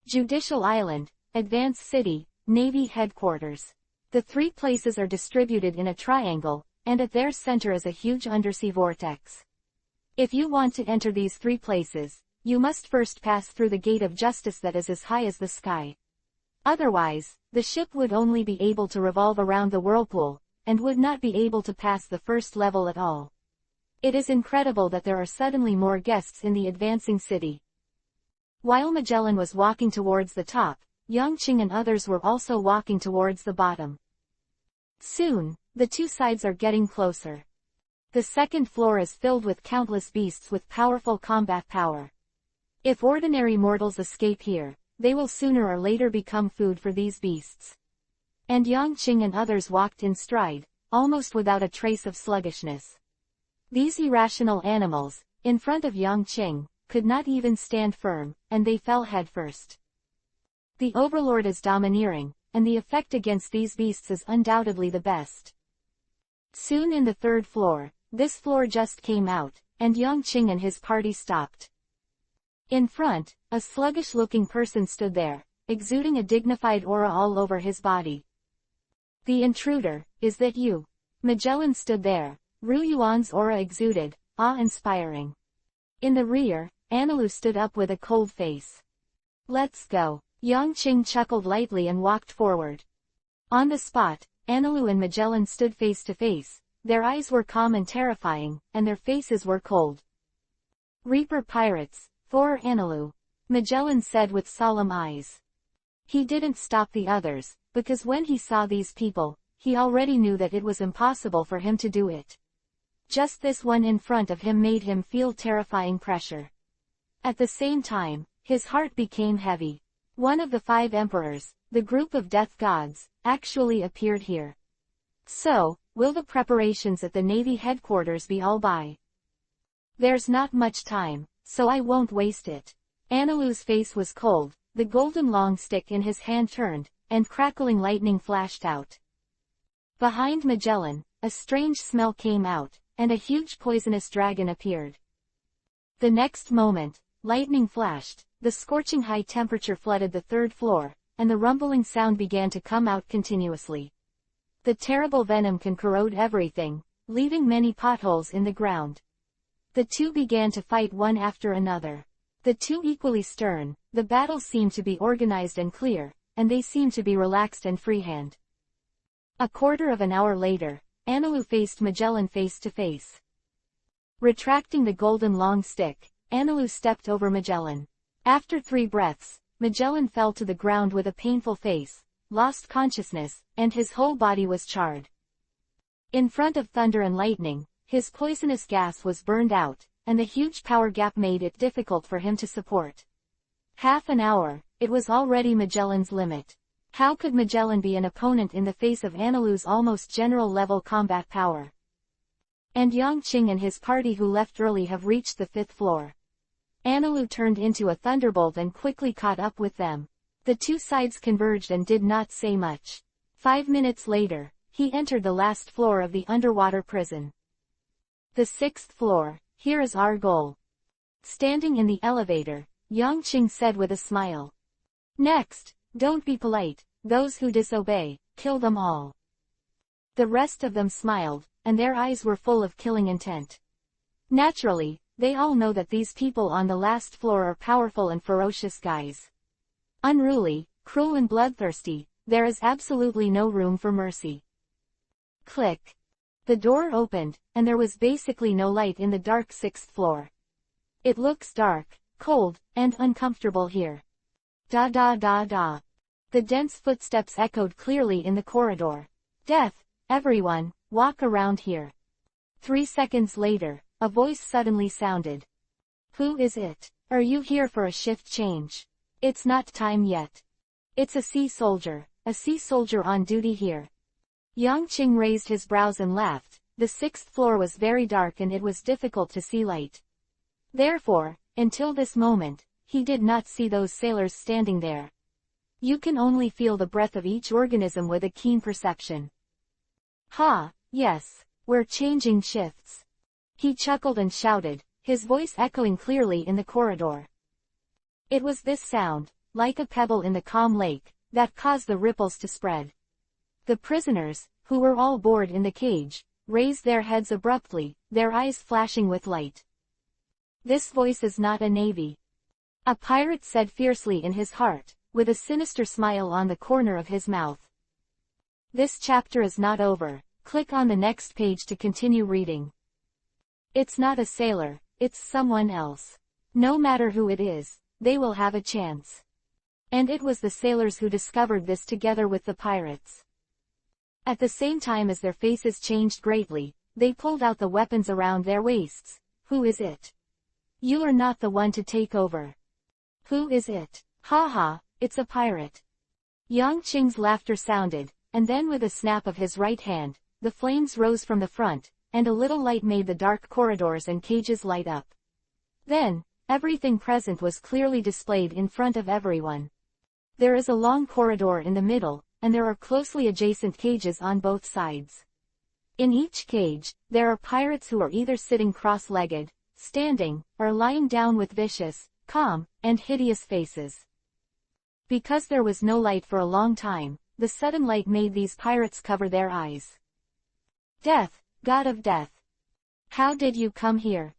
Judicial Island, Advance City, Navy Headquarters. The three places are distributed in a triangle, and at their center is a huge undersea vortex. If you want to enter these three places, you must first pass through the gate of justice that is as high as the sky. Otherwise, the ship would only be able to revolve around the whirlpool, and would not be able to pass the first level at all. It is incredible that there are suddenly more guests in the advancing city. While Magellan was walking towards the top, Yang Qing and others were also walking towards the bottom. Soon, the two sides are getting closer. The second floor is filled with countless beasts with powerful combat power. If ordinary mortals escape here, they will sooner or later become food for these beasts. And Yang Qing and others walked in stride, almost without a trace of sluggishness. These irrational animals, in front of Yang Qing, could not even stand firm, and they fell headfirst. The Overlord is domineering, and the effect against these beasts is undoubtedly the best. Soon in the third floor, this floor just came out, and Yang Qing and his party stopped. In front, a sluggish-looking person stood there, exuding a dignified aura all over his body. The intruder, is that you? Magellan stood there. Ru Yuan's aura exuded, awe-inspiring. In the rear, Anilu stood up with a cold face. Let's go. Yang Qing chuckled lightly and walked forward. On the spot, Anilu and Magellan stood face to face. Their eyes were calm and terrifying, and their faces were cold. Reaper pirates, Thor Anilu, Magellan said with solemn eyes. He didn't stop the others, because when he saw these people, he already knew that it was impossible for him to do it. Just this one in front of him made him feel terrifying pressure. At the same time, his heart became heavy. One of the 5 emperors, the group of death gods, actually appeared here. So, will the preparations at the Navy headquarters be all by? There's not much time, so I won't waste it. Anilu's face was cold, the golden long stick in his hand turned, and crackling lightning flashed out. Behind Magellan, a strange smell came out, and a huge poisonous dragon appeared. The next moment, lightning flashed, the scorching high temperature flooded the third floor, and the rumbling sound began to come out continuously. The terrible venom can corrode everything, leaving many potholes in the ground. The two began to fight one after another. The two equally stern, the battle seemed to be organized and clear, and they seemed to be relaxed and freehand. A quarter of an hour later, Anilu faced Magellan face to face. Retracting the golden long stick, Anilu stepped over Magellan. After 3 breaths, Magellan fell to the ground with a painful face, lost consciousness, and his whole body was charred. In front of thunder and lightning, his poisonous gas was burned out, and the huge power gap made it difficult for him to support. Half an hour, it was already Magellan's limit. How could Magellan be an opponent in the face of Anilu's almost general-level combat power? And Yang Qing and his party who left early have reached the 5th floor. Anilu turned into a thunderbolt and quickly caught up with them. The two sides converged and did not say much. 5 minutes later, he entered the last floor of the underwater prison. The 6th floor, here is our goal. Standing in the elevator, Yang Qing said with a smile. Next, don't be polite, those who disobey, kill them all. The rest of them smiled, and their eyes were full of killing intent. Naturally, they all know that these people on the last floor are powerful and ferocious guys. Unruly, cruel and bloodthirsty, there is absolutely no room for mercy. Click. The door opened, and there was basically no light in the dark 6th floor. It looks dark, cold, and uncomfortable here. Da da da da. The dense footsteps echoed clearly in the corridor. Death, everyone, walk around here. 3 seconds later, a voice suddenly sounded. Who is it? Are you here for a shift change? It's not time yet. It's a sea soldier on duty here. Yang Qing raised his brows and laughed. The 6th floor was very dark and it was difficult to see light. Therefore, until this moment, he did not see those sailors standing there. You can only feel the breath of each organism with a keen perception. Ha, yes, we're changing shifts. He chuckled and shouted, his voice echoing clearly in the corridor. It was this sound, like a pebble in the calm lake, that caused the ripples to spread. The prisoners, who were all bored in the cage, raised their heads abruptly, their eyes flashing with light. "This voice is not a navy," a pirate said fiercely in his heart, with a sinister smile on the corner of his mouth. "This chapter is not over. Click on the next page to continue reading." "It's not a sailor, it's someone else. No matter who it is, they will have a chance." And it was the sailors who discovered this together with the pirates. At the same time as their faces changed greatly, they pulled out the weapons around their waists. "Who is it? You are not the one to take over." "Who is it? Ha ha, it's a pirate." Yang Qing's laughter sounded, and then with a snap of his right hand, the flames rose from the front, and a little light made the dark corridors and cages light up. Then, everything present was clearly displayed in front of everyone. There is a long corridor in the middle, and there are closely adjacent cages on both sides. In each cage, there are pirates who are either sitting cross-legged, standing, or lying down with vicious, calm, and hideous faces. Because there was no light for a long time, the sudden light made these pirates cover their eyes. "Death, God of Death! How did you come here?"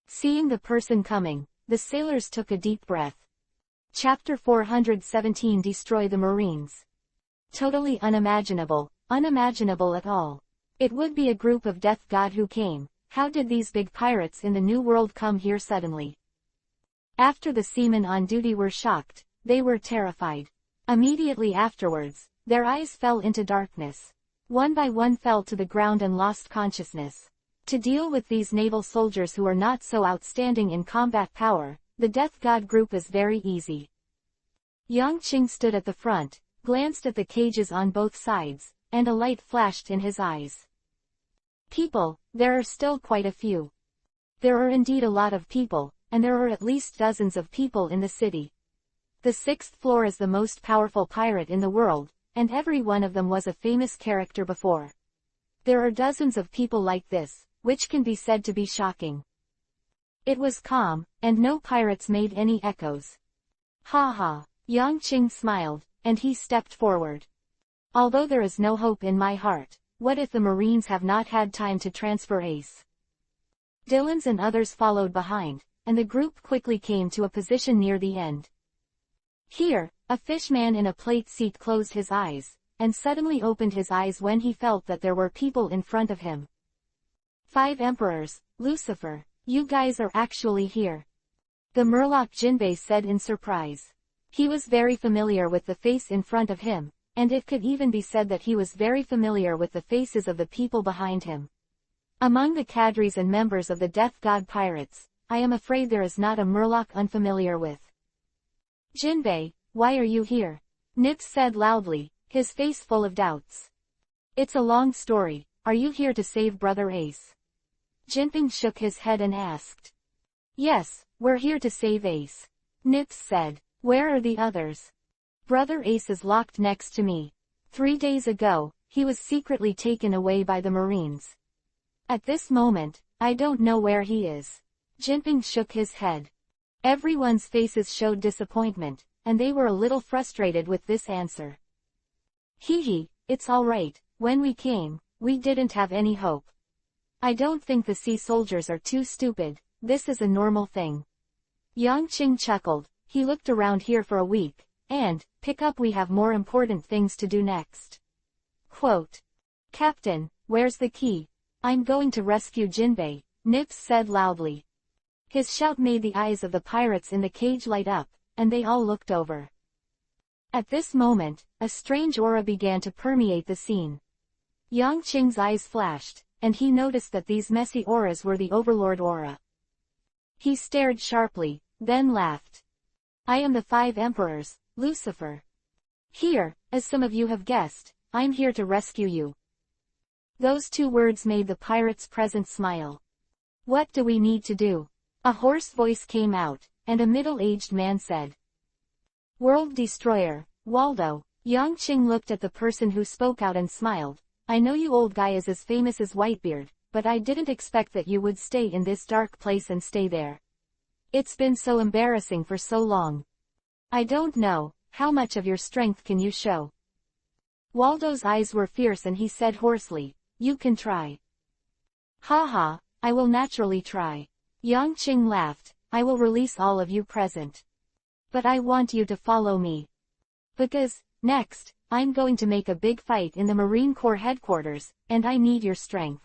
Seeing the person coming, the sailors took a deep breath. Chapter 417 Destroy the Marines. Totally unimaginable, unimaginable at all. It would be a group of death god who came. How did these big pirates in the New World come here suddenly? After the seamen on duty were shocked, they were terrified. Immediately afterwards, their eyes fell into darkness. One by one fell to the ground and lost consciousness. To deal with these naval soldiers who are not so outstanding in combat power, the death god group is very easy. Yang Qing stood at the front, glanced at the cages on both sides, and a light flashed in his eyes. "People, there are still quite a few. There are indeed a lot of people, and there are at least dozens of people in the city. The 6th floor is the most powerful pirate in the world, and every one of them was a famous character before. There are dozens of people like this, which can be said to be shocking." It was calm, and no pirates made any echoes. "Ha ha." Yang Qing smiled, and he stepped forward. "Although there is no hope in my heart, what if the Marines have not had time to transfer Ace?" Dylan's and others followed behind, and the group quickly came to a position near the end. Here, a fishman in a plate seat closed his eyes, and suddenly opened his eyes when he felt that there were people in front of him. "5 emperors, Lucifer, you guys are actually here," the Murloc Jinbei said in surprise. He was very familiar with the face in front of him, and it could even be said that he was very familiar with the faces of the people behind him. Among the cadres and members of the Death God Pirates, I am afraid there is not a Murloc unfamiliar with. "Jinbei, why are you here?" Nips said loudly, his face full of doubts. "It's a long story. Are you here to save Brother Ace?" Jinping shook his head and asked. "Yes, we're here to save Ace," Nips said. "Where are the others?" "Brother Ace is locked next to me. 3 days ago, he was secretly taken away by the Marines. At this moment, I don't know where he is." Jinping shook his head. Everyone's faces showed disappointment, and they were a little frustrated with this answer. Hee, it's all right. When we came, we didn't have any hope. I don't think the sea soldiers are too stupid. This is a normal thing." Yang Qing chuckled. He looked around here for a week, and, pick up, we have more important things to do next. Quote. "Captain, where's the key? I'm going to rescue Jinbei," Nips said loudly. His shout made the eyes of the pirates in the cage light up, and they all looked over. At this moment, a strange aura began to permeate the scene. Yang Qing's eyes flashed, and he noticed that these messy auras were the Overlord aura. He stared sharply, then laughed. "I am the 5 emperors, Lucifer. Here, as some of you have guessed, I'm here to rescue you." Those 2 words made the pirates present smile. "What do we need to do?" A hoarse voice came out, and a middle-aged man said. "World Destroyer, Waldo." Yang Qing looked at the person who spoke out and smiled. "I know you old guy is as famous as Whitebeard, but I didn't expect that you would stay in this dark place and stay there. It's been so embarrassing for so long. I don't know, how much of your strength can you show? Waldo's eyes were fierce and he said hoarsely, you can try. Ha ha, I will naturally try. Yang Qing laughed, I will release all of you present. But I want you to follow me. Because, next, I'm going to make a big fight in the Marine Corps headquarters, and I need your strength.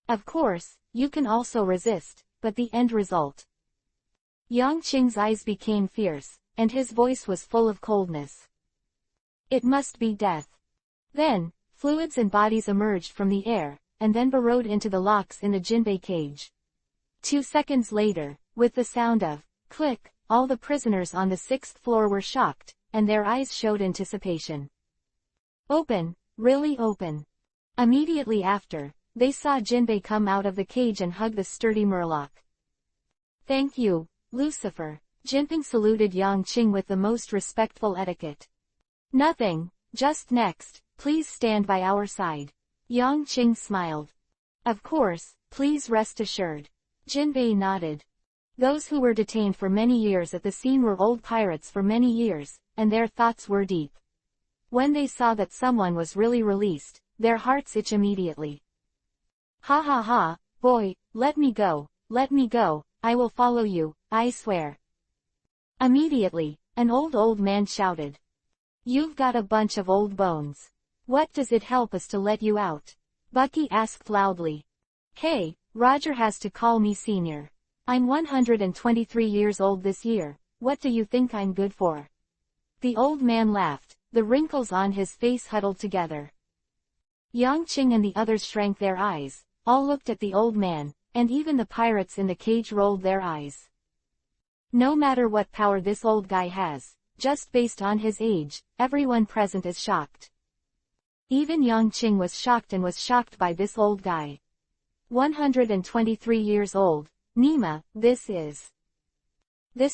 Of course, you can also resist, but the end result. Yang Qing's eyes became fierce, and his voice was full of coldness. It must be death. Then, fluids and bodies emerged from the air, and then burrowed into the locks in the Jinbei cage. 2 seconds later, with the sound of click, all the prisoners on the 6th floor were shocked, and their eyes showed anticipation. Open, really open. Immediately after, they saw Jinbei come out of the cage and hug the sturdy Murloc. Thank you, Lucifer. Jinping saluted Yang Qing with the most respectful etiquette. Nothing, just next, please stand by our side. Yang Qing smiled. Of course, please rest assured. Jinbei nodded. Those who were detained for many years at the scene were old pirates for many years, and their thoughts were deep. When they saw that someone was really released, their hearts itched immediately. Ha ha ha, boy, let me go, I will follow you, I swear. Immediately, an old man shouted. You've got a bunch of old bones. What does it help us to let you out? Bucky asked loudly. Hey, Roger has to call me senior. I'm 123 years old this year, what do you think I'm good for? The old man laughed, the wrinkles on his face huddled together. Yang Qing and the others shrank their eyes, all looked at the old man, and even the pirates in the cage rolled their eyes. No matter what power this old guy has, just based on his age, everyone present is shocked. Even Yang Qing was shocked and was shocked by this old guy. 123 years old, Nima, this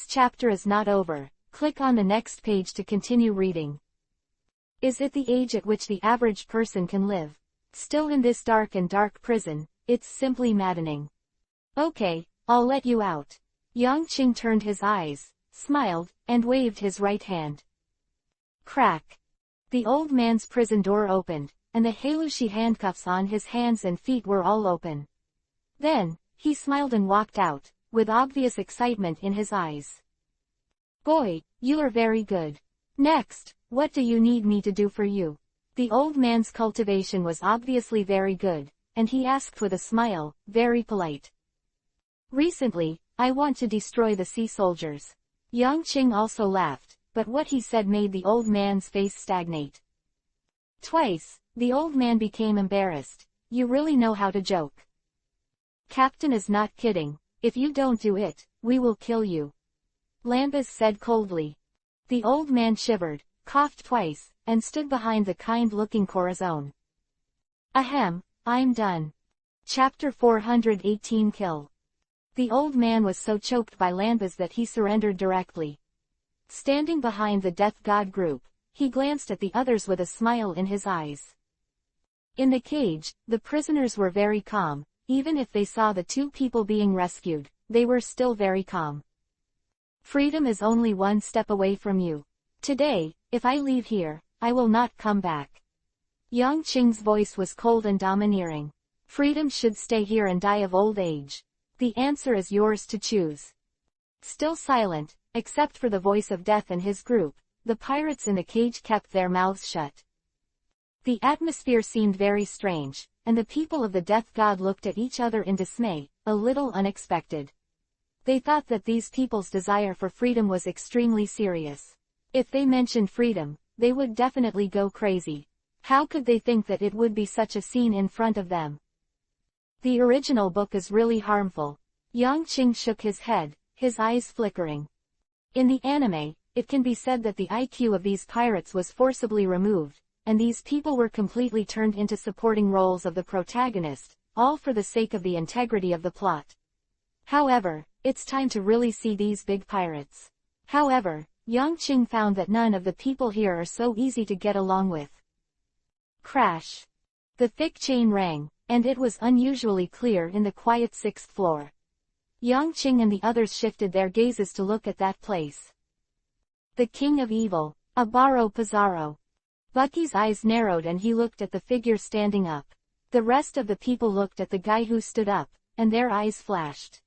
chapter is not over, click on the next page to continue reading. Is it the age at which the average person can live? Still in this dark prison, it's simply maddening. Okay, I'll let you out. Yang Qing turned his eyes, smiled, and waved his right hand. Crack. The old man's prison door opened, and the Halushi handcuffs on his hands and feet were all open. Then, he smiled and walked out, with obvious excitement in his eyes. Boy, you are very good. Next, what do you need me to do for you? The old man's cultivation was obviously very good, and he asked with a smile, very polite. Recently, I want to destroy the sea soldiers. Yang Qing also laughed, but what he said made the old man's face stagnate. Twice, the old man became embarrassed. You really know how to joke. Captain is not kidding, if you don't do it, we will kill you. Lambus said coldly. The old man shivered, coughed twice, and stood behind the kind-looking Corazon. Ahem, I'm done. Chapter 418 Kill. The old man was so choked by Lambus that he surrendered directly. Standing behind the Death God group, he glanced at the others with a smile in his eyes. In the cage, the prisoners were very calm. Even if they saw the 2 people being rescued, they were still very calm. Freedom is only 1 step away from you. Today, if I leave here, I will not come back. Yang Qing's voice was cold and domineering. Freedom should stay here and die of old age. The answer is yours to choose. Still silent, except for the voice of Death and his group, the pirates in the cage kept their mouths shut. The atmosphere seemed very strange, and the people of the Death God looked at each other in dismay, a little unexpected. They thought that these people's desire for freedom was extremely serious. If they mentioned freedom, they would definitely go crazy. How could they think that it would be such a scene in front of them? The original book is really harmful. Yang Qing shook his head, his eyes flickering. In the anime, it can be said that the IQ of these pirates was forcibly removed, and these people were completely turned into supporting roles of the protagonist, all for the sake of the integrity of the plot. However, it's time to really see these big pirates. However, Yang Qing found that none of the people here are so easy to get along with. Crash. The thick chain rang, and it was unusually clear in the quiet 6th floor. Yang Qing and the others shifted their gazes to look at that place. The King of Evil, Abaro Pizarro. Bucky's eyes narrowed and he looked at the figure standing up. The rest of the people looked at the guy who stood up, and their eyes flashed.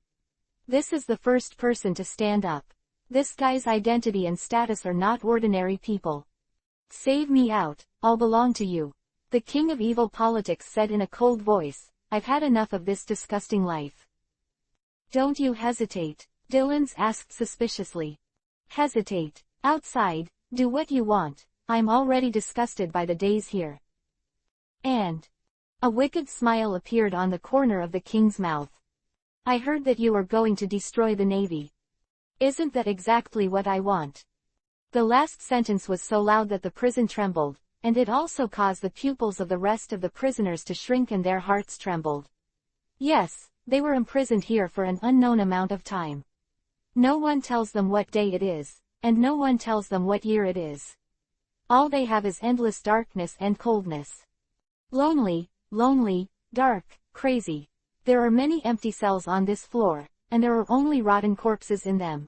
This is the first person to stand up. This guy's identity and status are not ordinary people. Save me out, I'll belong to you. The King of Evil Politics said in a cold voice, I've had enough of this disgusting life. Don't you hesitate, Dylan's asked suspiciously. Hesitate? Outside, do what you want, I'm already disgusted by the days here. And a wicked smile appeared on the corner of the king's mouth. I heard that you are going to destroy the navy. Isn't that exactly what I want? The last sentence was so loud that the prison trembled, and it also caused the pupils of the rest of the prisoners to shrink and their hearts trembled. Yes, they were imprisoned here for an unknown amount of time. No one tells them what day it is, and no one tells them what year it is. All they have is endless darkness and coldness. Lonely, lonely, dark, crazy. There are many empty cells on this floor, and there are only rotten corpses in them.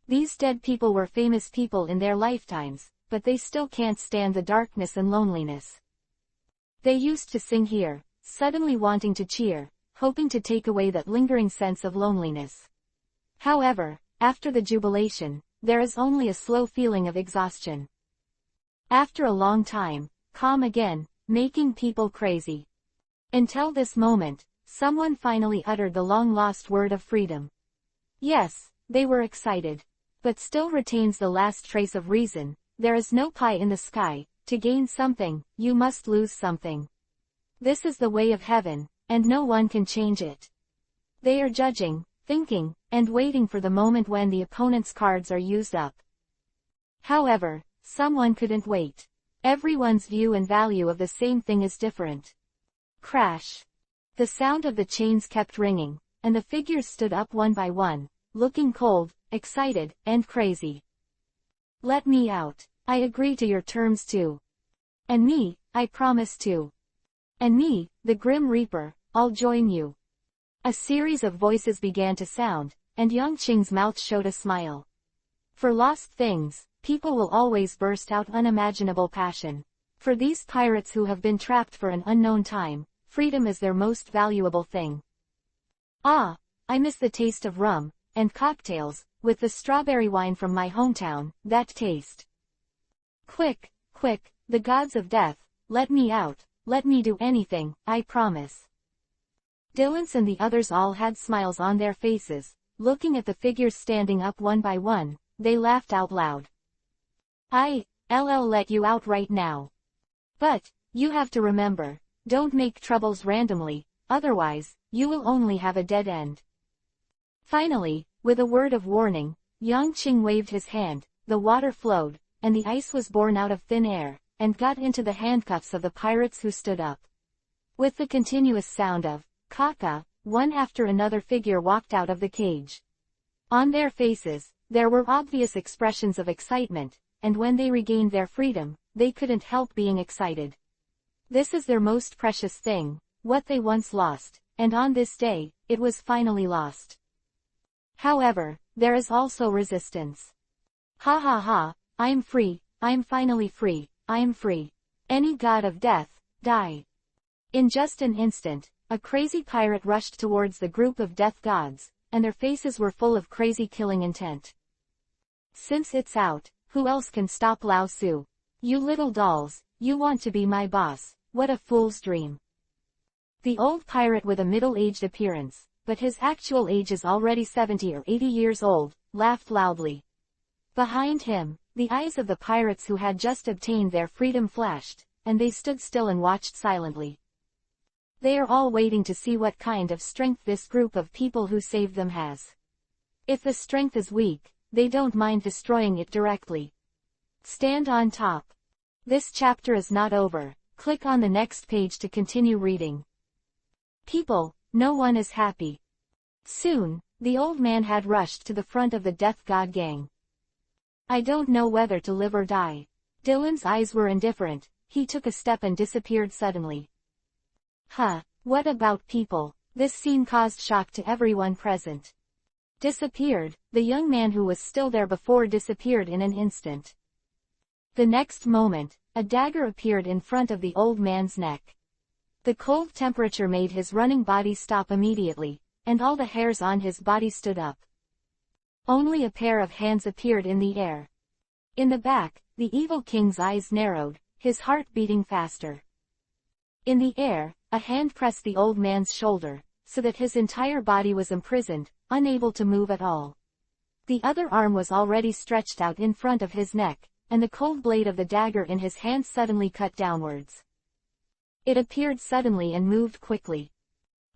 These dead people were famous people in their lifetimes, but they still can't stand the darkness and loneliness. They used to sing here, suddenly wanting to cheer, hoping to take away that lingering sense of loneliness. However, after the jubilation, there is only a slow feeling of exhaustion. After a long time, calm again, making people crazy. Until this moment, someone finally uttered the long-lost word of freedom. Yes, they were excited. But still retains the last trace of reason. There is no pie in the sky. To gain something, you must lose something. This is the way of heaven, and no one can change it. They are judging, thinking, and waiting for the moment when the opponent's cards are used up. However, someone couldn't wait. Everyone's view and value of the same thing is different. Crash. The sound of the chains kept ringing, and the figures stood up one by one, looking cold, excited, and crazy. Let me out. I agree to your terms too. And me, I promise to. And me, the Grim Reaper, I'll join you. A series of voices began to sound, and Yang Qing's mouth showed a smile. For lost things, people will always burst out unimaginable passion. For these pirates who have been trapped for an unknown time, freedom is their most valuable thing. Ah, I miss the taste of rum, and cocktails, with the strawberry wine from my hometown, that taste. Quick, quick, the gods of death, let me out, let me do anything, I promise. Dylan's and the others all had smiles on their faces, looking at the figures standing up one by one, they laughed out loud. I'll let you out right now. But, you have to remember, don't make troubles randomly, otherwise, you will only have a dead end. Finally, with a word of warning, Yang Qing waved his hand, the water flowed, and the ice was born out of thin air, and got into the handcuffs of the pirates who stood up. With the continuous sound of "Kaka," one after another figure walked out of the cage. On their faces, there were obvious expressions of excitement, and when they regained their freedom, they couldn't help being excited. This is their most precious thing, what they once lost, and on this day, it was finally lost. However, there is also resistance. Ha ha ha, I'm free, I'm finally free, I'm free. Any god of death, die. In just an instant, a crazy pirate rushed towards the group of death gods, and their faces were full of crazy killing intent. Since it's out, who else can stop Lao Su? You little dolls, you want to be my boss, what a fool's dream. The old pirate with a middle-aged appearance, but his actual age is already 70 or 80 years old, laughed loudly. Behind him, the eyes of the pirates who had just obtained their freedom flashed, and they stood still and watched silently. They are all waiting to see what kind of strength this group of people who saved them has. If the strength is weak, they don't mind destroying it directly. Stand on top. This chapter is not over. Click on the next page to continue reading. People, no one is happy. Soon, the old man had rushed to the front of the Death God gang. I don't know whether to live or die. Dylan's eyes were indifferent, he took a step and disappeared suddenly. Huh, what about people? This scene caused shock to everyone present. Disappeared, the young man who was still there before disappeared in an instant. The next moment, a dagger appeared in front of the old man's neck. The cold temperature made his running body stop immediately, and all the hairs on his body stood up. Only a pair of hands appeared in the air. In the back, the evil king's eyes narrowed, his heart beating faster. In the air, a hand pressed the old man's shoulder, so that his entire body was imprisoned, unable to move at all. The other arm was already stretched out in front of his neck, and the cold blade of the dagger in his hand suddenly cut downwards. It appeared suddenly and moved quickly.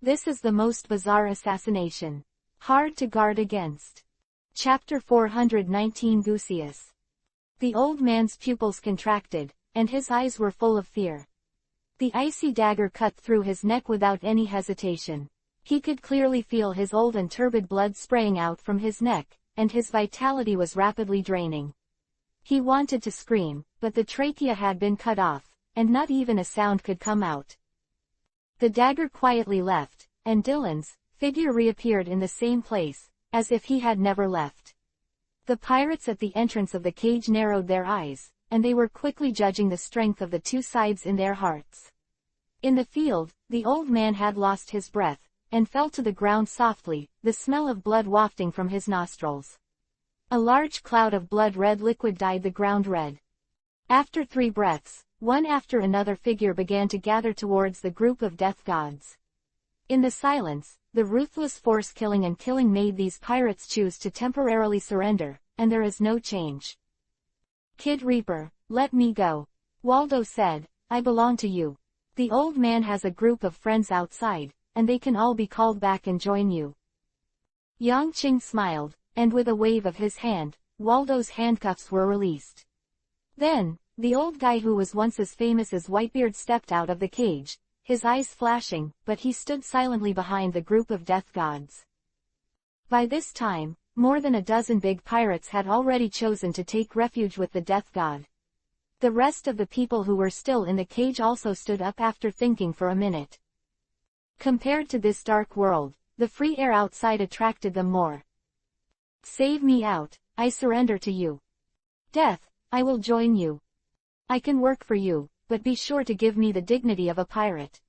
This is the most bizarre assassination. Hard to guard against. Chapter 419 Gusius. The old man's pupils contracted, and his eyes were full of fear. The icy dagger cut through his neck without any hesitation. He could clearly feel his old and turbid blood spraying out from his neck, and his vitality was rapidly draining. He wanted to scream, but the trachea had been cut off, and not even a sound could come out. The dagger quietly left, and Dylan's figure reappeared in the same place, as if he had never left. The pirates at the entrance of the cage narrowed their eyes, and they were quickly judging the strength of the two sides in their hearts. In the field, the old man had lost his breath, and fell to the ground softly, the smell of blood wafting from his nostrils. A large cloud of blood-red liquid dyed the ground red. After 3 breaths, one after another figure began to gather towards the group of death gods. In the silence, the ruthless force killing and killing made these pirates choose to temporarily surrender, and there is no change. "Kid Reaper, let me go," Waldo said, "I belong to you. The old man has a group of friends outside, and they can all be called back and join you." Yang Qing smiled, and with a wave of his hand, Waldo's handcuffs were released. Then, the old guy who was once as famous as Whitebeard stepped out of the cage, his eyes flashing, but he stood silently behind the group of death gods. By this time, more than a dozen big pirates had already chosen to take refuge with the death god. The rest of the people who were still in the cage also stood up after thinking for a minute. Compared to this dark world, the free air outside attracted them more. "Save me out, I surrender to you. Death, I will join you. I can work for you, but be sure to give me the dignity of a pirate."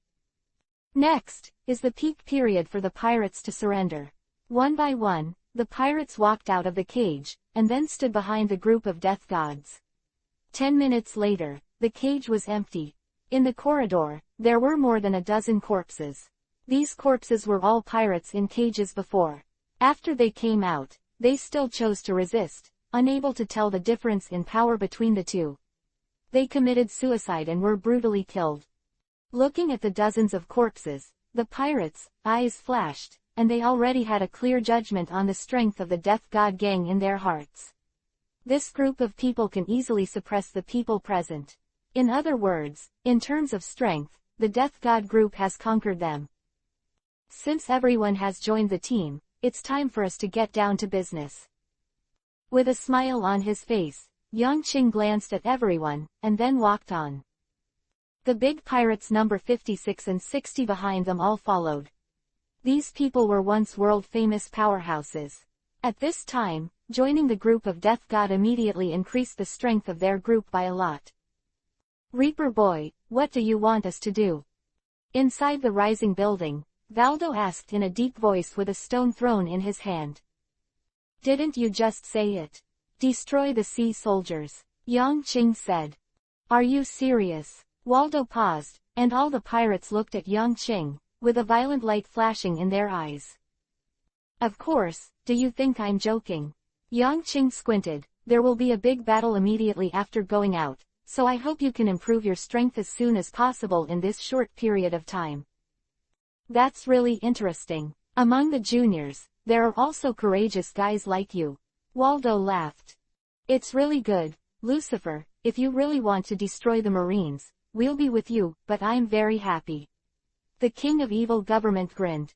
Next, is the peak period for the pirates to surrender. One by one, the pirates walked out of the cage, and then stood behind the group of death gods. 10 minutes later, the cage was empty. In the corridor, there were more than a dozen corpses. These corpses were all pirates in cages before. After they came out, they still chose to resist, unable to tell the difference in power between the two. They committed suicide and were brutally killed. Looking at the dozens of corpses, the pirates' eyes flashed, and they already had a clear judgment on the strength of the Death God gang in their hearts. This group of people can easily suppress the people present. In other words, in terms of strength, the Death God group has conquered them. Since everyone has joined the team, it's time for us to get down to business. With a smile on his face, Yang Qing glanced at everyone, and then walked on. The big pirates number 56 and 60 behind them all followed. These people were once world-famous powerhouses. At this time, joining the group of Death God immediately increased the strength of their group by a lot. "Reaper boy, what do you want us to do?" Inside the rising building, Valdo asked in a deep voice with a stone thrown in his hand. "Didn't you just say it? Destroy the sea soldiers," Yang Qing said. "Are you serious?" Waldo paused, and all the pirates looked at Yang Qing, with a violent light flashing in their eyes. "Of course, do you think I'm joking?" Yang Qing squinted. "There will be a big battle immediately after going out, so I hope you can improve your strength as soon as possible in this short period of time." "That's really interesting. Among the juniors, there are also courageous guys like you." Waldo laughed. "It's really good, Lucifer. If you really want to destroy the Marines, we'll be with you, but I'm very happy." The King of Evil Government grinned.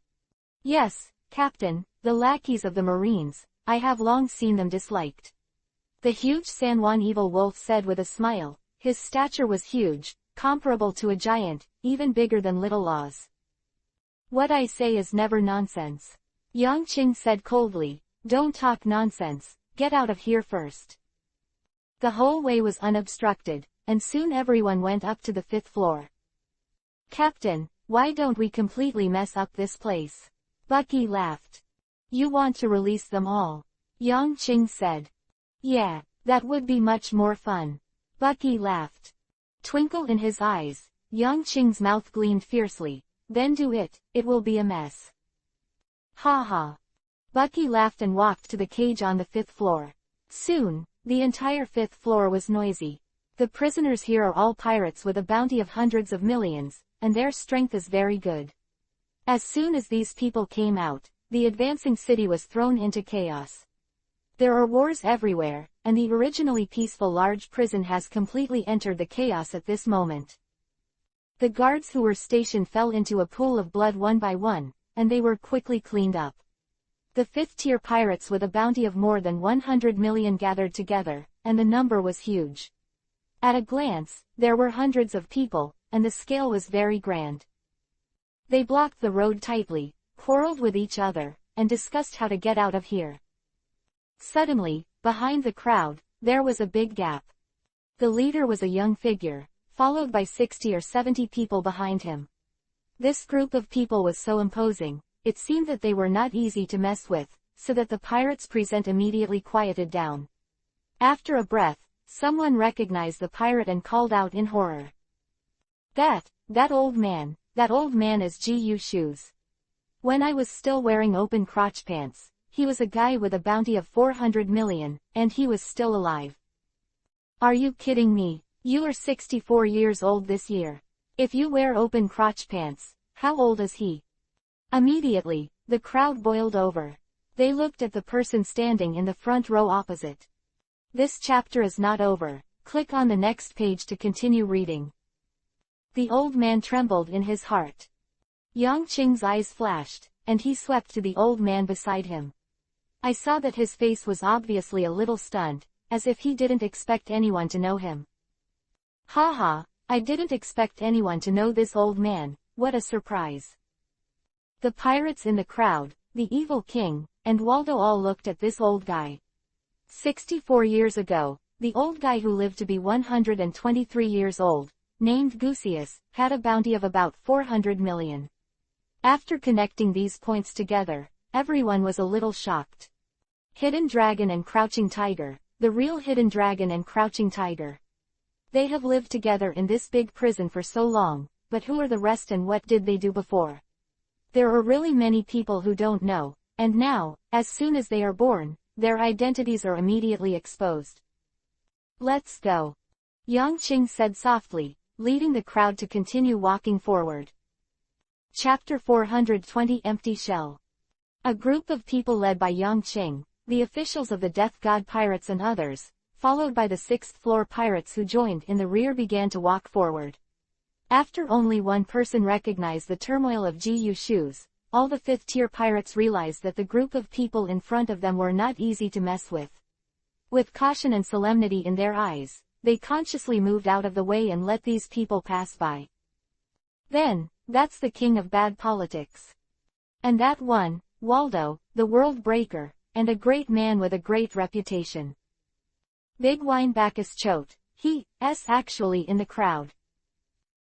"Yes, Captain, the lackeys of the Marines, I have long seen them disliked." The huge San Juan Evil Wolf said with a smile. His stature was huge, comparable to a giant, even bigger than Little Laws. What I say is never nonsense. Yang Qing said coldly, don't talk nonsense, get out of here first. The whole way was unobstructed, and soon everyone went up to the 5th floor. Captain, why don't we completely mess up this place? Bucky laughed. You want to release them all? Yang Qing said. Yeah, that would be much more fun. Bucky laughed. Twinkle in his eyes, Yang Qing's mouth gleamed fiercely. Then do it, it will be a mess. Ha ha. Bucky laughed and walked to the cage on the 5th floor. Soon, the entire 5th floor was noisy. The prisoners here are all pirates with a bounty of hundreds of millions, and their strength is very good. As soon as these people came out, the advancing city was thrown into chaos. There are wars everywhere, and the originally peaceful large prison has completely entered the chaos at this moment. The guards who were stationed fell into a pool of blood one by one, and they were quickly cleaned up. The 5th-tier pirates with a bounty of more than 100 million gathered together, and the number was huge. At a glance, there were hundreds of people, and the scale was very grand. They blocked the road tightly, quarreled with each other, and discussed how to get out of here. Suddenly, behind the crowd, there was a big gap. The leader was a young figure, followed by 60 or 70 people behind him. This group of people was so imposing, it seemed that they were not easy to mess with, so that the pirates present immediately quieted down. After a breath, someone recognized the pirate and called out in horror. That old man is Gu Shoes. When I was still wearing open crotch pants, he was a guy with a bounty of 400 million, and he was still alive. Are you kidding me? You are 64 years old this year. If you wear open crotch pants, how old is he? Immediately, the crowd boiled over. They looked at the person standing in the front row opposite. This chapter is not over. Click on the next page to continue reading. The old man trembled in his heart. Yang Qing's eyes flashed, and he swept to the old man beside him. I saw that his face was obviously a little stunned, as if he didn't expect anyone to know him. Ha ha, I didn't expect anyone to know this old man, what a surprise. The pirates in the crowd, the evil king, and Waldo all looked at this old guy. 64 years ago, the old guy who lived to be 123 years old, named Gusius, had a bounty of about 400 million. After connecting these points together, everyone was a little shocked. Hidden Dragon and Crouching Tiger, the real Hidden Dragon and Crouching Tiger. They have lived together in this big prison for so long, but who are the rest and what did they do before? There are really many people who don't know, and now, as soon as they are born, their identities are immediately exposed. Let's go. Yang Qing said softly, leading the crowd to continue walking forward. Chapter 420 Empty Shell. A group of people led by Yang Qing, the officials of the Death God pirates and others, followed by the 6th floor pirates who joined in the rear began to walk forward. After only one person recognized the turmoil of Gu Shoes, all the 5th-tier pirates realized that the group of people in front of them were not easy to mess with. With caution and solemnity in their eyes, they consciously moved out of the way and let these people pass by. Then, that's the king of bad politics. And that one, Waldo, the world breaker, and a great man with a great reputation. Big Winebackus Choate, he's actually in the crowd.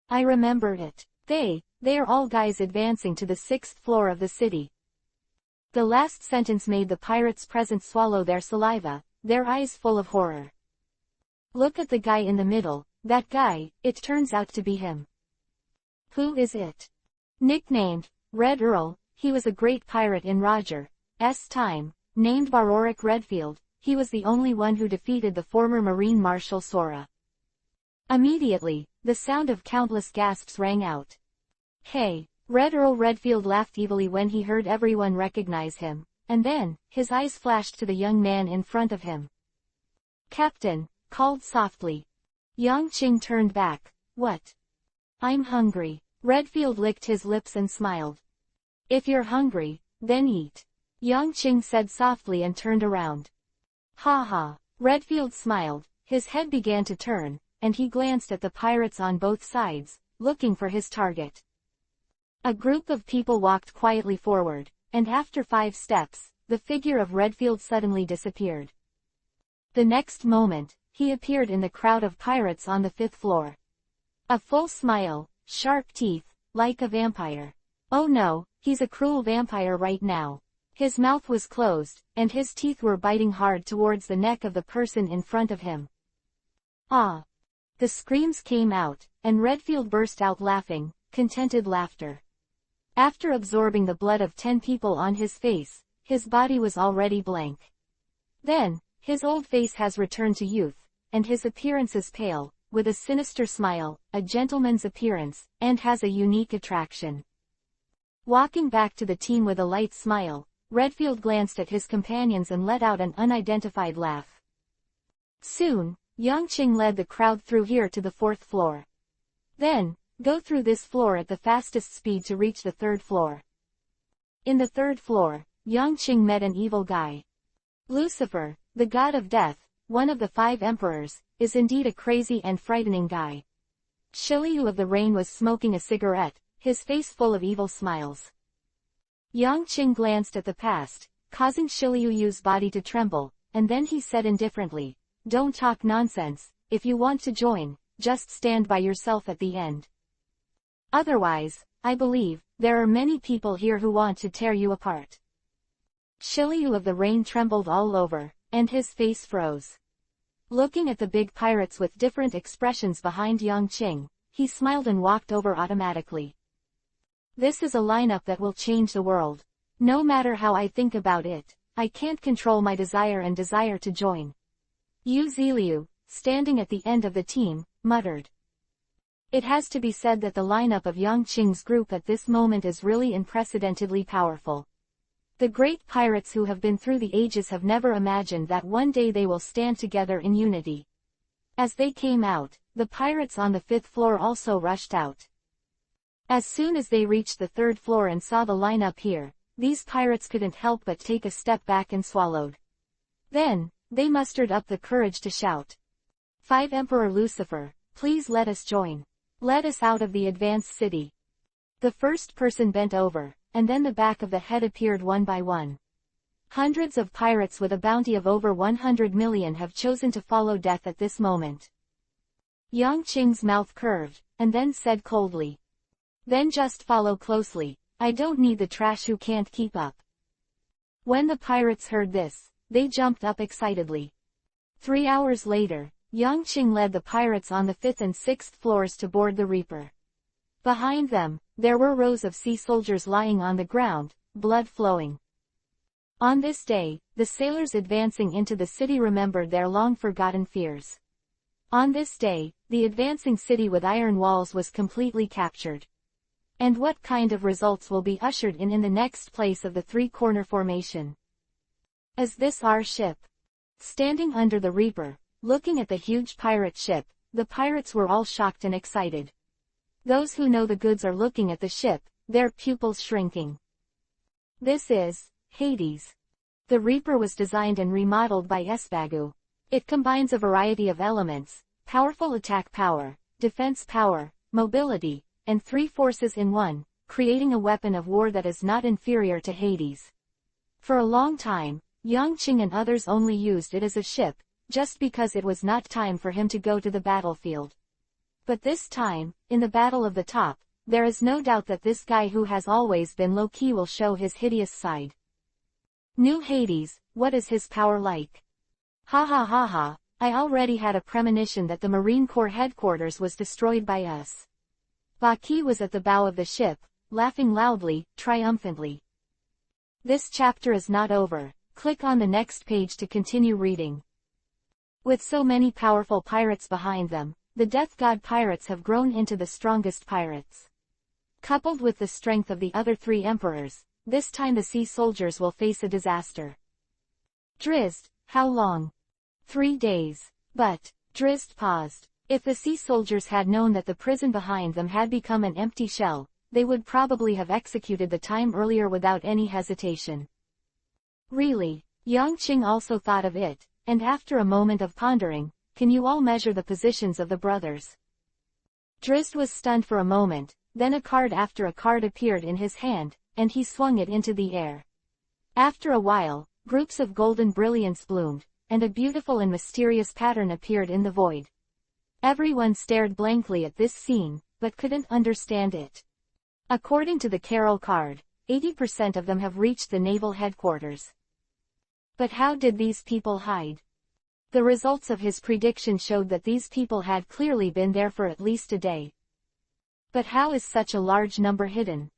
I remember it. They are all guys advancing to the 6th floor of the city. The last sentence made the pirates present swallow their saliva, their eyes full of horror. Look at the guy in the middle, that guy, it turns out to be him. Who is it? Nicknamed Red Earl, he was a great pirate in Roger's time, named Baroric Redfield, he was the only one who defeated the former Marine Marshal Sora. Immediately, the sound of countless gasps rang out. Hey! Red Earl Redfield laughed evilly when he heard everyone recognize him, and then, his eyes flashed to the young man in front of him. Captain, called softly. Yang Qing turned back. What? I'm hungry. Redfield licked his lips and smiled. If you're hungry, then eat. Yang Qing said softly and turned around. Ha ha. Redfield smiled, his head began to turn, and he glanced at the pirates on both sides, looking for his target. A group of people walked quietly forward, and after 5 steps, the figure of Redfield suddenly disappeared. The next moment, he appeared in the crowd of pirates on the 5th floor. A full smile, sharp teeth, like a vampire. Oh no, he's a cruel vampire right now. His mouth was closed, and his teeth were biting hard towards the neck of the person in front of him. Ah! The screams came out, and Redfield burst out laughing, contented laughter. After absorbing the blood of 10 people on his face, his body was already blank. Then, his old face has returned to youth, and his appearance is pale, with a sinister smile, a gentleman's appearance, and has a unique attraction. Walking back to the team with a light smile, Redfield glanced at his companions and let out an unidentified laugh. Soon, Yang Qing led the crowd through here to the 4th floor. Then, go through this floor at the fastest speed to reach the 3rd floor. In the 3rd floor, Yang Qing met an evil guy. Lucifer, the god of death, one of the 5 emperors, is indeed a crazy and frightening guy. Shiliu of the Rain was smoking a cigarette, his face full of evil smiles. Yang Qing glanced at the past, causing Shiliu's body to tremble, and then he said indifferently, "Don't talk nonsense, if you want to join, just stand by yourself at the end. Otherwise, I believe, there are many people here who want to tear you apart." Shiliu of the Rain trembled all over, and his face froze. Looking at the big pirates with different expressions behind Yang Qing, he smiled and walked over automatically. This is a lineup that will change the world. No matter how I think about it, I can't control my desire to join. Yu Ziliu, standing at the end of the team, muttered. It has to be said that the lineup of Yang Qing's group at this moment is really unprecedentedly powerful. The great pirates who have been through the ages have never imagined that one day they will stand together in unity. As they came out, the pirates on the 5th floor also rushed out. As soon as they reached the 3rd floor and saw the lineup here, these pirates couldn't help but take a step back and swallowed. Then, they mustered up the courage to shout. 5 Emperor Lucifer, please let us join. Let us out of the advanced city. The first person bent over, and then the back of the head appeared one by one. Hundreds of pirates with a bounty of over 100 million have chosen to follow death at this moment. Yang Qing's mouth curved, and then said coldly. Then just follow closely, I don't need the trash who can't keep up. When the pirates heard this, they jumped up excitedly. 3 hours later, Yang Qing led the pirates on the 5th and 6th floors to board the Reaper. Behind them, there were rows of sea soldiers lying on the ground, blood flowing. On this day, the sailors advancing into the city remembered their long-forgotten fears. On this day, the advancing city with iron walls was completely captured. And what kind of results will be ushered in the next place of the 3-corner formation? Is this our ship? Standing under the Reaper, looking at the huge pirate ship, the pirates were all shocked and excited. Those who know the goods are looking at the ship, their pupils shrinking. This is Hades. The Reaper was designed and remodeled by Espagu. It combines a variety of elements, powerful attack power, defense power, mobility, and 3 forces in one, creating a weapon of war that is not inferior to Hades. For a long time, Yang Qing and others only used it as a ship, just because it was not time for him to go to the battlefield. But this time, in the Battle of the Top, there is no doubt that this guy who has always been low-key will show his hideous side. New Hades, what is his power like? Ha ha ha ha, I already had a premonition that the Marine Corps headquarters was destroyed by us. Baki was at the bow of the ship, laughing loudly, triumphantly. This chapter is not over. Click on the next page to continue reading. With so many powerful pirates behind them, the Death God pirates have grown into the strongest pirates. Coupled with the strength of the other 3 emperors, this time the sea soldiers will face a disaster. Drizzt, how long? 3 days. But, Drizzt paused. If the sea soldiers had known that the prison behind them had become an empty shell, they would probably have executed the time earlier without any hesitation. Really, Yang Qing also thought of it, and after a moment of pondering, can you all measure the positions of the brothers? Drizzt was stunned for a moment, then a card after a card appeared in his hand, and he swung it into the air. After a while, groups of golden brilliance bloomed, and a beautiful and mysterious pattern appeared in the void. Everyone stared blankly at this scene, but couldn't understand it. According to the Carol card, 80% of them have reached the naval headquarters. But how did these people hide? The results of his prediction showed that these people had clearly been there for at least a day. But how is such a large number hidden?